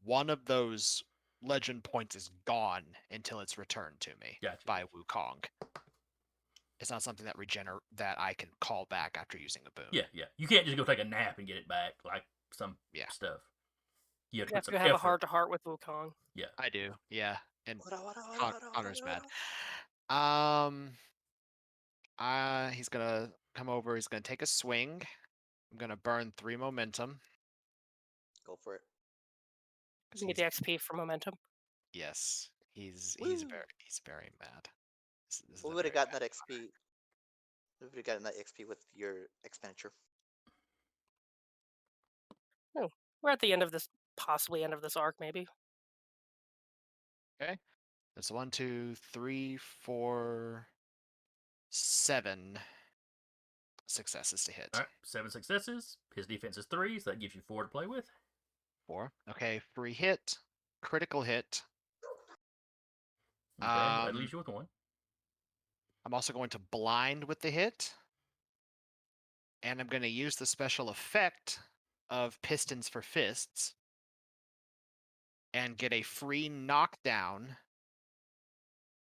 one of those legend points is gone until it's returned to me Gotcha. by Wukong. It's not something that I can call back after using a boon. Yeah. You can't just go take a nap and get it back like some Yeah. stuff. You have to You put have some to have a effort. heart-to-heart with Wukong. Yeah. I do, yeah. And What Connor's mad. He's gonna come over. He's gonna take a swing. I'm gonna burn 3 momentum. Go for it. You can get the XP for momentum. Yes, he's Woo. very mad. This is We a would have very gotten mad that XP. We would have gotten that XP with your expenditure. We're at the end of this, possibly end of this arc, maybe. Okay. That's 1, 2, 3, 4, 7 successes to hit. All right. 7 successes. His defense is 3, so that gives you 4 to play with. 4. Okay, free hit, critical hit. Okay. That leaves you with 1. I'm also going to blind with the hit. And I'm going to use the special effect of Pistons for Fists and get a free knockdown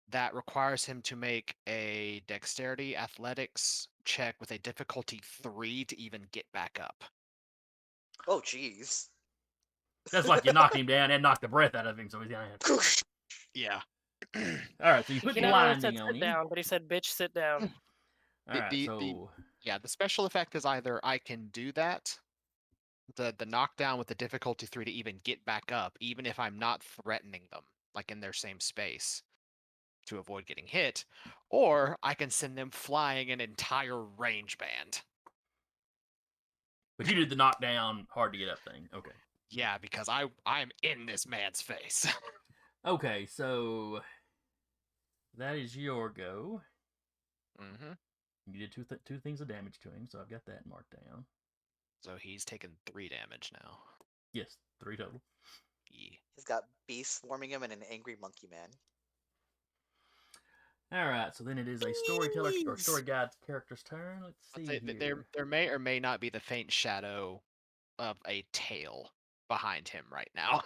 that requires him to make a dexterity athletics check with a difficulty 3 to even get back up. Oh, jeez. That's like you knock him down and knock the breath out of him, so he's gonna have to... Yeah. All right, so you put He never said blinding on sit him. down, but he said, "Bitch, sit down." All right, the- so Yeah, the special effect is either I can do that, the knockdown with the difficulty 3 to even get back up, even if I'm not threatening them, like in their same space, to avoid getting hit, or I can send them flying an entire range band. but you did the knockdown hard to get up thing. Okay. Yeah, because I'm in this man's face. Okay, so that is your go. Mm-hmm. You did two things of damage to him, so I've got that marked down. So he's taken 3 damage now. Yes, 3 total. Yeah. He's got beasts swarming him and an angry monkey man. All right, so then it is a storyteller or story guide character's turn. Let's see here. There may or may not be the faint shadow of a tail behind him right now.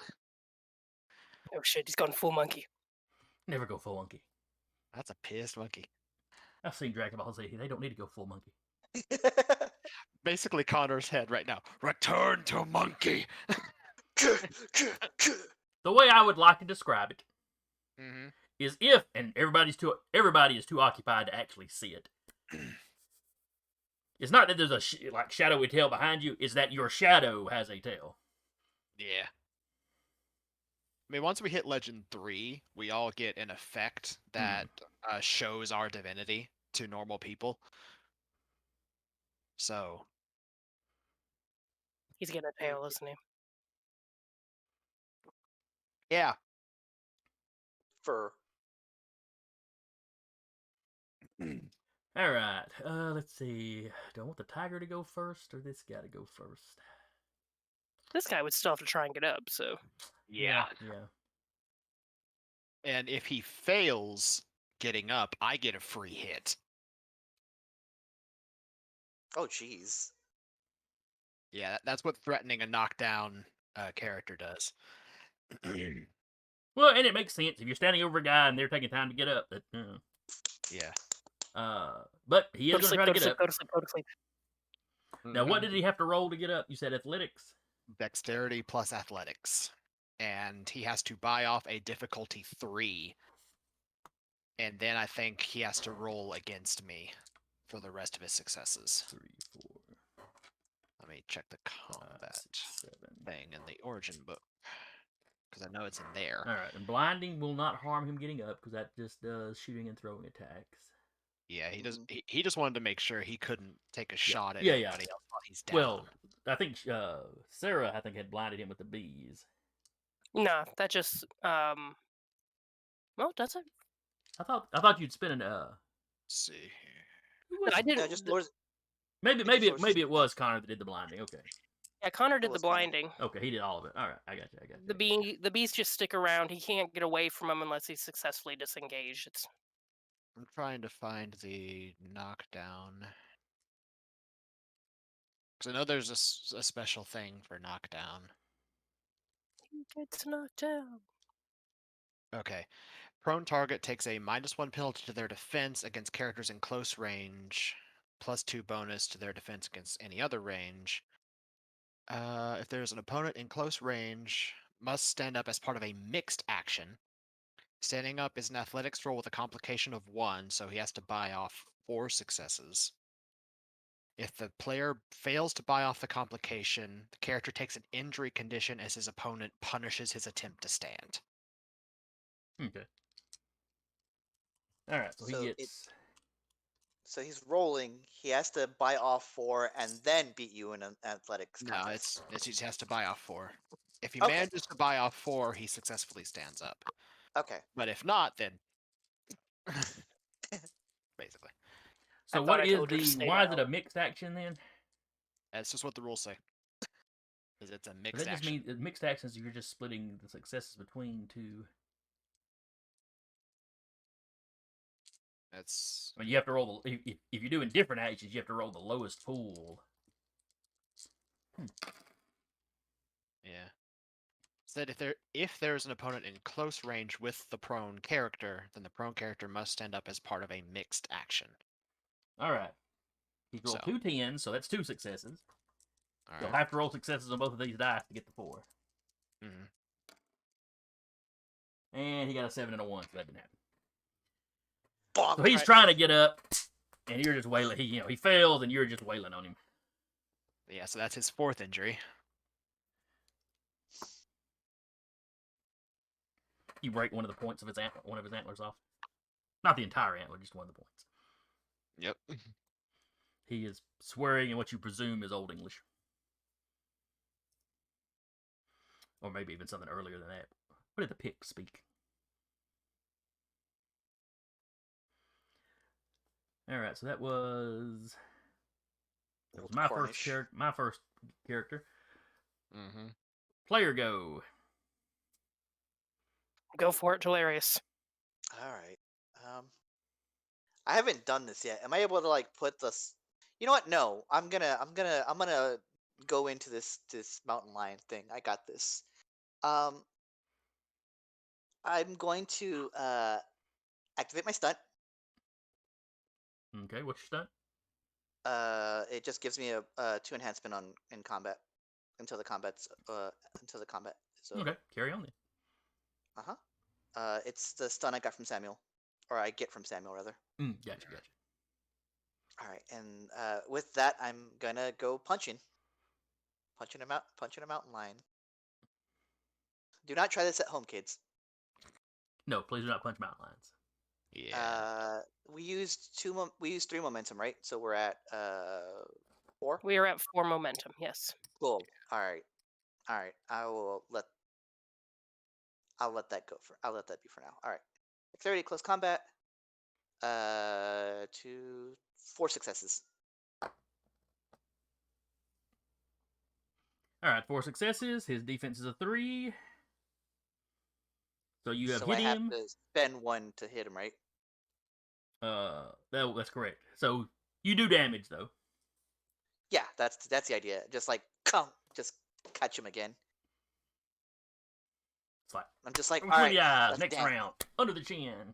Oh shit, he's gone full monkey. Never go full monkey. That's a pissed monkey. I've seen Dragon Ball Z. They don't need to go full monkey. Basically Connor's head right now. Return to monkey. The way I would like to describe it Mm-hmm. is if, and everybody is too occupied to actually see it. It's not that there's a shadowy tail behind you. It's that your shadow has a tail. Yeah. I mean, once we hit Legend 3, we all get an effect that shows our divinity to normal people. So. He's getting a tail, isn't he? Yeah. Fur. All right. Let's see. Do I want the tiger to go first or this guy to go first? This guy would still have to try and get up, so. Yeah. And if he fails getting up, I get a free hit. Oh, jeez. Yeah, that's what threatening a knockdown character does. Well, and it makes sense if you're standing over a guy and they're taking time to get up. Yeah. But he is going to try to get up. Go to sleep, go to sleep. Now, what did he have to roll to get up? You said athletics? Dexterity plus athletics. And he has to buy off a difficulty 3. And then I think he has to roll against me for the rest of his successes. 3, 4. Let me check the combat 6, 7. thing in the origin book. Because I know it's in there. All right, and blinding will not harm him getting up because that just does shooting and throwing attacks. Yeah, he does. He just wanted to make sure he couldn't take a shot at Yeah, anybody else while he's down. Well, I think Sarah, had blinded him with the bees. Nah, that just well, does it? I thought you'd spin an Let's see here. I didn't. No, just Lord's. maybe it was Connor that did the blinding. Okay, Yeah, Connor did the was Connor. blinding. okay, he did all of it. All right, I got you. The bees just stick around. He can't get away from them unless he's successfully disengaged. It's I'm trying to find the knockdown. So I know there's a special thing for knockdown. He gets knocked down. Okay. Prone target takes a -1 penalty to their defense against characters in close range, +2 bonus to their defense against any other range. If there's an opponent in close range, must stand up as part of a mixed action. Standing up is an athletics roll with a complication of 1, so he has to buy off 4 successes. If the player fails to buy off the complication, the character takes an injury condition as his opponent punishes his attempt to stand. Okay. All right, so So he it- gets. So he's rolling. He has to buy off 4 and then beat you in an athletics No, contest. he just has to buy off 4. If he Okay. manages to buy off 4, he successfully stands up. Okay. But if not, then basically, So thought what I is told you to the? stay Why is it down. a mixed action then? that's just what the rules say. Is it's a Does mixed that just action. mean mixed actions? You're just splitting the successes between two. That's I mean, you have to roll the. If you're doing different actions, you have to roll the lowest pool. yeah. Said if there's an opponent in close range with the prone character, then the prone character must stand up as part of a mixed action. All right. He rolled So. 2 10s, so that's 2 successes. All You'll right. have to roll successes on both of these dice to get the 4. Mhm. And he got a 7 and a 1, so that didn't happen. Bonk. So he's Right. trying to get up, and you're just wailing. He fails, and you're just wailing on him. Yeah, so that's his 4th injury. You break one of the points of his one of his antlers off. Not the entire antler, just one of the points. Yep. He is swearing in what you presume is Old English. Or maybe even something earlier than that. What did the Picts speak? Alright, so that was Old my Cornish. first character. Mm-hmm. Player go. Go for it, Delirious. All right. I haven't done this yet. Am I able to like put this? You know what? No. I'm gonna go into this mountain lion thing. I got this. I'm going to activate my stunt. Okay, what's your stunt? It just gives me a 2 enhancement in combat until the combat is over. Okay, carry on then. It's the stun I got from Samuel, or I get from Samuel rather. Gotcha. All right, and with that, I'm gonna go punching a mountain lion. Do not try this at home, kids. No, please do not punch mountain lions. Yeah. We used 3 momentum, right? So we're at 4. We are at 4 momentum, yes. Cool. All right. I'll let that go for. I'll let that be for now. All right. Dexterity, close combat. 4 successes. Alright, 4 successes. His defense is a 3. So you have So hit I him. have to spend 1 to hit him, right? That's correct. So you do damage though. Yeah, that's the idea. Just like just catch him again. It's like I'm just like, all between right, the eyes, let's next dance. round, under the chin.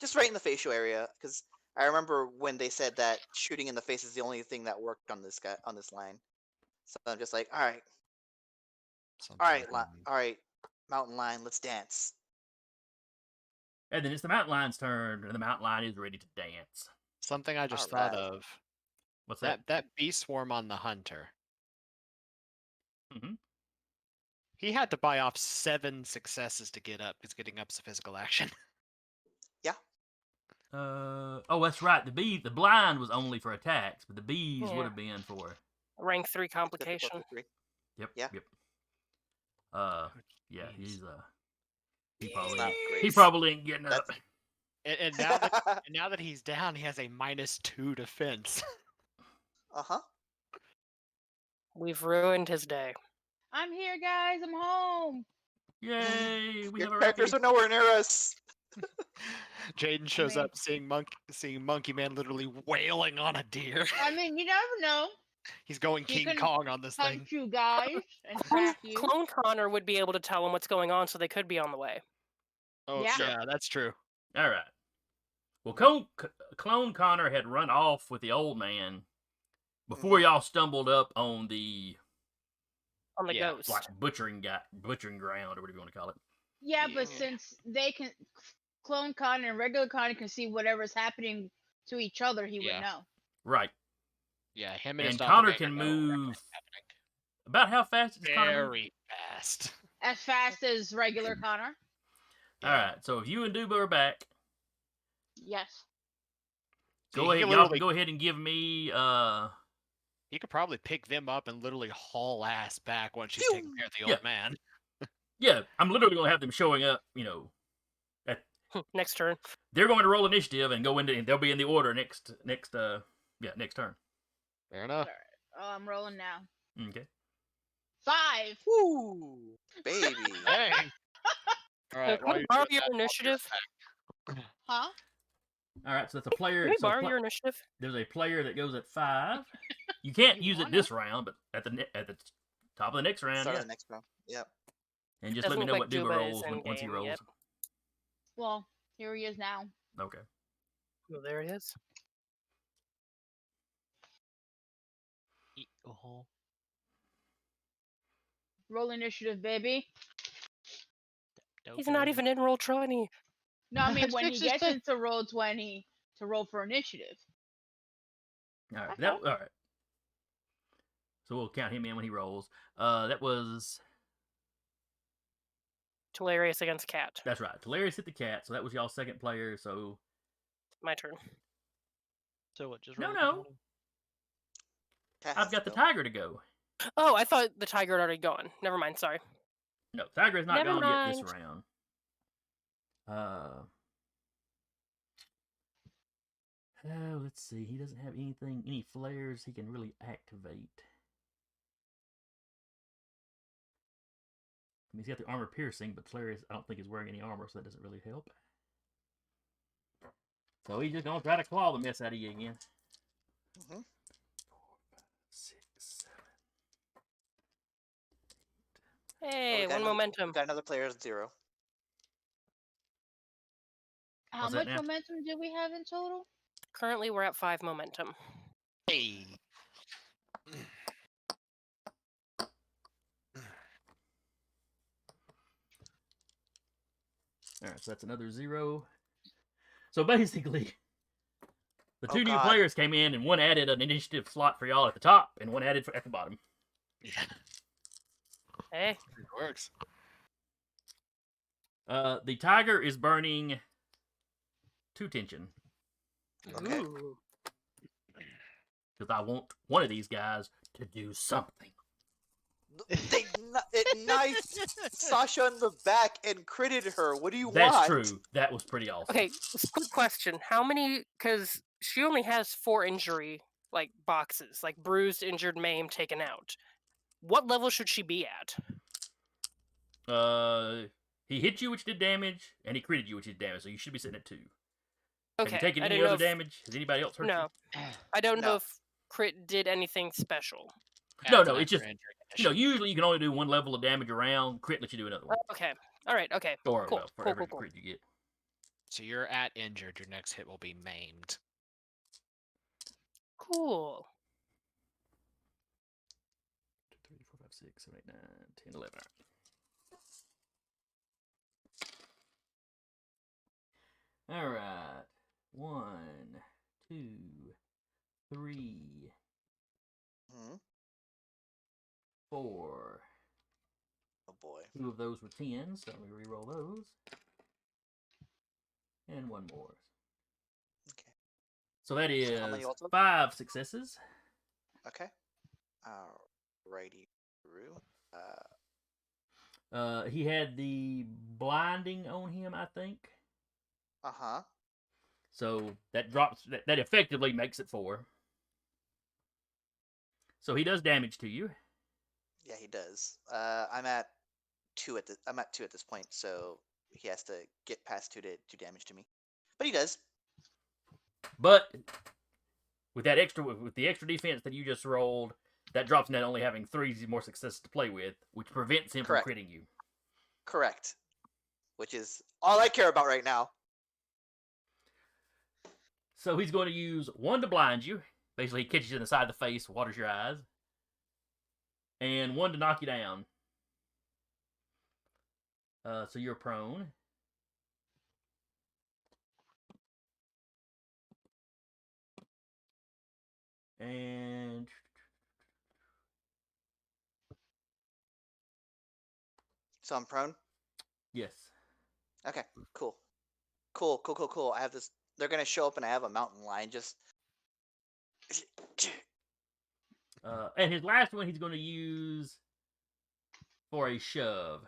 Just right in the facial area, because I remember when they said that shooting in the face is the only thing that worked on this line. So I'm just like, all right, all right, mountain lion, let's dance. And then it's the mountain lion's turn, and the mountain lion is ready to dance. Something I just Alright. thought of. What's that? That bee swarm on the hunter. Mm-hmm. He had to buy off 7 successes to get up, because getting up's a physical action. Oh, that's right. The blind was only for attacks, but the bees Yeah. would have been for. Rank 3 complication. Yep. Yeah. Yep. Yeah, Jeez. he It's probably not great. he probably ain't getting up. That's- And now that he's down, he has a -2 defense. Uh-huh. We've ruined his day. I'm here, guys. I'm home. Yay! We Your have a characters Rocky. are nowhere near us. Jaden shows mean- up seeing Monkey Man literally wailing on a deer. I mean, you never know. He's going He King can Kong on this thing. Hunt you guys and Clone, track you. Clone Connor would be able to tell him what's going on, so they could be on the way. Oh Yeah. yeah, that's true. All right. Well, Clone Connor had run off with the old man before y'all stumbled up on the On the Yeah, ghost. like butchering ground, or whatever you want to call it. Yeah, but Yeah. since they can, Clone Con and regular Con can see whatever's happening to each other, he Yeah. would know. Right. Yeah, him and his And Connor doppelganger can know what's move happening. about how fast does Connor move? Very fast. As fast as regular Connor. All right. So if you and Duba are back, Yes. See, go he ahead. can Y'all literally- can go ahead and give me. He could probably pick them up and literally haul ass back once she's taking care of the Yeah. old man. Yeah, I'm literally going to have them showing up. You know, Next turn. they're going to roll initiative and go into. And they'll be in the order next turn. Fair enough. Oh, I'm rolling now. Okay. 5. Woo, baby. Dang. All right. Can while we you're borrow doing your that, I'll be initiative? back. Huh? All right. So that's a player. Can we so borrow your initiative? There's a player that goes at 5. You can't You use it wanna? this round, but at the top of the next round, Start yeah. of the next round. Yep. And just let Doesn't me know look what like Duba Duba rolls is in once he game rolls. yet. Well, here he is now. Okay. Oh, there it is. Oh. Roll initiative, baby. He's not even in roll 20. No, I mean when he gets 66. into roll 20 to roll for initiative. All right. Okay. All right. So we'll count him in when he rolls. That was Hilarious against Cat. that's right. Hilarious hit the cat, so that was y'all's second player. So My turn. So what? Just No, roll no. Cat I've has got to the go. tiger to go. Oh, I thought the tiger had already gone. Never mind. Sorry. No, tiger is not Never gone yet this mind. round. Oh, let's see. He doesn't have any flares he can really activate. I mean, he's got the armor piercing, but Hilarious, I don't think, is wearing any armor, so that doesn't really help. So he's just gonna try to claw the mess out of you again. Mhm. 4, 5, 6, 7. Hey, we got one another- momentum. Got another player at 0. How What's that much now? momentum do we have in total? Currently, we're at 5 momentum. Hey. All right, so that's another 0. So basically, the Oh, two new God. players came in, and one added an initiative slot for y'all at the top, and one added at the bottom. Yeah, Hey, it works. The tiger is burning 2 tension Okay. ooh. because I want one of these guys to do something. They knifed Sasha in the back and critted her. What do you That's want? true. That was pretty awesome. Okay, quick question. How many? Because she only has 4 injury like boxes, like bruised, injured, maimed, taken out. What level should she be at? He hit you, which did damage, and he critted you, which did damage. So you should be sitting at 2. Have Okay, you taken I any didn't know other if- damage? Has anybody else hurt No, you? I don't know No. if crit did anything special. No, Adds no, an it's extra just- injury You know, condition. usually you can only do one level of damage around. Crit lets you do another one. Okay, all right, okay, Or cool, well, for cool, every cool, cool. crit you get. So you're at injured. Your next hit will be maimed. Cool. 2, 3, 4, 5, 6, 7, 8, 9, 10, 11. All right. 1, 2, 3, Hmm? 4. Oh boy. 2 of those were 10s, so let me re-roll those. And 1 more. Okay. So that is how many altogether? 5 successes. Okay. Alrighty. Roo. He had the blinding on him, I think. Uh-huh. So that drops that effectively makes it 4. So he does damage to you. Yeah, he does. I'm at 2 at this point, so he has to get past 2 to do damage to me. But he does. But with the extra defense that you just rolled, that drops him down only having 3 more successes to play with, which prevents him Correct. from critting you. Correct. Which is all I care about right now. So he's going to use 1 to blind you. Basically, he catches you in the side of the face, waters your eyes. And 1 to knock you down. So you're prone. And So I'm prone. yes. Okay. Cool. Cool. I have this. They're gonna show up, and I have a mountain lion. Just. And his last one he's going to use for a shove.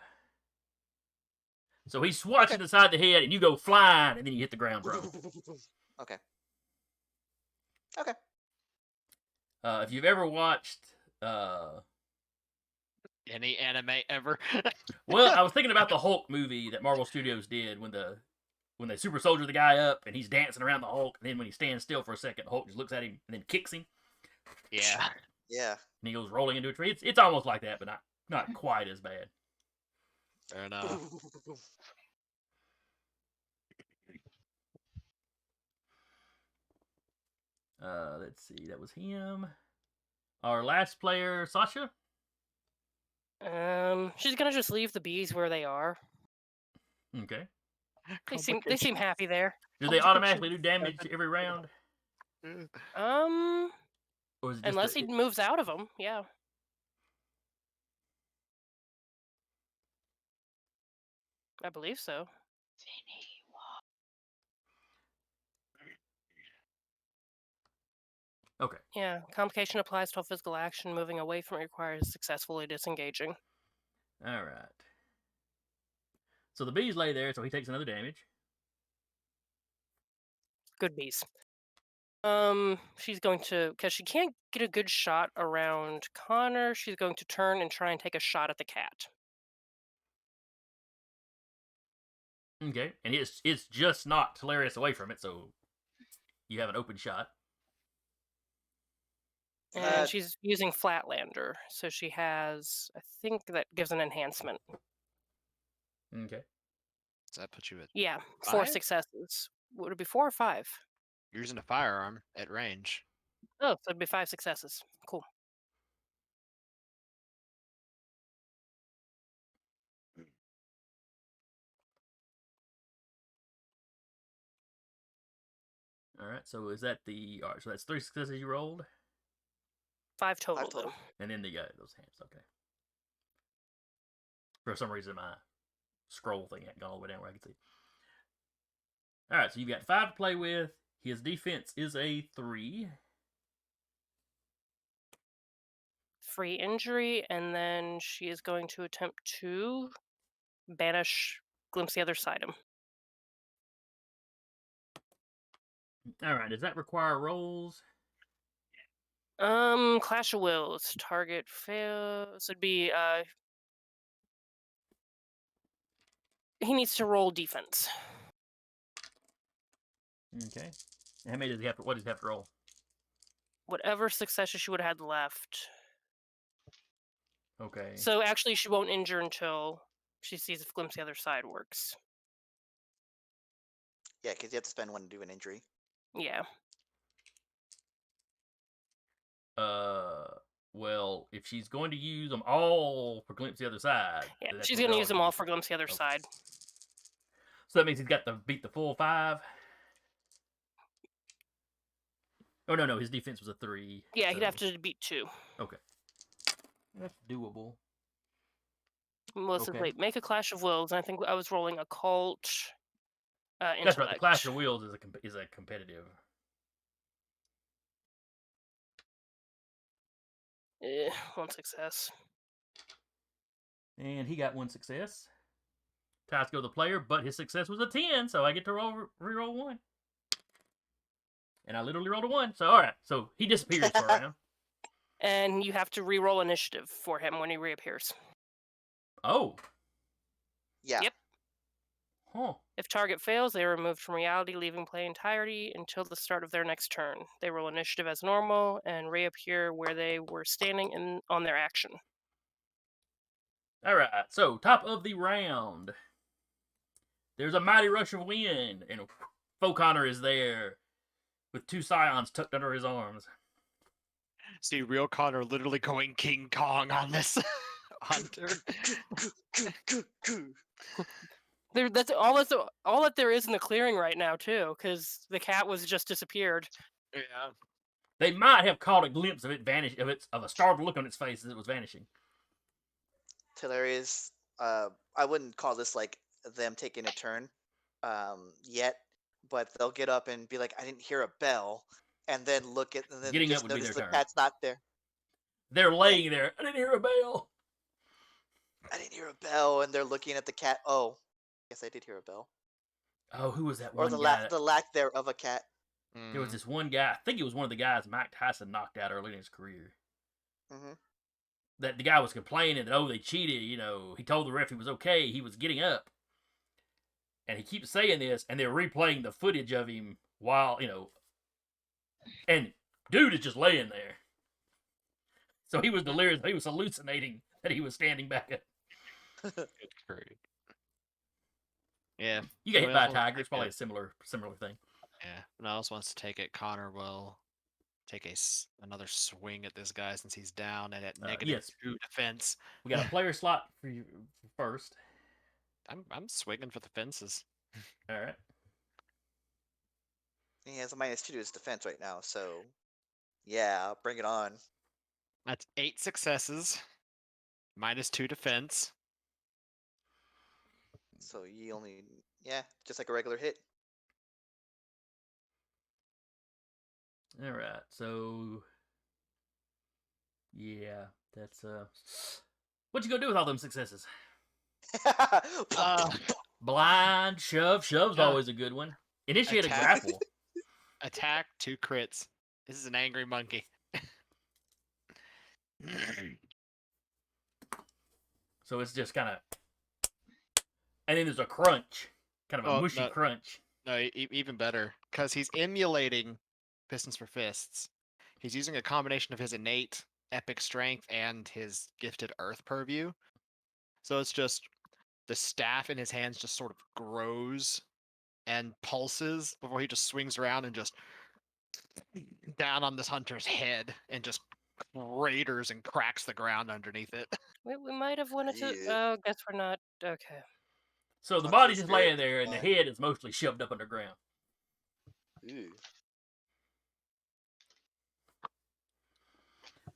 So he swats you to the side of the head, and you go flying, and then you hit the ground prone. Okay. If you've ever watched, Any anime ever? well, I was thinking about the Hulk movie that Marvel Studios did when they super soldier the guy up, and he's dancing around the Hulk, and then when he stands still for a second, the Hulk just looks at him and then kicks him, Yeah. Yeah. and he goes rolling into a tree. It's almost like that, but not quite as bad. Fair enough. Let's see, that was him. Our last player, Sasha. She's gonna just leave the bees where they are. Okay. They seem happy there. Do they automatically do damage every round? Or is it just Unless he moves out of them, yeah. I believe so. Okay. Yeah, complication applies to a physical action. Moving away from it requires successfully disengaging. All right. So the bees lay there, so he takes another damage. Good bees. She's going to, because she can't get a good shot around Connor, she's going to turn and try and take a shot at the cat. Okay. And it's just knocked Hilarious away from it, so you have an open shot. And she's using Flatlander, so she has, I think that gives an enhancement. Okay. Does that put you at Yeah, 4 5? successes. Would it be 4 or 5? You're using a firearm at range. Oh, so it'd be 5 successes. Cool. All right. So is that the? All right. So that's 3 successes you rolled, 5 total, 5 total. though. and then those hands. Okay. For some reason, my scroll thing hadn't gone all the way down where I could see. All right. So you've got 5 to play with. His defense is a 3. Free injury, and then she is going to attempt to banish Glimpse the Other Side him. All right. Does that require rolls? Clash of Wills. Target fails. It'd be, he needs to roll defense. Okay. And how many does he have to? What does he have to roll? Whatever successes she would have had left. Okay. So actually, she won't injure until she sees if Glimpse the Other Side works. Yeah, because you have to spend 1 to do an injury. Yeah. Well, if she's going to use them all for Glimpse the Other Side, Yeah, then that's she's what going to they're use them all used. for Glimpse the Other Okay. Side. So that means he's got to beat the full 5. Oh no, his defense was a 3. Yeah, so... he'd have to beat 2. Okay. That's doable. Melissa, Okay. wait, make a Clash of Wills, and I think I was rolling occult. That's right. The Clash Intellect. of Wheels is a competitive. 1 success. And he got 1 success. Ties go the player, but his success was a 10, so I get to re-roll 1. And I literally rolled a 1. So all right. So he disappears for a round. And you have to re-roll initiative for him when he reappears. Oh. Yeah. Yep. Huh. If target fails, they are removed from reality, leaving play entirety until the start of their next turn. They roll initiative as normal and reappear where they were standing on their action. All right. So top of the round. There's a mighty rush of wind, and Foconner is there with 2 Scions tucked under his arms. See, real Connor literally going King Kong on this hunter. That's all that there is in the clearing right now, too, because the cat was just disappeared. Yeah. They might have caught a glimpse of it vanish of a startled look on its face as it was vanishing. Hilarious. I wouldn't call this like them taking a turn yet, but they'll get up and be like, I didn't hear a bell, and then look at and then Getting up just would be notice their the turn. cat's not there. They're laying there. I didn't hear a bell. I didn't hear a bell, and they're looking at the cat. Oh, yes, I did hear a bell. Oh, who was that Or one the guy? the lack there of a cat. There was this one guy. I think it was one of the guys Mike Tyson knocked out early in his career. Mm-hmm. That the guy was complaining that, oh, they cheated. You know, he told the ref he was okay. He was getting up. And he keeps saying this, and they're replaying the footage of him while, and dude is just laying there. So he was delirious. He was hallucinating that he was standing back up. Good grief. Yeah. You get hit by a Well, tiger. It's probably okay. a similar thing. Yeah. When else wants to take it, Connor will take another swing at this guy since he's down and at yes. -2 defense. We got a player slot for you first. I'm swinging for the fences. All right. He has a -2 to his defense right now, so yeah, bring it on. That's 8 successes, -2 defense. So you only, just like a regular hit. All right. So, yeah, that's what you gonna do with all them successes? Blind shove. Shove's always a good one. Initiate Attack. a grapple. Attack, 2 crits. This is an angry monkey. So it's just kind of, and then there's a crunch, kind of a Oh, mushy no. crunch. No, even better, because he's emulating Pistons for Fists. He's using a combination of his innate epic strength and his gifted earth purview. So it's just the staff in his hands just sort of grows and pulses before he just swings around and just down on this hunter's head and just craters and cracks the ground underneath it. We might have wanted to. Yeah. Oh, guess we're not. Okay. So the Talk to body's the just laying spirit. there, and the head is mostly shoved up underground. Ooh.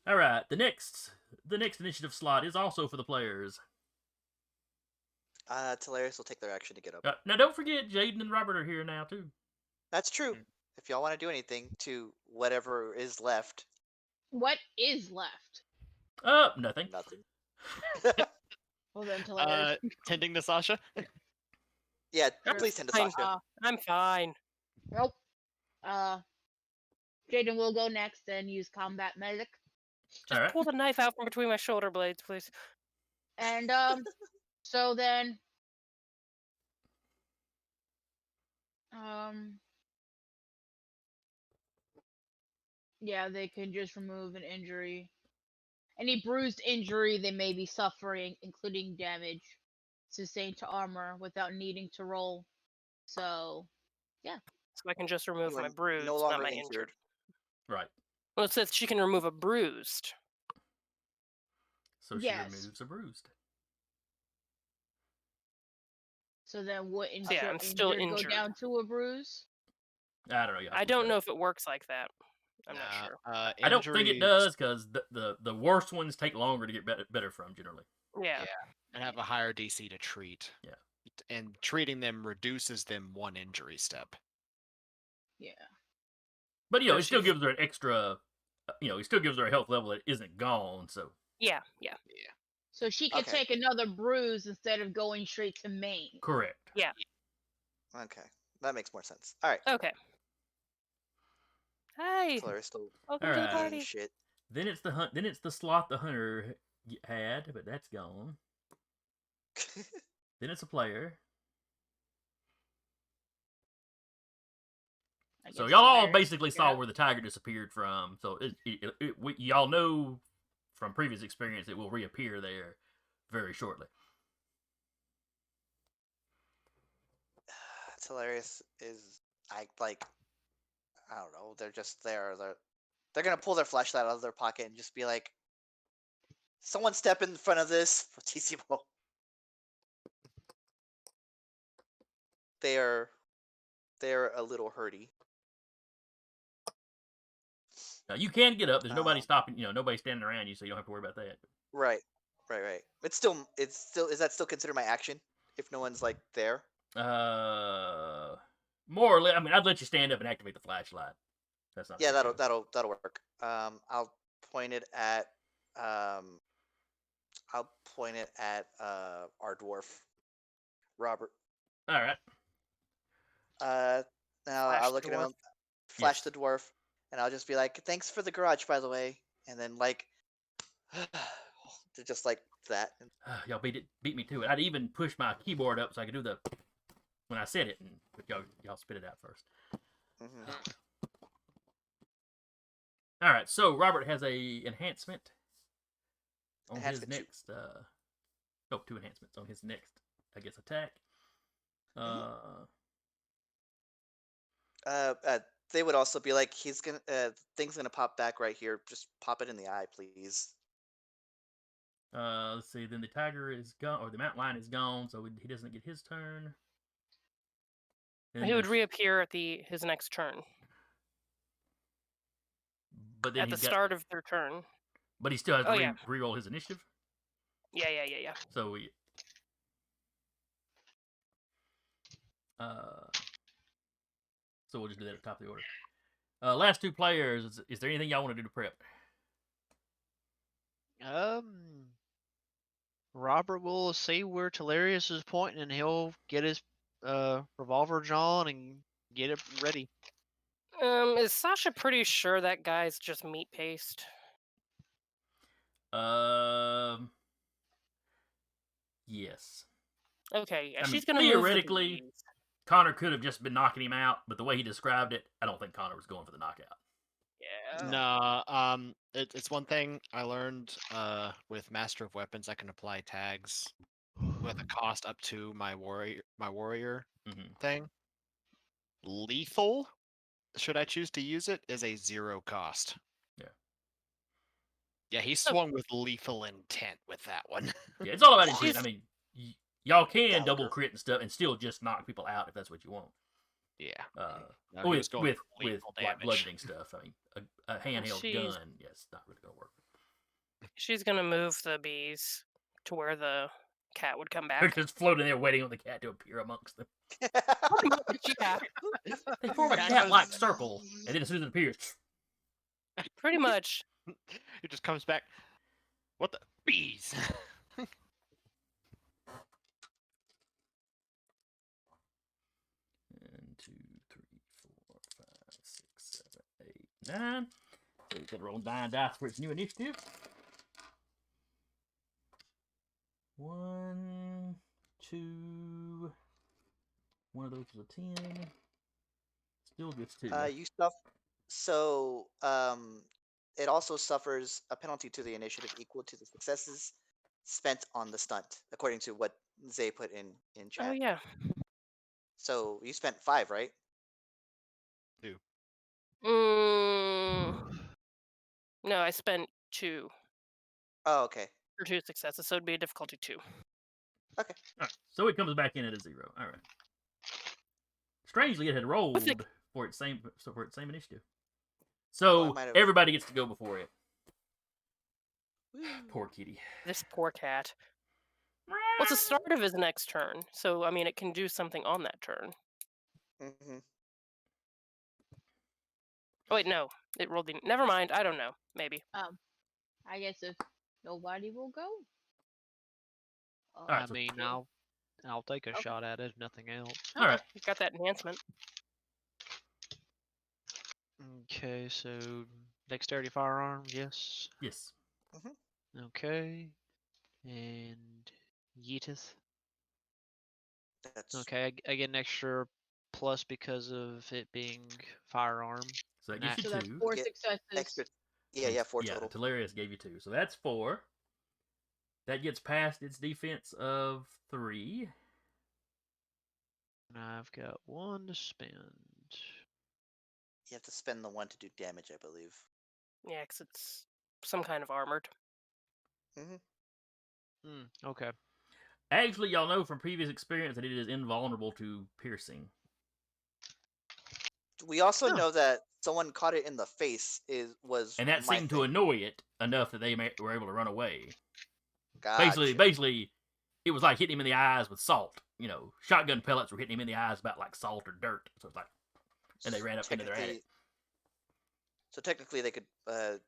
All right, the next initiative slot is also for the players. Hilarious will take their action to get up. Now, don't forget, Jaden and Robert are here now too. That's true. Mm. If y'all want to do anything to whatever is left, What is left? Nothing. nothing. Well then, hilarious. Tending to Sasha? Yeah, Sure. please tend to Fine. Sasha. I'm fine. Nope. Jaden will go next and use combat medic. Just All right. pull the knife out from between my shoulder blades, please. And so then yeah, they can just remove an injury. Any bruised injury they may be suffering, including damage sustained to armor, without needing to roll. So So I can just remove You are my bruise, no not longer my injured. injured. Right. Well, it says she can remove a bruised. So she Yes. removes a bruised. so then wouldn't Yeah, your I'm still injured go injured. down to a bruise? I don't know. You have I to look don't that know up. if it works like that. I'm not sure. I don't think it does because the worst ones take longer to get better from generally. Yeah. And have a higher DC to treat. Yeah. And treating them reduces them 1 injury step. Yeah. But So it still she's- gives her an extra. It still gives her a health level that isn't gone. So Yeah. So she could Okay. take another bruise instead of going straight to main. correct. Okay, that makes more sense. All right, Okay. Hi. Hilarious still Welcome to the Alright. doing party. shit. Then it's the hunt. Then it's the slot the hunter had, but that's gone. Then it's a player. So guess y'all all Hilarious basically figured saw out. where the tiger disappeared from. So y'all know from previous experience it will reappear there very shortly. It's hilarious. I don't know. They're just there. They're gonna pull their flashlight out of their pocket and just be like, "Someone step in front of this." Fortissimo. They're a little hurty. Now you can get up. There's nobody Um, stopping. Nobody standing around you, so you don't have to worry about that. Right. It's still is that still considered my action if no one's like there? More or less. I mean, I'd let you stand up and activate the flashlight. That's not. Yeah, a big deal. that'll work. I'll point it at our dwarf, Robert. All right. Now Flash I'll the look at him, dwarf. flash Yes. the dwarf, and I'll just be like, "Thanks for the garage, by the way." And then like, to just like that. Y'all beat me to it. I'd even push my keyboard up so I could do the when I said it, but y'all spit it out first. Mhm. All right. So Robert has a enhancement on Enhancement his two. next. Two enhancements on his next, I guess, attack. They would also be like, "He's gonna, thing's gonna pop back right here. Just pop it in the eye, please." Let's see. Then the tiger is gone, or the mountain lion is gone, so he doesn't get his turn. And He would there's- reappear at his next turn. But then At the start of their turn. But he still has Oh, to yeah. re-roll his initiative. Yeah. So we'll just do that at the top of the order. Last two players. Is there anything y'all want to do to prep? Robert will see where Talarius is pointing, and he'll get his revolver drawn and get it ready. Is Sasha pretty sure that guy's just meat paste? Yes. Okay, yeah, I mean, she's gonna move the theoretically, bees. Connor could have just been knocking him out, but the way he described it, I don't think Connor was going for the knockout. Yeah. No, it's one thing I learned with Master of Weapons. I can apply tags with a cost up to my warrior thing. Lethal, should I choose to use it, is a 0 cost. Yeah. Yeah, he swung with lethal intent with that one. Yeah, it's all about Yeah. intent. I mean, y'all can Gallagher. double crit and stuff, and still just knock people out if that's what you want. Yeah. No, he with was going for with lethal like damage. bludgeoning stuff. I mean, a handheld She's- gun, yeah, it's not really gonna work. She's gonna move the bees to where the cat would come They're back. just floating there, waiting on the cat to appear amongst them. Yeah, They form a Cat cat-like goes- circle, and then as soon as it appears, pretty much. It just comes back. What the bees? 1, 2, 3, 4, 5, 6, 7, 8, 9. So he's gonna roll 9 dice for its new initiative. 1, 2. One of those is a 10. Still gets 2. You stuff. So it also suffers a penalty to the initiative equal to the successes spent on the stunt, according to what Zay put in chat. Oh yeah. So you spent 5, right? No, I spent 2 Oh, okay. for 2 successes, so it'd be a difficulty 2. All right, so it comes back in at a 0. All right. Strangely, it had rolled for its same initiative. So might have- everybody gets to go before it. Poor kitty. This poor cat. Well, it's the start of his next turn, so I mean, it can do something on that turn. Mhm. Oh wait, no, it rolled the. Never mind. I don't know. Maybe. I guess if nobody will go. right, I so- mean, I'll take a Okay. shot at it, if nothing else. All right. You got that enhancement. Okay, so dexterity firearms, yes. Yes. Okay, and yeeteth. That's Okay, I get an extra plus because of it being firearm. So that gives you So that's 2. 4 Get successes. extra. Yeah, And- yeah, 4 yeah, total. Talarius gave you 2. So that's 4. That gets past its defense of 3. And I've got 1 to spend. You have to spend the 1 to do damage, I believe. Yeah, 'cause it's some kind of armored. Okay. Actually, y'all know from previous experience that it is invulnerable to piercing. We also Huh. know that someone caught it in the face was And that my seemed to thing. annoy it enough that they were able to run away. Gotcha. Basically, it was like hitting him in the eyes with salt. You know, shotgun pellets were hitting him in the eyes about like salt or dirt. So it's like, and they ran up into their attic. So technically, they could.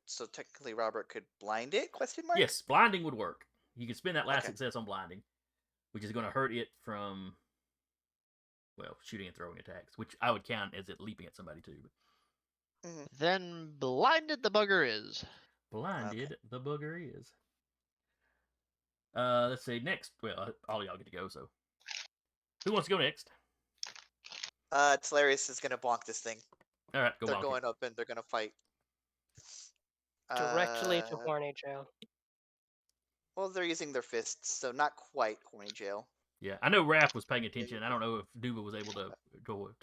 So technically, Robert could blind it? Question mark. Yes, blinding would work. You could spend that last Okay. success on blinding, which is going to hurt it from, well, shooting and throwing attacks, which I would count as it leaping at somebody too. But Then blinded the bugger is. blinded the booger is. Let's see next. Well, all y'all get to go. So, who wants to go next? Talarius is gonna bonk this thing. All right, go. They're bonk going it. up and they're gonna fight. Directly to Horny Jail. Well, they're using their fists, so not quite horny jail. Yeah, I know Raph was paying attention. I don't know if Duva was able to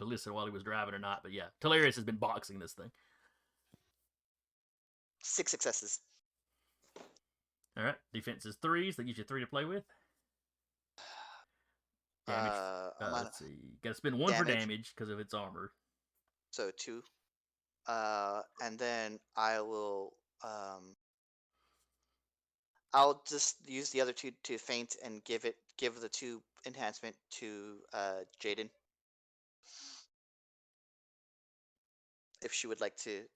listen while he was driving or not, but yeah, Talarius has been boxing this thing. 6 successes. All right, defense is 3, so that gives you 3 to play with. Damage. Let's see. Got to spend 1 for damage. damage because of its armor. So 2. And then I will. I'll just use the other 2 to feint and give the 2 enhancement to Jaden. If she would like to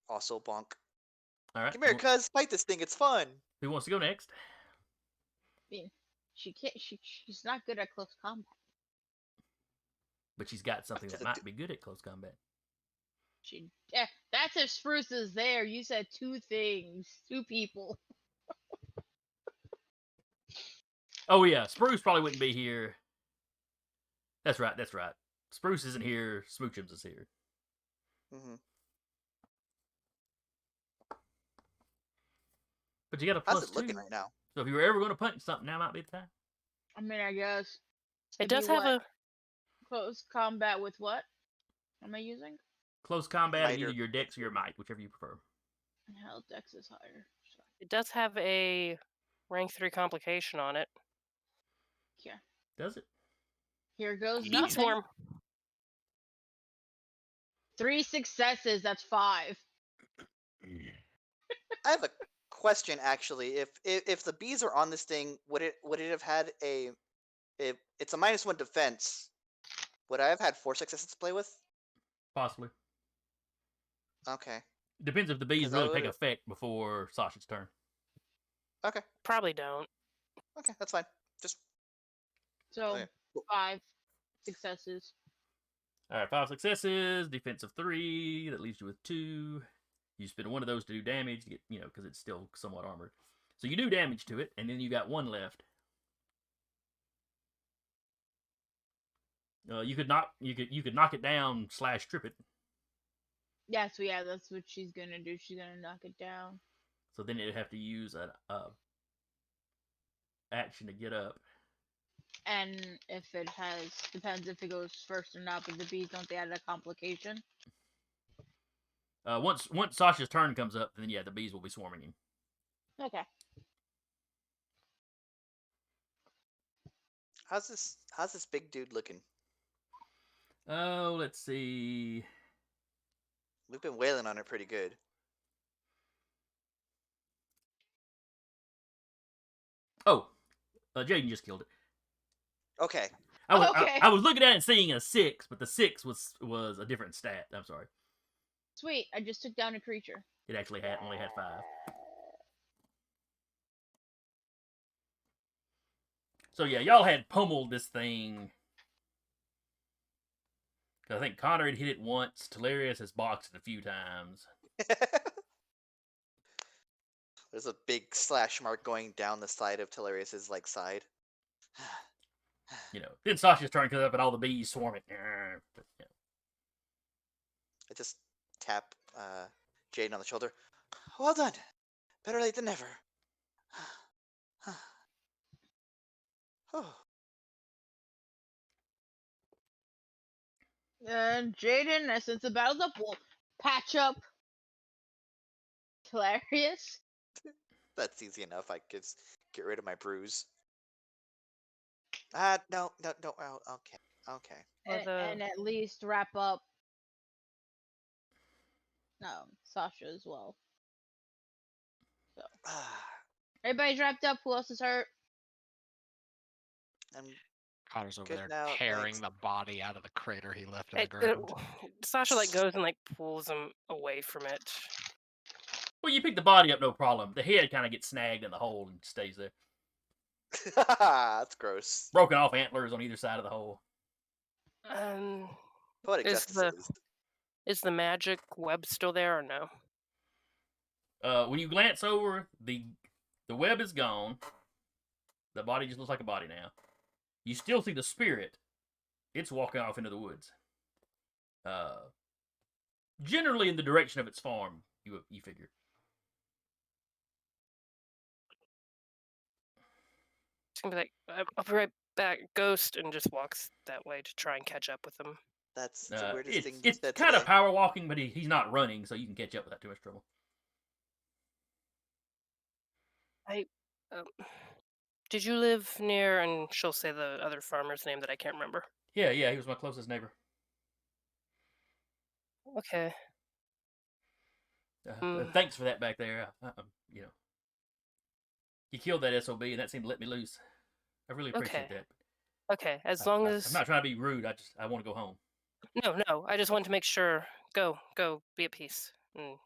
also bonk. All right. Come here, cuz, fight this thing, it's fun. Who wants to go next? I mean, she can't. She's not good at close combat. But she's got something that the might be good at close combat. That's if Spruce is there. You said 2 things, 2 people. Oh yeah, Spruce probably wouldn't be here. That's right. Spruce isn't here. Smoochums is here. But you got a plus How's it looking 2. right now? So if you were ever going to punch something, now might be the time. I mean, I guess. It It'd does be have what? a Close combat with what? Am I using? Close combat, Might and either or- your dex or your might, whichever you prefer. Hell, Dex is higher. So, it does have a rank 3 complication on it. yeah. Does it? Here goes Speed nothing. swarm. 3 successes. That's 5. I have a question actually. If the bees are on this thing, would it have had a if it's a -1 defense, would I have had 4 successes to play with? Possibly. Okay. Depends if the bees 'Cause I really take would've- effect before Sasha's turn. Okay. Probably don't. Okay, that's fine. Just So, okay. 5 successes. All right, 5 successes, defense of 3. That leaves you with 2. You spend 1 of those to do damage to get, because it's still somewhat armored. So you do damage to it, and then you got 1 left. You could knock it down / trip it. Yeah, so yeah, that's what she's gonna do. She's gonna knock it down. So then it'd have to use an action to get up. And if it depends if it goes first or not, but the bees don't they add a complication? Once Sasha's turn comes up, then yeah, the bees will be swarming him. Okay. How's this big dude looking? Oh, let's see. We've been wailing on it pretty good. Oh, Jaden just killed it. Okay. Okay. I was looking at it and seeing a 6, but the 6 was a different stat. I'm sorry. Sweet. I just took down a creature. It actually only had 5. So yeah, y'all had pummeled this thing. I think Connor had hit it once. Talarius has boxed it a few times. There's a big slash mark going down the side of Talarius's side. Then Sasha's turn comes up and all the bees swarming. But, I just tap Jaden on the shoulder. Well done. Better late than never. Oh. And Jaden, since the battle's up, will patch up Hilarious. That's easy enough. I could get rid of my bruise. No. Oh, okay. And at least wrap up Sasha as well. So everybody's wrapped up. Who else is hurt? I'm Connor's over good there now, tearing thanks. the body out of the crater he left in the ground. Sasha goes and pulls him away from it. Well, you pick the body up, no problem. The head kind of gets snagged in the hole and stays there. That's gross. Broken off antlers on either side of the hole. Poetic Is justice, at least. Is the magic web still there or no? When you glance over, the web is gone. The body just looks like a body now. You still see the spirit. It's walking off into the woods. Generally in the direction of its farm, you figure. It's gonna be like, I'll be right back, Ghost, and just walks that way to try and catch up with him. That's the weirdest thing you It's said kind today. of power walking, but he's not running, so you can catch up without too much trouble. Did you live near? And she'll say the other farmer's name that I can't remember. Yeah, he was my closest neighbor. Okay. Thanks for that back there. You killed that SOB, and that seemed to let me loose. I really appreciate that. Okay, as long as I'm not trying to be rude. I want to go home. No. I just wanted to make sure. Go, be at peace, and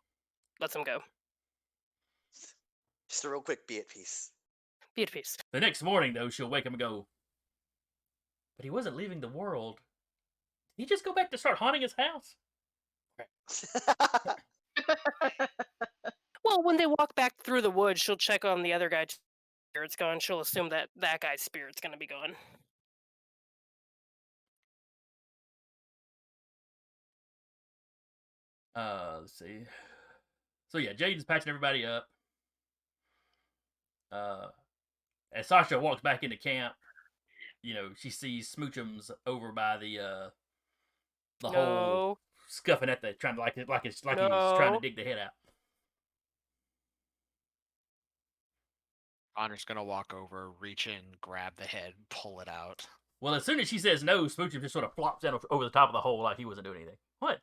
let them go. Just a real quick, be at peace. Be at peace. The next morning, though, she'll wake him and go, but he wasn't leaving the world. Did he just go back to start haunting his house? Well, when they walk back through the woods, she'll check on the other guy's spirit's gone. She'll assume that guy's spirit's gonna be gone. Let's see. So yeah, Jaden's patching everybody up. As Sasha walks back into camp, she sees Smoochums over by the hole, scuffing at the trying to like he's trying to dig the head out. Connor's gonna walk over, reach in, grab the head, pull it out. Well, as soon as she says no, Smoochums just sort of flops down over the top of the hole like he wasn't doing anything. What?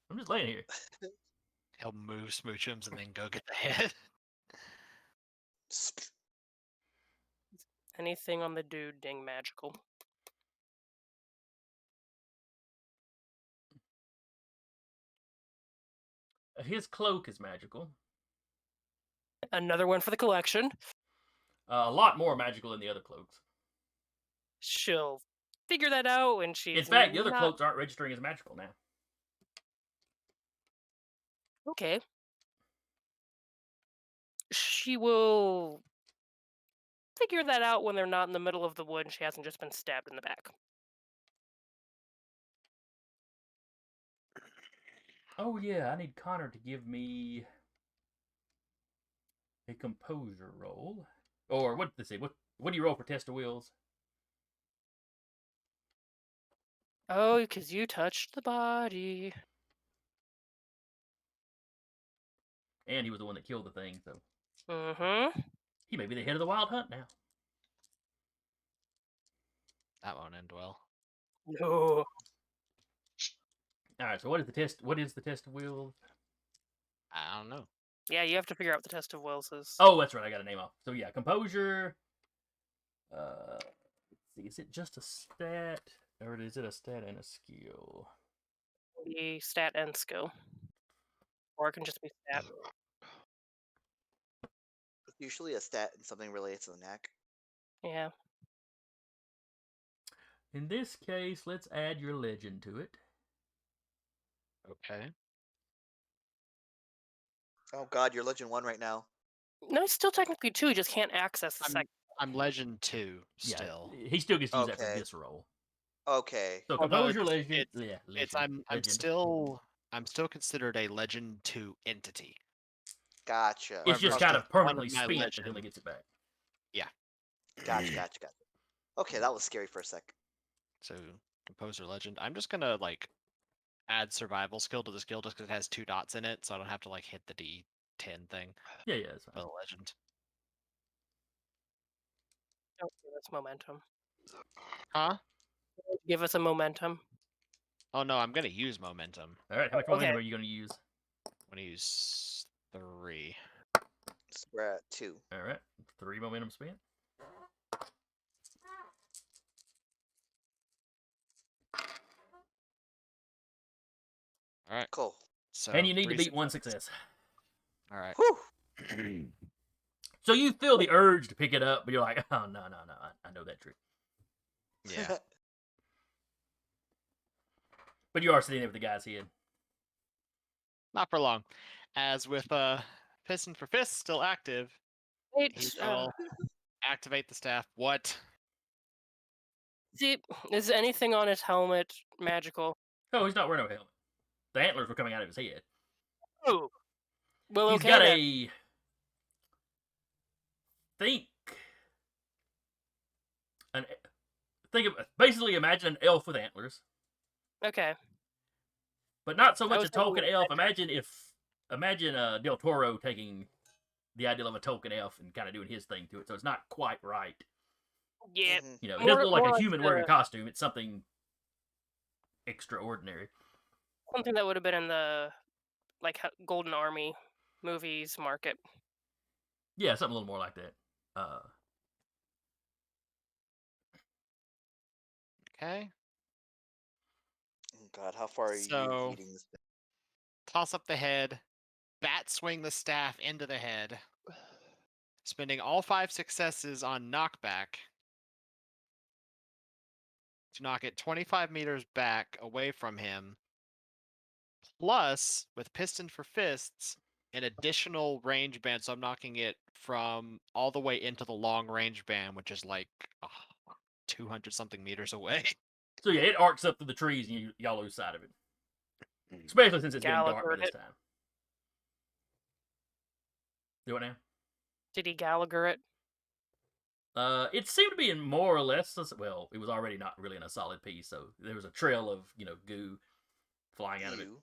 I'm just laying here. He'll move Smoochums and then go get the head. Anything on the dude ding magical? His cloak is magical. Another one for the collection. A lot more magical than the other cloaks. She'll figure that out when she's. In fact, the other cloaks aren't registering as magical now. Okay. She will figure that out when they're not in the middle of the wood and she hasn't just been stabbed in the back. Oh yeah, I need Connor to give me a composure roll. Or what? Let's see. What do you roll for test of wills? Oh, because you touched the body. And he was the one that killed the thing, so. Mm-hmm. He may be the head of the wild hunt now. That won't end well. No. Alright, so what is the test? What is the test of wills? I don't know. Yeah, you have to figure out what the test of wills is. Oh, that's right, I got a name off. So yeah, composure. Let's see, is it just a stat? Or is it a stat and a skill? The stat and skill. Or it can just be stat. It's usually a stat and something related to the neck. Yeah. In this case, let's add your legend to it. Okay. Oh god, you're legend 1 right now. No, it's still technically 2, you just can't access the second. I'm legend 2 Yeah, still. he still gets to use that for Okay. this roll. Okay. So Oh, no, composure legend. it's- Yeah, It's legend. I'm legend. still considered a legend 2 entity. Gotcha. It's just However, kind of one permanently of my spent until he legend- gets it back. Gotcha. Okay, that was scary for a sec. So composer legend. I'm just gonna like add survival skill to the skill just because it has 2 dots in it, so I don't have to like hit the D10 thing Yeah, that's for fine. the legend. Don't give us momentum. Huh? Give us a momentum. Oh no, I'm gonna use momentum. All right, how much Okay. momentum are you going to use? I'm gonna use 3. So we're at 2. All right, 3 momentum spent. All right. Cool. So And you need to 3 beat 1 successes. success. All right. Whew. So you feel the urge to pick it up, but you're like, oh, no, I know that trick. Yeah. But you are sitting there with the guy's head. Not for long. As with Piston for Fist still active, he Wait, will activate the staff. What? see, is anything on his helmet magical? Oh, he's not wearing a helmet. The antlers were coming out of his head. Oh. Well, He's okay got then. a... Basically imagine an elf with antlers. Okay. But not so much was a thinking Tolkien elf. adventure. Imagine Del Toro taking the idea of a Tolkien elf and kind of doing his thing to it. So it's not quite right. Yeah. Mhm. You know, it doesn't look like More a like human wearing a the- costume. It's something extraordinary. Something that would have been in the Golden Army movies market. Yeah, something a little more like that. Okay. Oh God, how far are So- you eating this? Toss up the head. Bat swing the staff into the head. Spending all 5 successes on knockback to knock it 25 meters back away from him. Plus, with Piston for Fists, an additional range band, so I'm knocking it from all the way into the long range band, which is like 200 something meters away. So yeah, it arcs up through the trees and y'all lose sight of it. Especially since it's getting dark by Gallagher this it. time. Do it now? Did he Gallagher it? It seemed to be in more or less. Well, it was already not really in a solid piece, so there was a trail of goo flying out of it. You.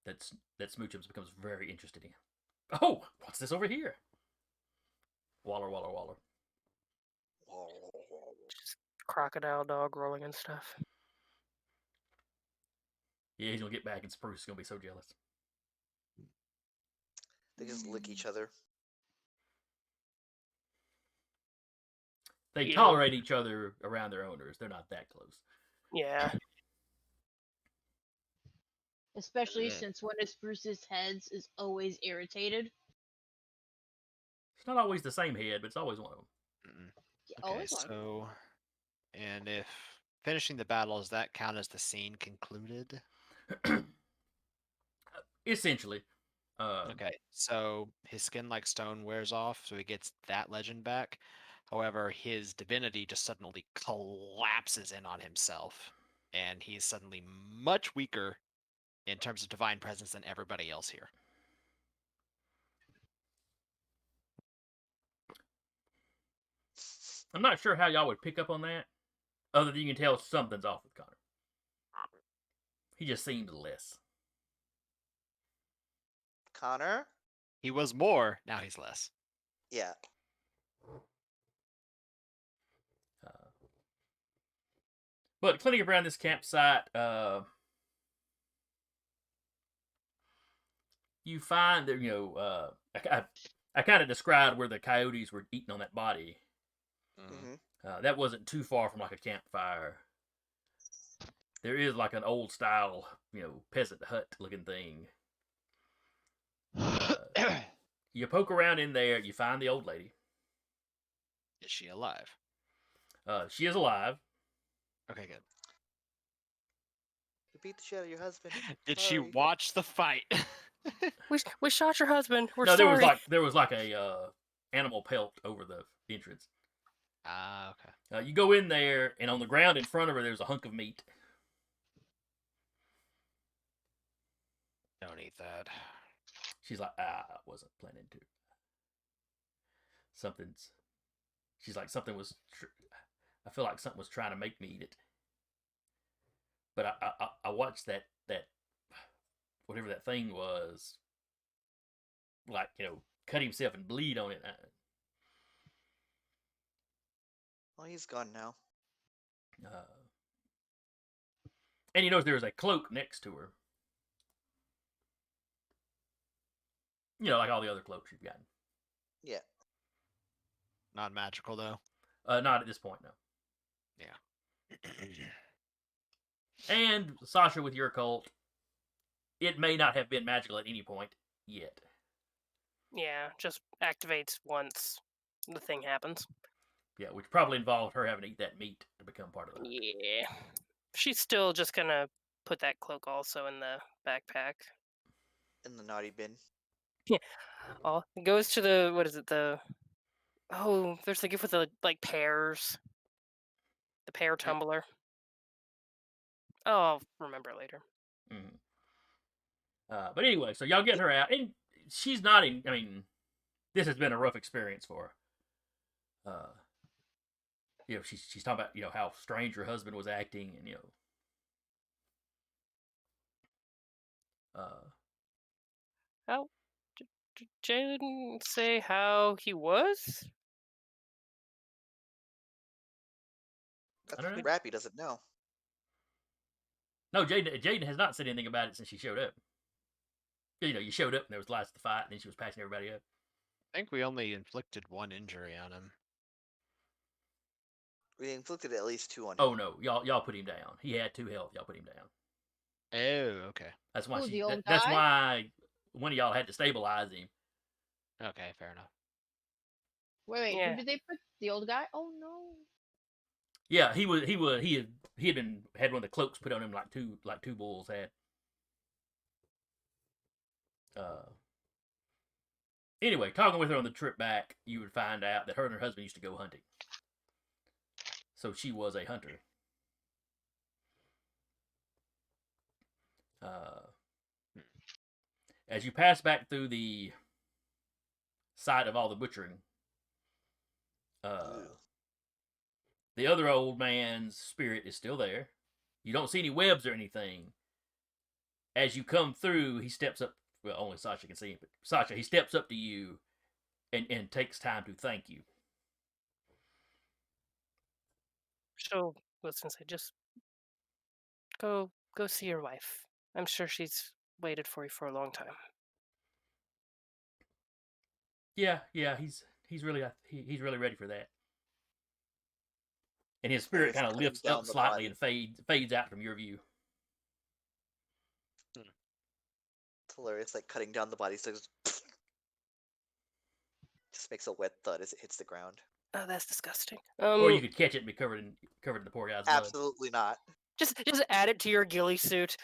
That Smoochums becomes very interested in. Oh, what's this over here? Waller. Just crocodile dog rolling and stuff. Yeah, he's gonna get back, and Spruce is gonna be so jealous. They just lick each other. They Yeah. tolerate each other around their owners. They're not that close. Yeah. Especially Yeah. since one of Spruce's heads is always irritated. It's not always the same head, but it's always one of them. Mm-mm. Yeah, Okay, always one. so and if finishing the battle, does that count as the scene concluded? Essentially. Okay, so his skin like stone wears off, so he gets that legend back. However, his divinity just suddenly collapses in on himself, and he's suddenly much weaker in terms of divine presence than everybody else here. I'm not sure how y'all would pick up on that, other than you can tell something's off with Connor. He just seems less. Connor? He was more, now he's less. Yeah. But cleaning up around this campsite, you find that I kind of described where the coyotes were eating on that body. Mm-hmm. That wasn't too far from like a campfire. There is like an old style, peasant hut looking thing. You poke around in there, you find the old lady. Is she alive? She is alive. Okay, good. You beat the shit out of your husband. Did she Sorry. watch the fight? We shot your husband. We're No, sorry. there was like a animal pelt over the entrance. Ah, okay. You go in there, and on the ground in front of her, there's a hunk of meat. Don't eat that. She's like, I wasn't planning to. Something's. She's like, something was. I feel like something was trying to make me eat it. But I watched that whatever that thing was, like, cut himself and bleed on it. Well, he's gone now. And you notice there was a cloak next to her. Like all the other cloaks you've gotten. Yeah. Not magical though. Not at this point, no. Yeah. And Sasha, with your cult, it may not have been magical at any point yet. Yeah, just activates once the thing happens. Yeah, which probably involved her having to eat that meat to become part of that. Yeah. She's still just gonna put that cloak also in the backpack. In the naughty bin. Oh, it goes to the, what is it, there's the gift with the, like, pears. The pear tumbler. Oh, I'll remember it later. Mm-hmm. But anyway, so y'all get her out, and she's not in. I mean, this has been a rough experience for her. She's talking about how strange her husband was acting, and How did Jalen say how he was? That's I don't know. Rappy doesn't know. No, Jaden has not said anything about it since she showed up. You showed up and there was lights to fight, and then she was passing everybody up. I think we only inflicted one injury on him. We inflicted at least 2 on him. Oh no, y'all put him down. He had 2 health. Y'all put him down. Oh, okay. That's why Who, the old that's guy? why one of y'all had to stabilize him. Okay, fair enough. Wait, Yeah. who did they put? The old guy? Oh no. Yeah, he had one of the cloaks put on him like two bulls had. Anyway, talking with her on the trip back, you would find out that her and her husband used to go hunting. So she was a hunter. As you pass back through the site of all the butchering, the other old man's spirit is still there. You don't see any webs or anything. As you come through, he steps up. Well, only Sasha can see him, but Sasha, he steps up to you and takes time to thank you. So, listen, say, just go see your wife. I'm sure she's waited for you for a long time. Yeah, he's really ready for that. And his spirit It's kind of cutting lifts down up the slightly body. and fades out from your view. It's hilarious, like cutting down the body, so just makes a wet thud as it hits the ground. Oh, that's disgusting. Or you could catch it and be covered in the poor guy's blood. Absolutely not. just add it to your ghillie suit.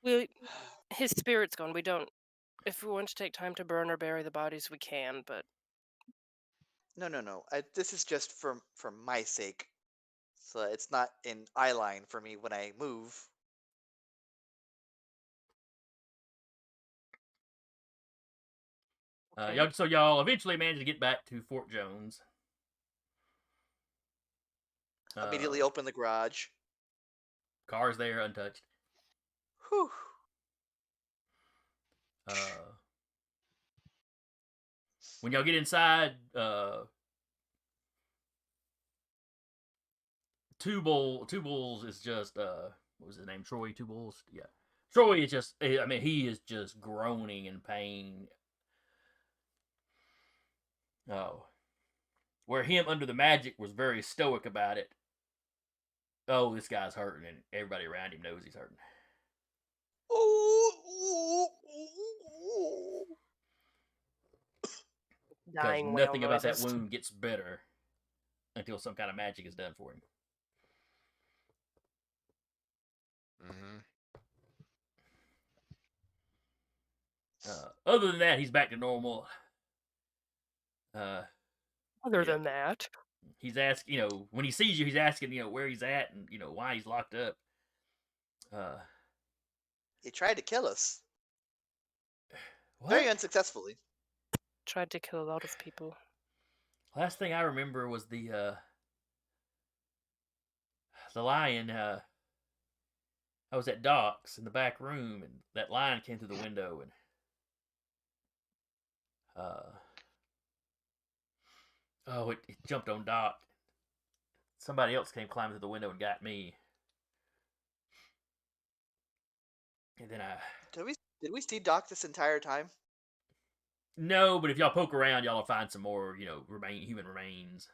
His spirit's gone. We don't. If we want to take time to burn or bury the bodies, we can. But No. This is just for my sake, so it's not an eye line for me when I move. okay. So y'all eventually manage to get back to Fort Jones. Immediately open the garage. Car's there, untouched. Whew. When y'all get inside, Two Bulls is just what was his name? Troy. Two Bulls. Yeah, Troy is just. I mean, he is just groaning in pain. Oh, where him under the magic was very stoic about it. Oh, this guy's hurting, and everybody around him knows he's hurting. Because Dying whale nothing about that noises. wound gets better until some kind of magic is done for him. Mm-hmm. Other than that, he's back to normal. Other Yeah. than that, He's asking, when he sees you, he's asking, where he's at and, why he's locked up. He tried to kill us. What? Very unsuccessfully. tried to kill a lot of people. Last thing I remember was the lion. I was at Doc's in the back room, and that lion came through the window, and it jumped on Doc. Somebody else came climbing through the window and got me. And then Did we see Doc this entire time? No, but if y'all poke around, y'all will find some more, human remains.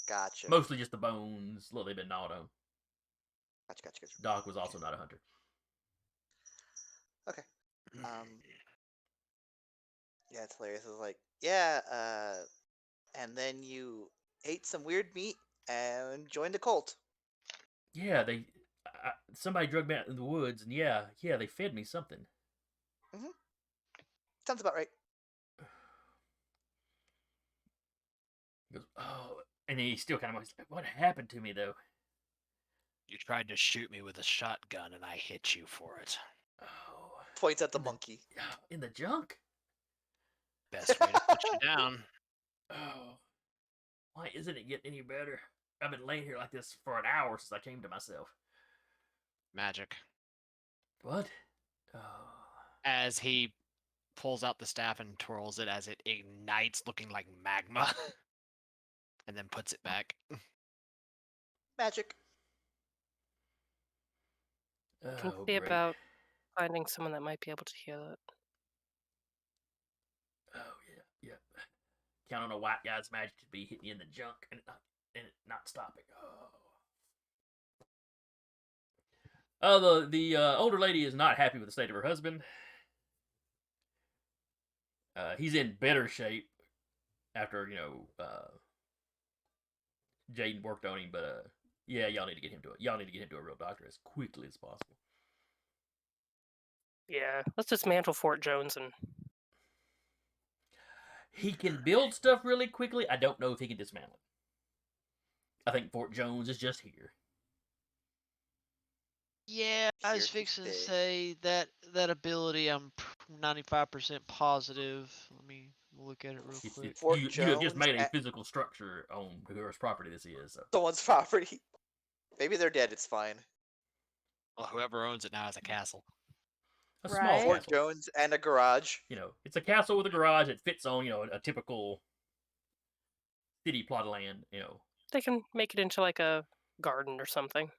Gotcha. Mostly just the bones. Look, they've been gnawed on. Gotcha. Doc was also not a hunter. Okay. Yeah, it's hilarious. It was like, yeah, and then you ate some weird meat and joined a cult. Yeah, somebody drugged me out in the woods, and yeah, they fed me something. Sounds about right. He goes, oh, and he still kind of like, what happened to me though? You tried to shoot me with a shotgun, and I hit you for it. Oh, Points at the monkey. in the junk. Best way to put you down. Oh, why isn't it getting any better? I've been laying here like this for an hour since I came to myself. Magic. What? Oh. As he pulls out the staff and twirls it as it ignites, looking like magma, and then puts it back. Magic. Can Oh, see great. about finding someone that might be able to heal it. Oh yeah. Count on a white guy's magic to be hitting you in the junk and it not stopping. The older lady is not happy with the state of her husband. He's in better shape after Jaden worked on him, but yeah, y'all need to get him to a real doctor as quickly as possible. Yeah, let's dismantle Fort Jones and. He can build stuff really quickly. I don't know if he can dismantle it. I think Fort Jones is just here. Yeah, I was Here to fixing to stay. say that ability. I'm 95% positive. Let me look at it real quick. Fort You have just Jones made a at- physical structure on whoever's property this is. So. Someone's property. Maybe they're dead. It's fine. Well, whoever owns it now has a castle. A Right. small Fort castle. Jones and a garage. It's a castle with a garage that fits on, a typical city plot of land, They can make it into like a garden or something.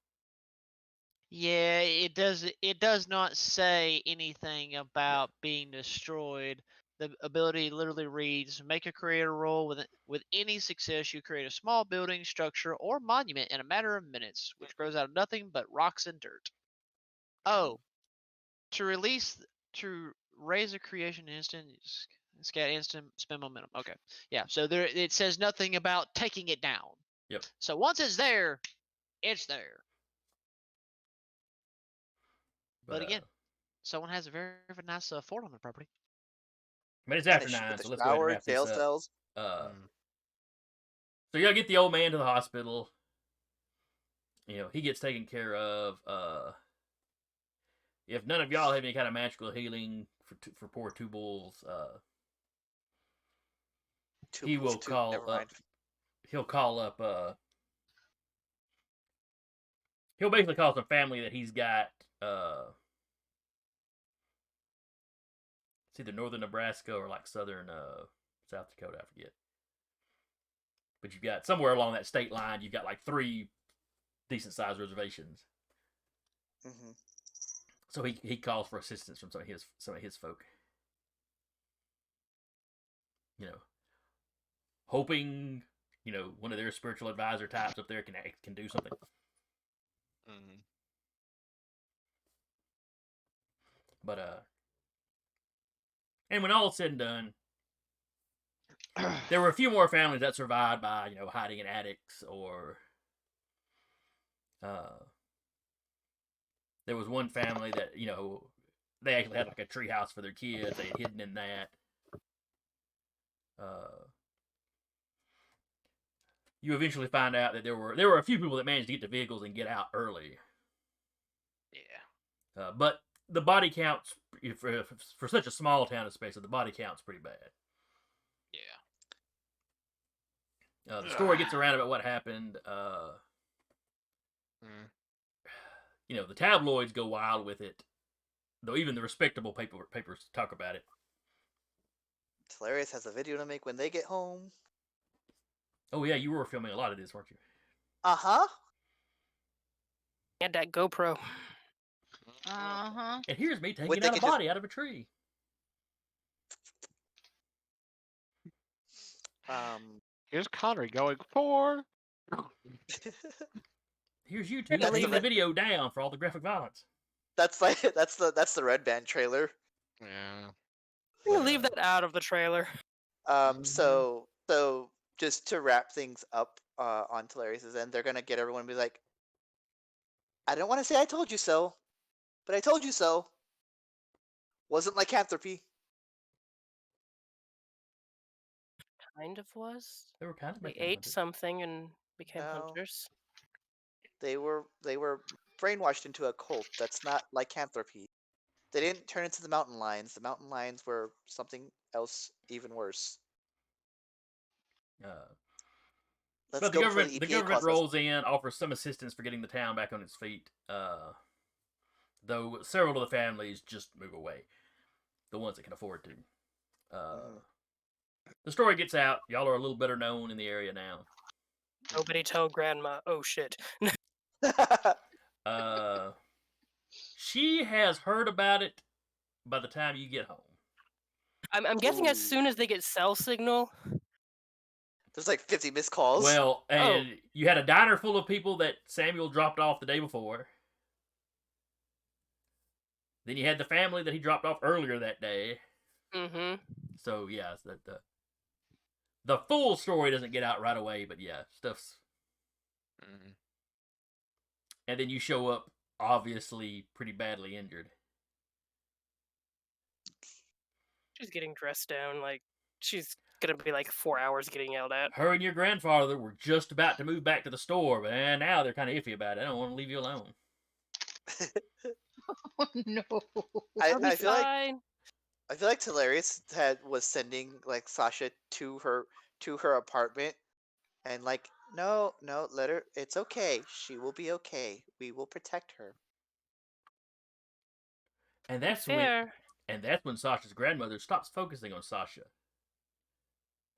Yeah, it does. It does not say anything about being destroyed. The ability literally reads: "Make a creator roll with any success. You create a small building, structure, or monument in a matter of minutes, which grows out of nothing but rocks and dirt." Oh, to raise a creation instant, scat instant, spend momentum. Okay, yeah. So there, it says nothing about taking it down. Yep. So once it's there, it's there. But again, someone has a very, very nice fort on their property. but it's And after a 9, with a so let's go ahead and shower, wrap jail this up. cells. So y'all get the old man to the hospital. He gets taken care of. If none of y'all have any kind of magical healing for poor Two Bulls, he will call Never up. mind. He'll call up. He'll basically call some family that he's got. It's either northern Nebraska or like southern South Dakota. I forget. But you've got somewhere along that state line. You've got like 3 decent sized reservations. Mm-hmm. So he calls for assistance from some of his folk. Hoping one of their spiritual advisor types up there can do something. Mm-hmm. But and when all's said and done, there were a few more families that survived by hiding in attics, or there was one family that they actually had like a tree house for their kids. They had hidden in that. you eventually find out that there were a few people that managed to get to vehicles and get out early. Yeah. But the body counts for such a small town as Space, the body count's pretty bad. Yeah. The story gets around about what happened. The tabloids go wild with it, though even the respectable papers talk about it. Hilarious has a video to make when they get home. Oh yeah, you were filming a lot of this, weren't you? Uh-huh. Had that GoPro. Uh-huh. And here's me What taking they out a could just- body out of a tree. Here's Connery going 4. Here's YouTube That's taking the- the video down for all the graphic violence. that's the Red Band trailer. Yeah. I'm gonna leave that out of the trailer. So just to wrap things up on Hilarious' end, they're gonna get everyone to be like, I don't want to say I told you so, but I told you so. Wasn't lycanthropy. Kind of was. They were kind of They making ate fun of it. something and became No. hunters. They were brainwashed into a cult. That's not lycanthropy. They didn't turn into the mountain lions. The mountain lions were something else even worse. Let's But go before the the EPA government calls us. rolls in, offers some assistance for getting the town back on its feet. Though several of the families just move away, the ones that can afford to. The story gets out. Y'all are a little better known in the area now. Nobody tell Grandma. Oh shit. She has heard about it by the time you get home. I'm guessing as Ooh. soon as they get cell signal. There's like 50 missed calls. Well, and you had a diner full of people that Samuel dropped off the day before. Then you had the family that he dropped off earlier that day. Mm-hmm. So yeah, the full story doesn't get out right away, but yeah, stuff's. And then you show up, obviously pretty badly injured. She's getting dressed down, like she's gonna be like 4 hours getting yelled at. Her and your grandfather were just about to move back to the store, but now they're kind of iffy about it. I don't want to leave you alone. Oh no. I'll be I feel like fine. Hilarious was sending like Sasha to her apartment, and like no, let her. It's okay. She will be okay. We will protect her. And that's Fair. when Sasha's grandmother stops focusing on Sasha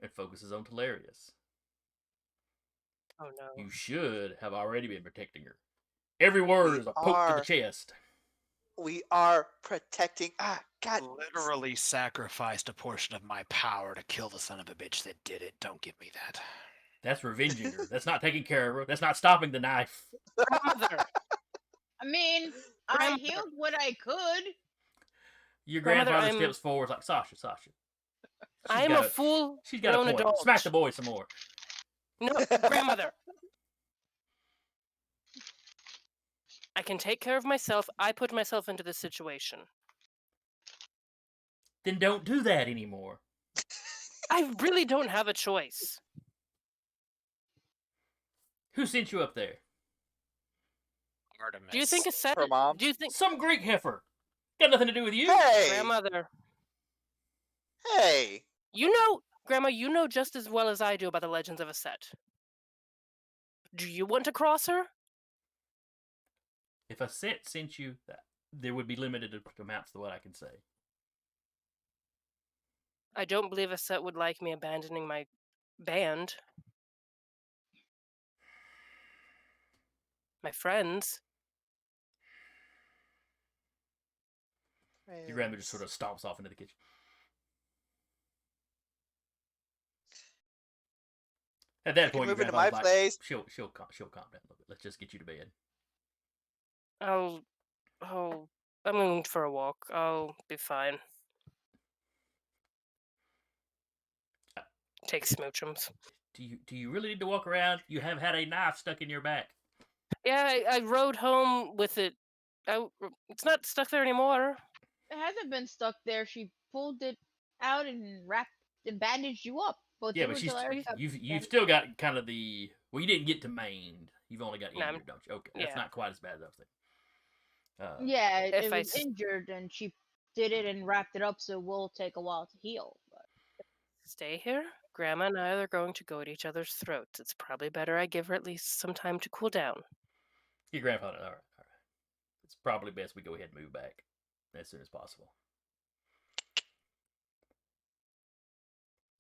and focuses on Hilarious. Oh no. You should have already been protecting her. Every word is a poke to the chest. We are protecting. God. Literally sacrificed a portion of my power to kill the son of a bitch that did it. Don't give me that. That's revenging her. That's not taking care of her. That's not stopping the knife. Grandmother. I mean, I Grandmother. healed what I could. Your Grandmother, grandfather I'm- steps forward like, Sasha. I am a fool. She's got a grown point. adult. Smack the boy some more. No, grandmother. I can take care of myself. I put myself into this situation. Then don't do that anymore. I really don't have a choice. Who sent you up there? Artemis. Do you think a set? Her mom. Do you think Some Greek heifer. Got nothing to do with you. Hey, grandmother? hey. You know, Grandma, you know just as well as I do about the legends of a set. Do you want to cross her? If a set sent you, there would be limited amounts to what I can say. I don't believe a set would like me abandoning my band. My friends. Your grandma just sort of stomps off into the kitchen. At that You can point, your move into my grandma's like, place. she'll calm down a little bit. Let's just get you to bed. I'm going for a walk. I'll be fine. Take smoochums. Do you really need to walk around? You have had a knife stuck in your back. Yeah, I rode home with it. It's not stuck there anymore. It hasn't been stuck there. She pulled it out and wrapped and bandaged you up. Both Yeah, you but and she's Hilarious have you've still got kind of the you didn't get to maimed. You've only got No, I'm- injured, don't you? Okay, that's yeah. not quite as bad as I was thinking. Yeah, If it I was injured and she did it and wrapped it up, so it will take a while to heal. But stay here, Grandma and I are going to go at each other's throats. It's probably better I give her at least some time to cool down. Your grandfather. All right. It's probably best we go ahead and move back as soon as possible.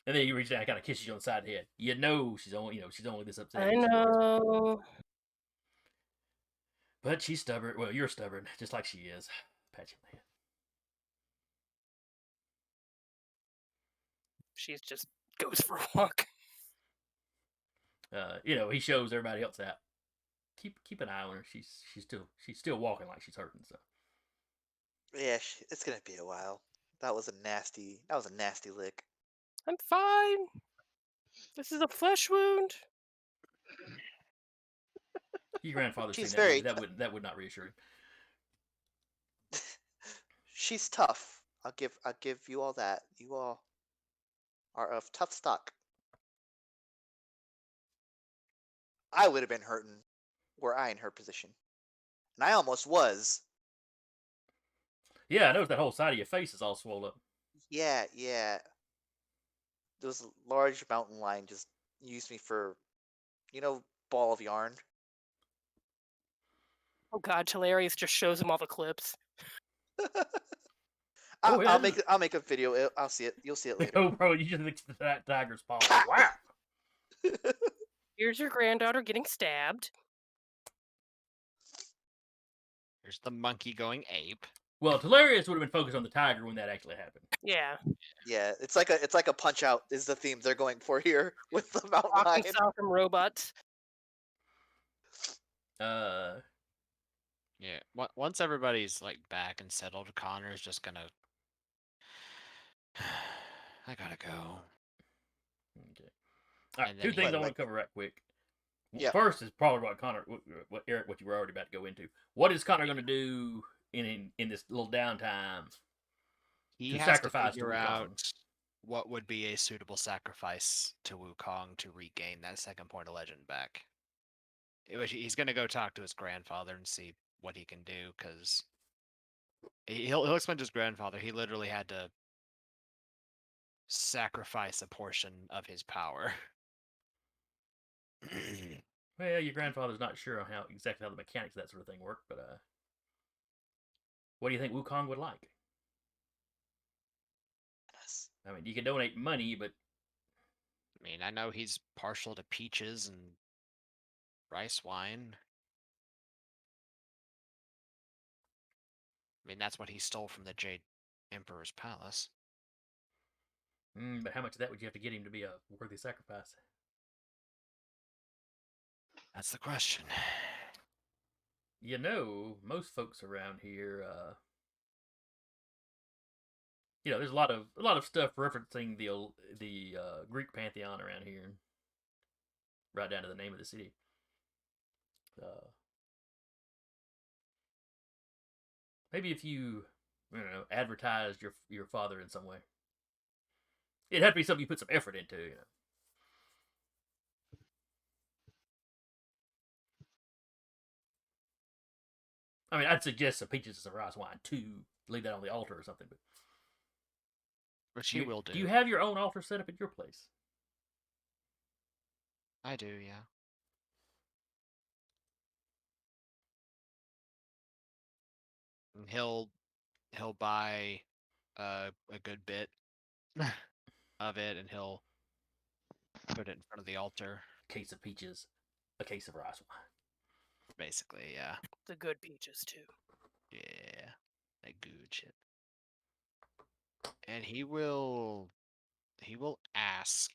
And then you reach down, and kind of kisses you on the side of the head. You know she's only this upset. I because she always- know. But she's stubborn. Well, you're stubborn, just like she is. Pat you on the head. She just goes for a walk. He shows everybody else out. Keep an eye on her. She's still walking like she's hurting. So Yeah, it's gonna be a while. That was a nasty lick. I'm fine. This is a flesh wound. your grandfather's She's seen that movie. very That would not reassure him. She's tough. I'll give you all that. You all are of tough stock. I would have been hurting were I in her position. And I almost was. Yeah, I noticed that whole side of your face is all swollen up. Yeah. Those large mountain lion just used me for, ball of yarn. Oh God, Hilarious just shows him all the clips. Oh, yeah. I'll make a video. I'll see it. You'll see it later. Oh, bro, you just looked at that tiger's paw. Wow. Here's your granddaughter getting stabbed. Here's the monkey going ape. Well, Hilarious would have been focused on the tiger when that actually happened. Yeah. Yeah, it's like a punch out is the theme they're going for here with the mountain Walking lion. south from robots. Yeah. Once everybody's like back and settled, Connor's just gonna. I gotta go. Okay. All right, And then two things he- I want to cover right quick. Yeah. First is probably what Eric, what you were already about to go into. What is Connor going to do in this little downtime? He To has sacrifice to to figure Wukong. out what would be a suitable sacrifice to Wukong to regain that second point of legend back. He's gonna go talk to his grandfather and see what he can do, because he'll explain to his grandfather he literally had to sacrifice a portion of his power. Well, your grandfather's not sure on exactly how the mechanics of that sort of thing work, but what do you think Wukong would like? I mean, you can donate money, but I mean, I know he's partial to peaches and rice wine. I mean, that's what he stole from the Jade Emperor's palace. but how much of that would you have to get him to be a worthy sacrifice? That's the question. Most folks around here, there's a lot of stuff referencing the Greek pantheon around here, right down to the name of the city. Maybe if you advertised your father in some way, it'd have to be something you put some effort into. I mean, I'd suggest some peaches and some rice wine too. Leave that on the altar or something. But Which he will do. Do you have your own altar set up at your place? I do, yeah. And he'll buy a good bit of it, and he'll put it in front of the altar. A case of peaches, a case of rice wine. Basically, yeah. The good peaches too. Yeah. That good shit. And he will ask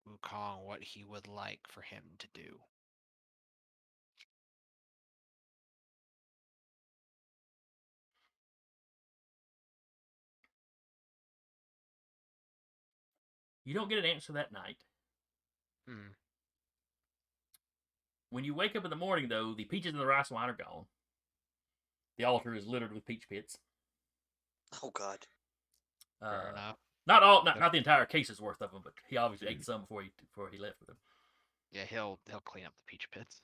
Wukong what he would like for him to do. You don't get an answer that night. Hmm. When you wake up in the morning, though, the peaches and the rice wine are gone. The altar is littered with peach pits. Oh God. Fair enough. Not the entire case's worth of them, but he obviously ate some before he left with them. Yeah, he'll clean up the peach pits.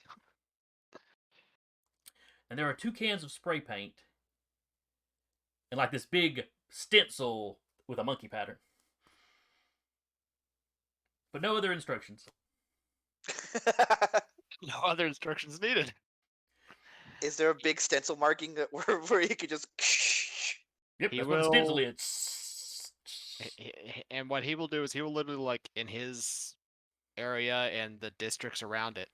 And there are 2 cans of spray paint and like this big stencil with a monkey pattern, but no other instructions. No other instructions needed. Is there a big stencil marking where you could just? Yep, He that's what the stencil will- is. And what he will do is he will literally, like, in his area and the districts around it.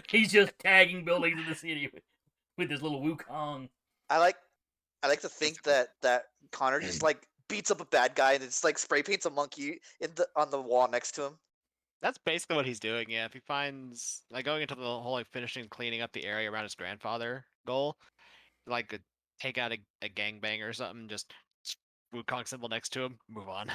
He's just tagging buildings in the city with his little Wukong. I like to think that Connor just like beats up a bad guy and it's like spray paints a monkey on the wall next to him. That's basically what he's doing. Yeah, if he finds, like, going into the whole, like, finishing cleaning up the area around his grandfather goal, like, take out a gangbang or something, just Wukong symbol next to him, move on.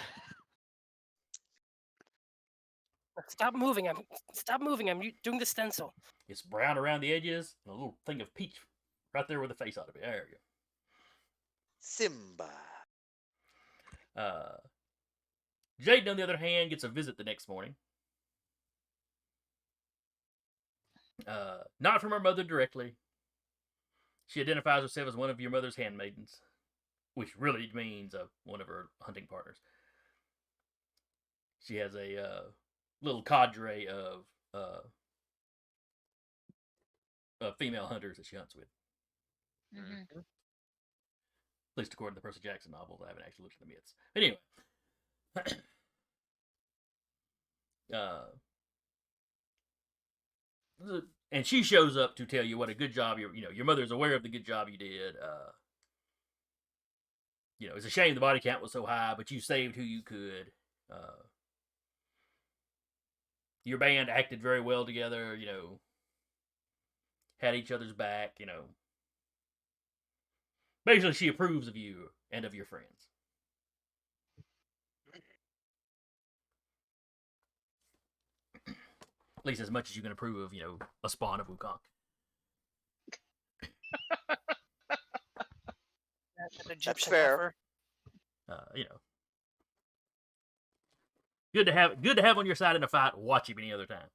Stop moving! Stop moving! I'm doing the stencil. It's brown around the edges and a little thing of peach right there where the face ought to be. There you Simba. go. Jaden, on the other hand, gets a visit the next morning. Not from her mother directly. She identifies herself as one of your mother's handmaidens, which really means one of her hunting partners. She has a little cadre of female hunters that she hunts with. Mhm. At least according to the Percy Jackson novels. I haven't actually looked at the myths. Anyway. And she shows up to tell you what a good job your mother's aware of the good job you did. It's a shame the body count was so high, but you saved who you could. Your band acted very well together, had each other's back, Basically, she approves of you and of your friends. At least as much as you can approve of, a spawn of Wukong. That's fair. Good to have on your side in a fight. Watch him any other time.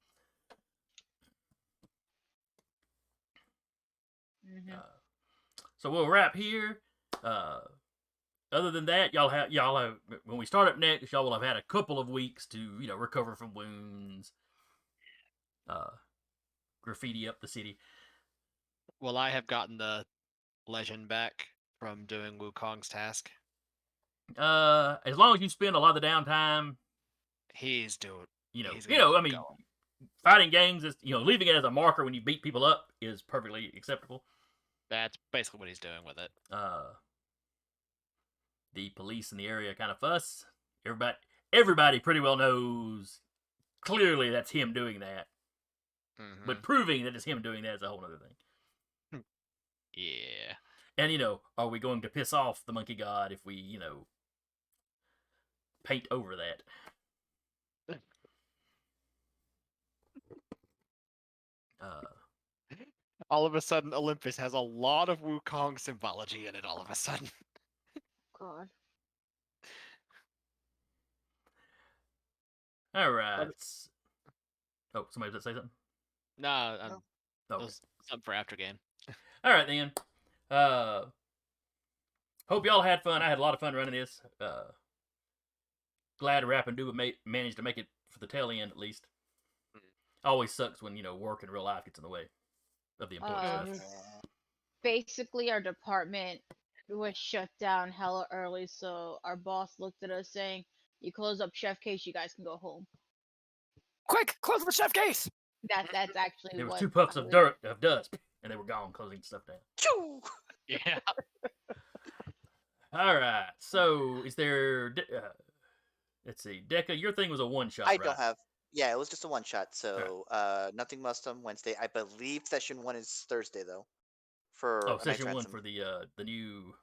Mhm. So we'll wrap here. Other than that, y'all have when we start up next, y'all will have had a couple of weeks to recover from wounds. Graffiti up the city. Will I have gotten the legend back from doing Wukong's task? As long as you spend a lot of the downtime, He's doing. he's I gonna mean, keep going. fighting gangs is, leaving it as a marker when you beat people up is perfectly acceptable. That's basically what he's doing with it. The police in the area kind of fuss. Everybody pretty well knows clearly that's him doing that. Mhm. But proving that it's him doing that is a whole other thing. Yeah. And, are we going to piss off the monkey god if we, paint over that? All of a sudden, Olympus has a lot of Wukong symbology in it. All of a sudden. God. All right. Oh, somebody did say something? No, No. Oh, it was something for after game. all right then. Hope y'all had fun. I had a lot of fun running this. Glad Rap and Do managed to make it for the tail end at least. Always sucks when work and real life gets in the way of the important stuff. Basically, our department was shut down hella early, so our boss looked at us saying, "You close up chef case, you guys can go home." Quick, close the chef case. That's actually There was what 2 puffs of dust, and they were gone, closing stuff down. Choo! Yeah. All right. So, is there? Let's see, Deca, your thing was a one shot. I right? don't have. Yeah, it was just a one shot. So nothing must on Wednesday. I believe session 1 is Thursday though. For a session Night's 1 Ransom. for the new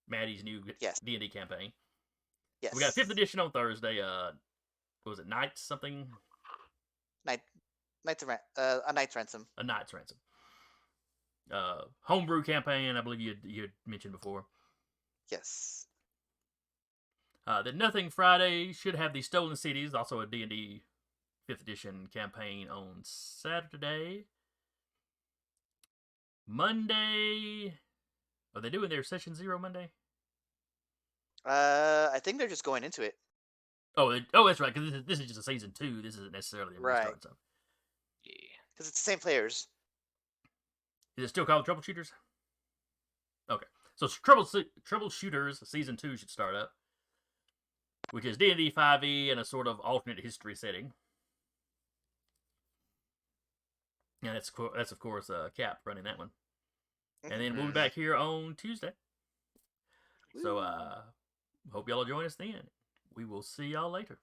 Maddie's new Yes. D&D campaign. Yes. We got 5th edition on Thursday. What was it, Knights something? a Knight's Ransom. A Knight's Ransom. Homebrew campaign, I believe you had mentioned before. Yes. Then Nothing Friday should have the Stolen CDs, also a D&D 5th edition campaign on Saturday. Monday, are they doing their Session 0 Monday? I think they're just going into it. Oh, that's right, because this is just a Season 2. This isn't necessarily a Right. restart. So. Yeah. Because it's the same players. Is it still called Troubleshooters? Okay. So Troubleshooters Season 2 should start up, which is D&D 5e in a sort of alternate history setting. And that's of course Cap running that one. And then we'll be back here on Tuesday. So hope y'all will join us then. We will see y'all later.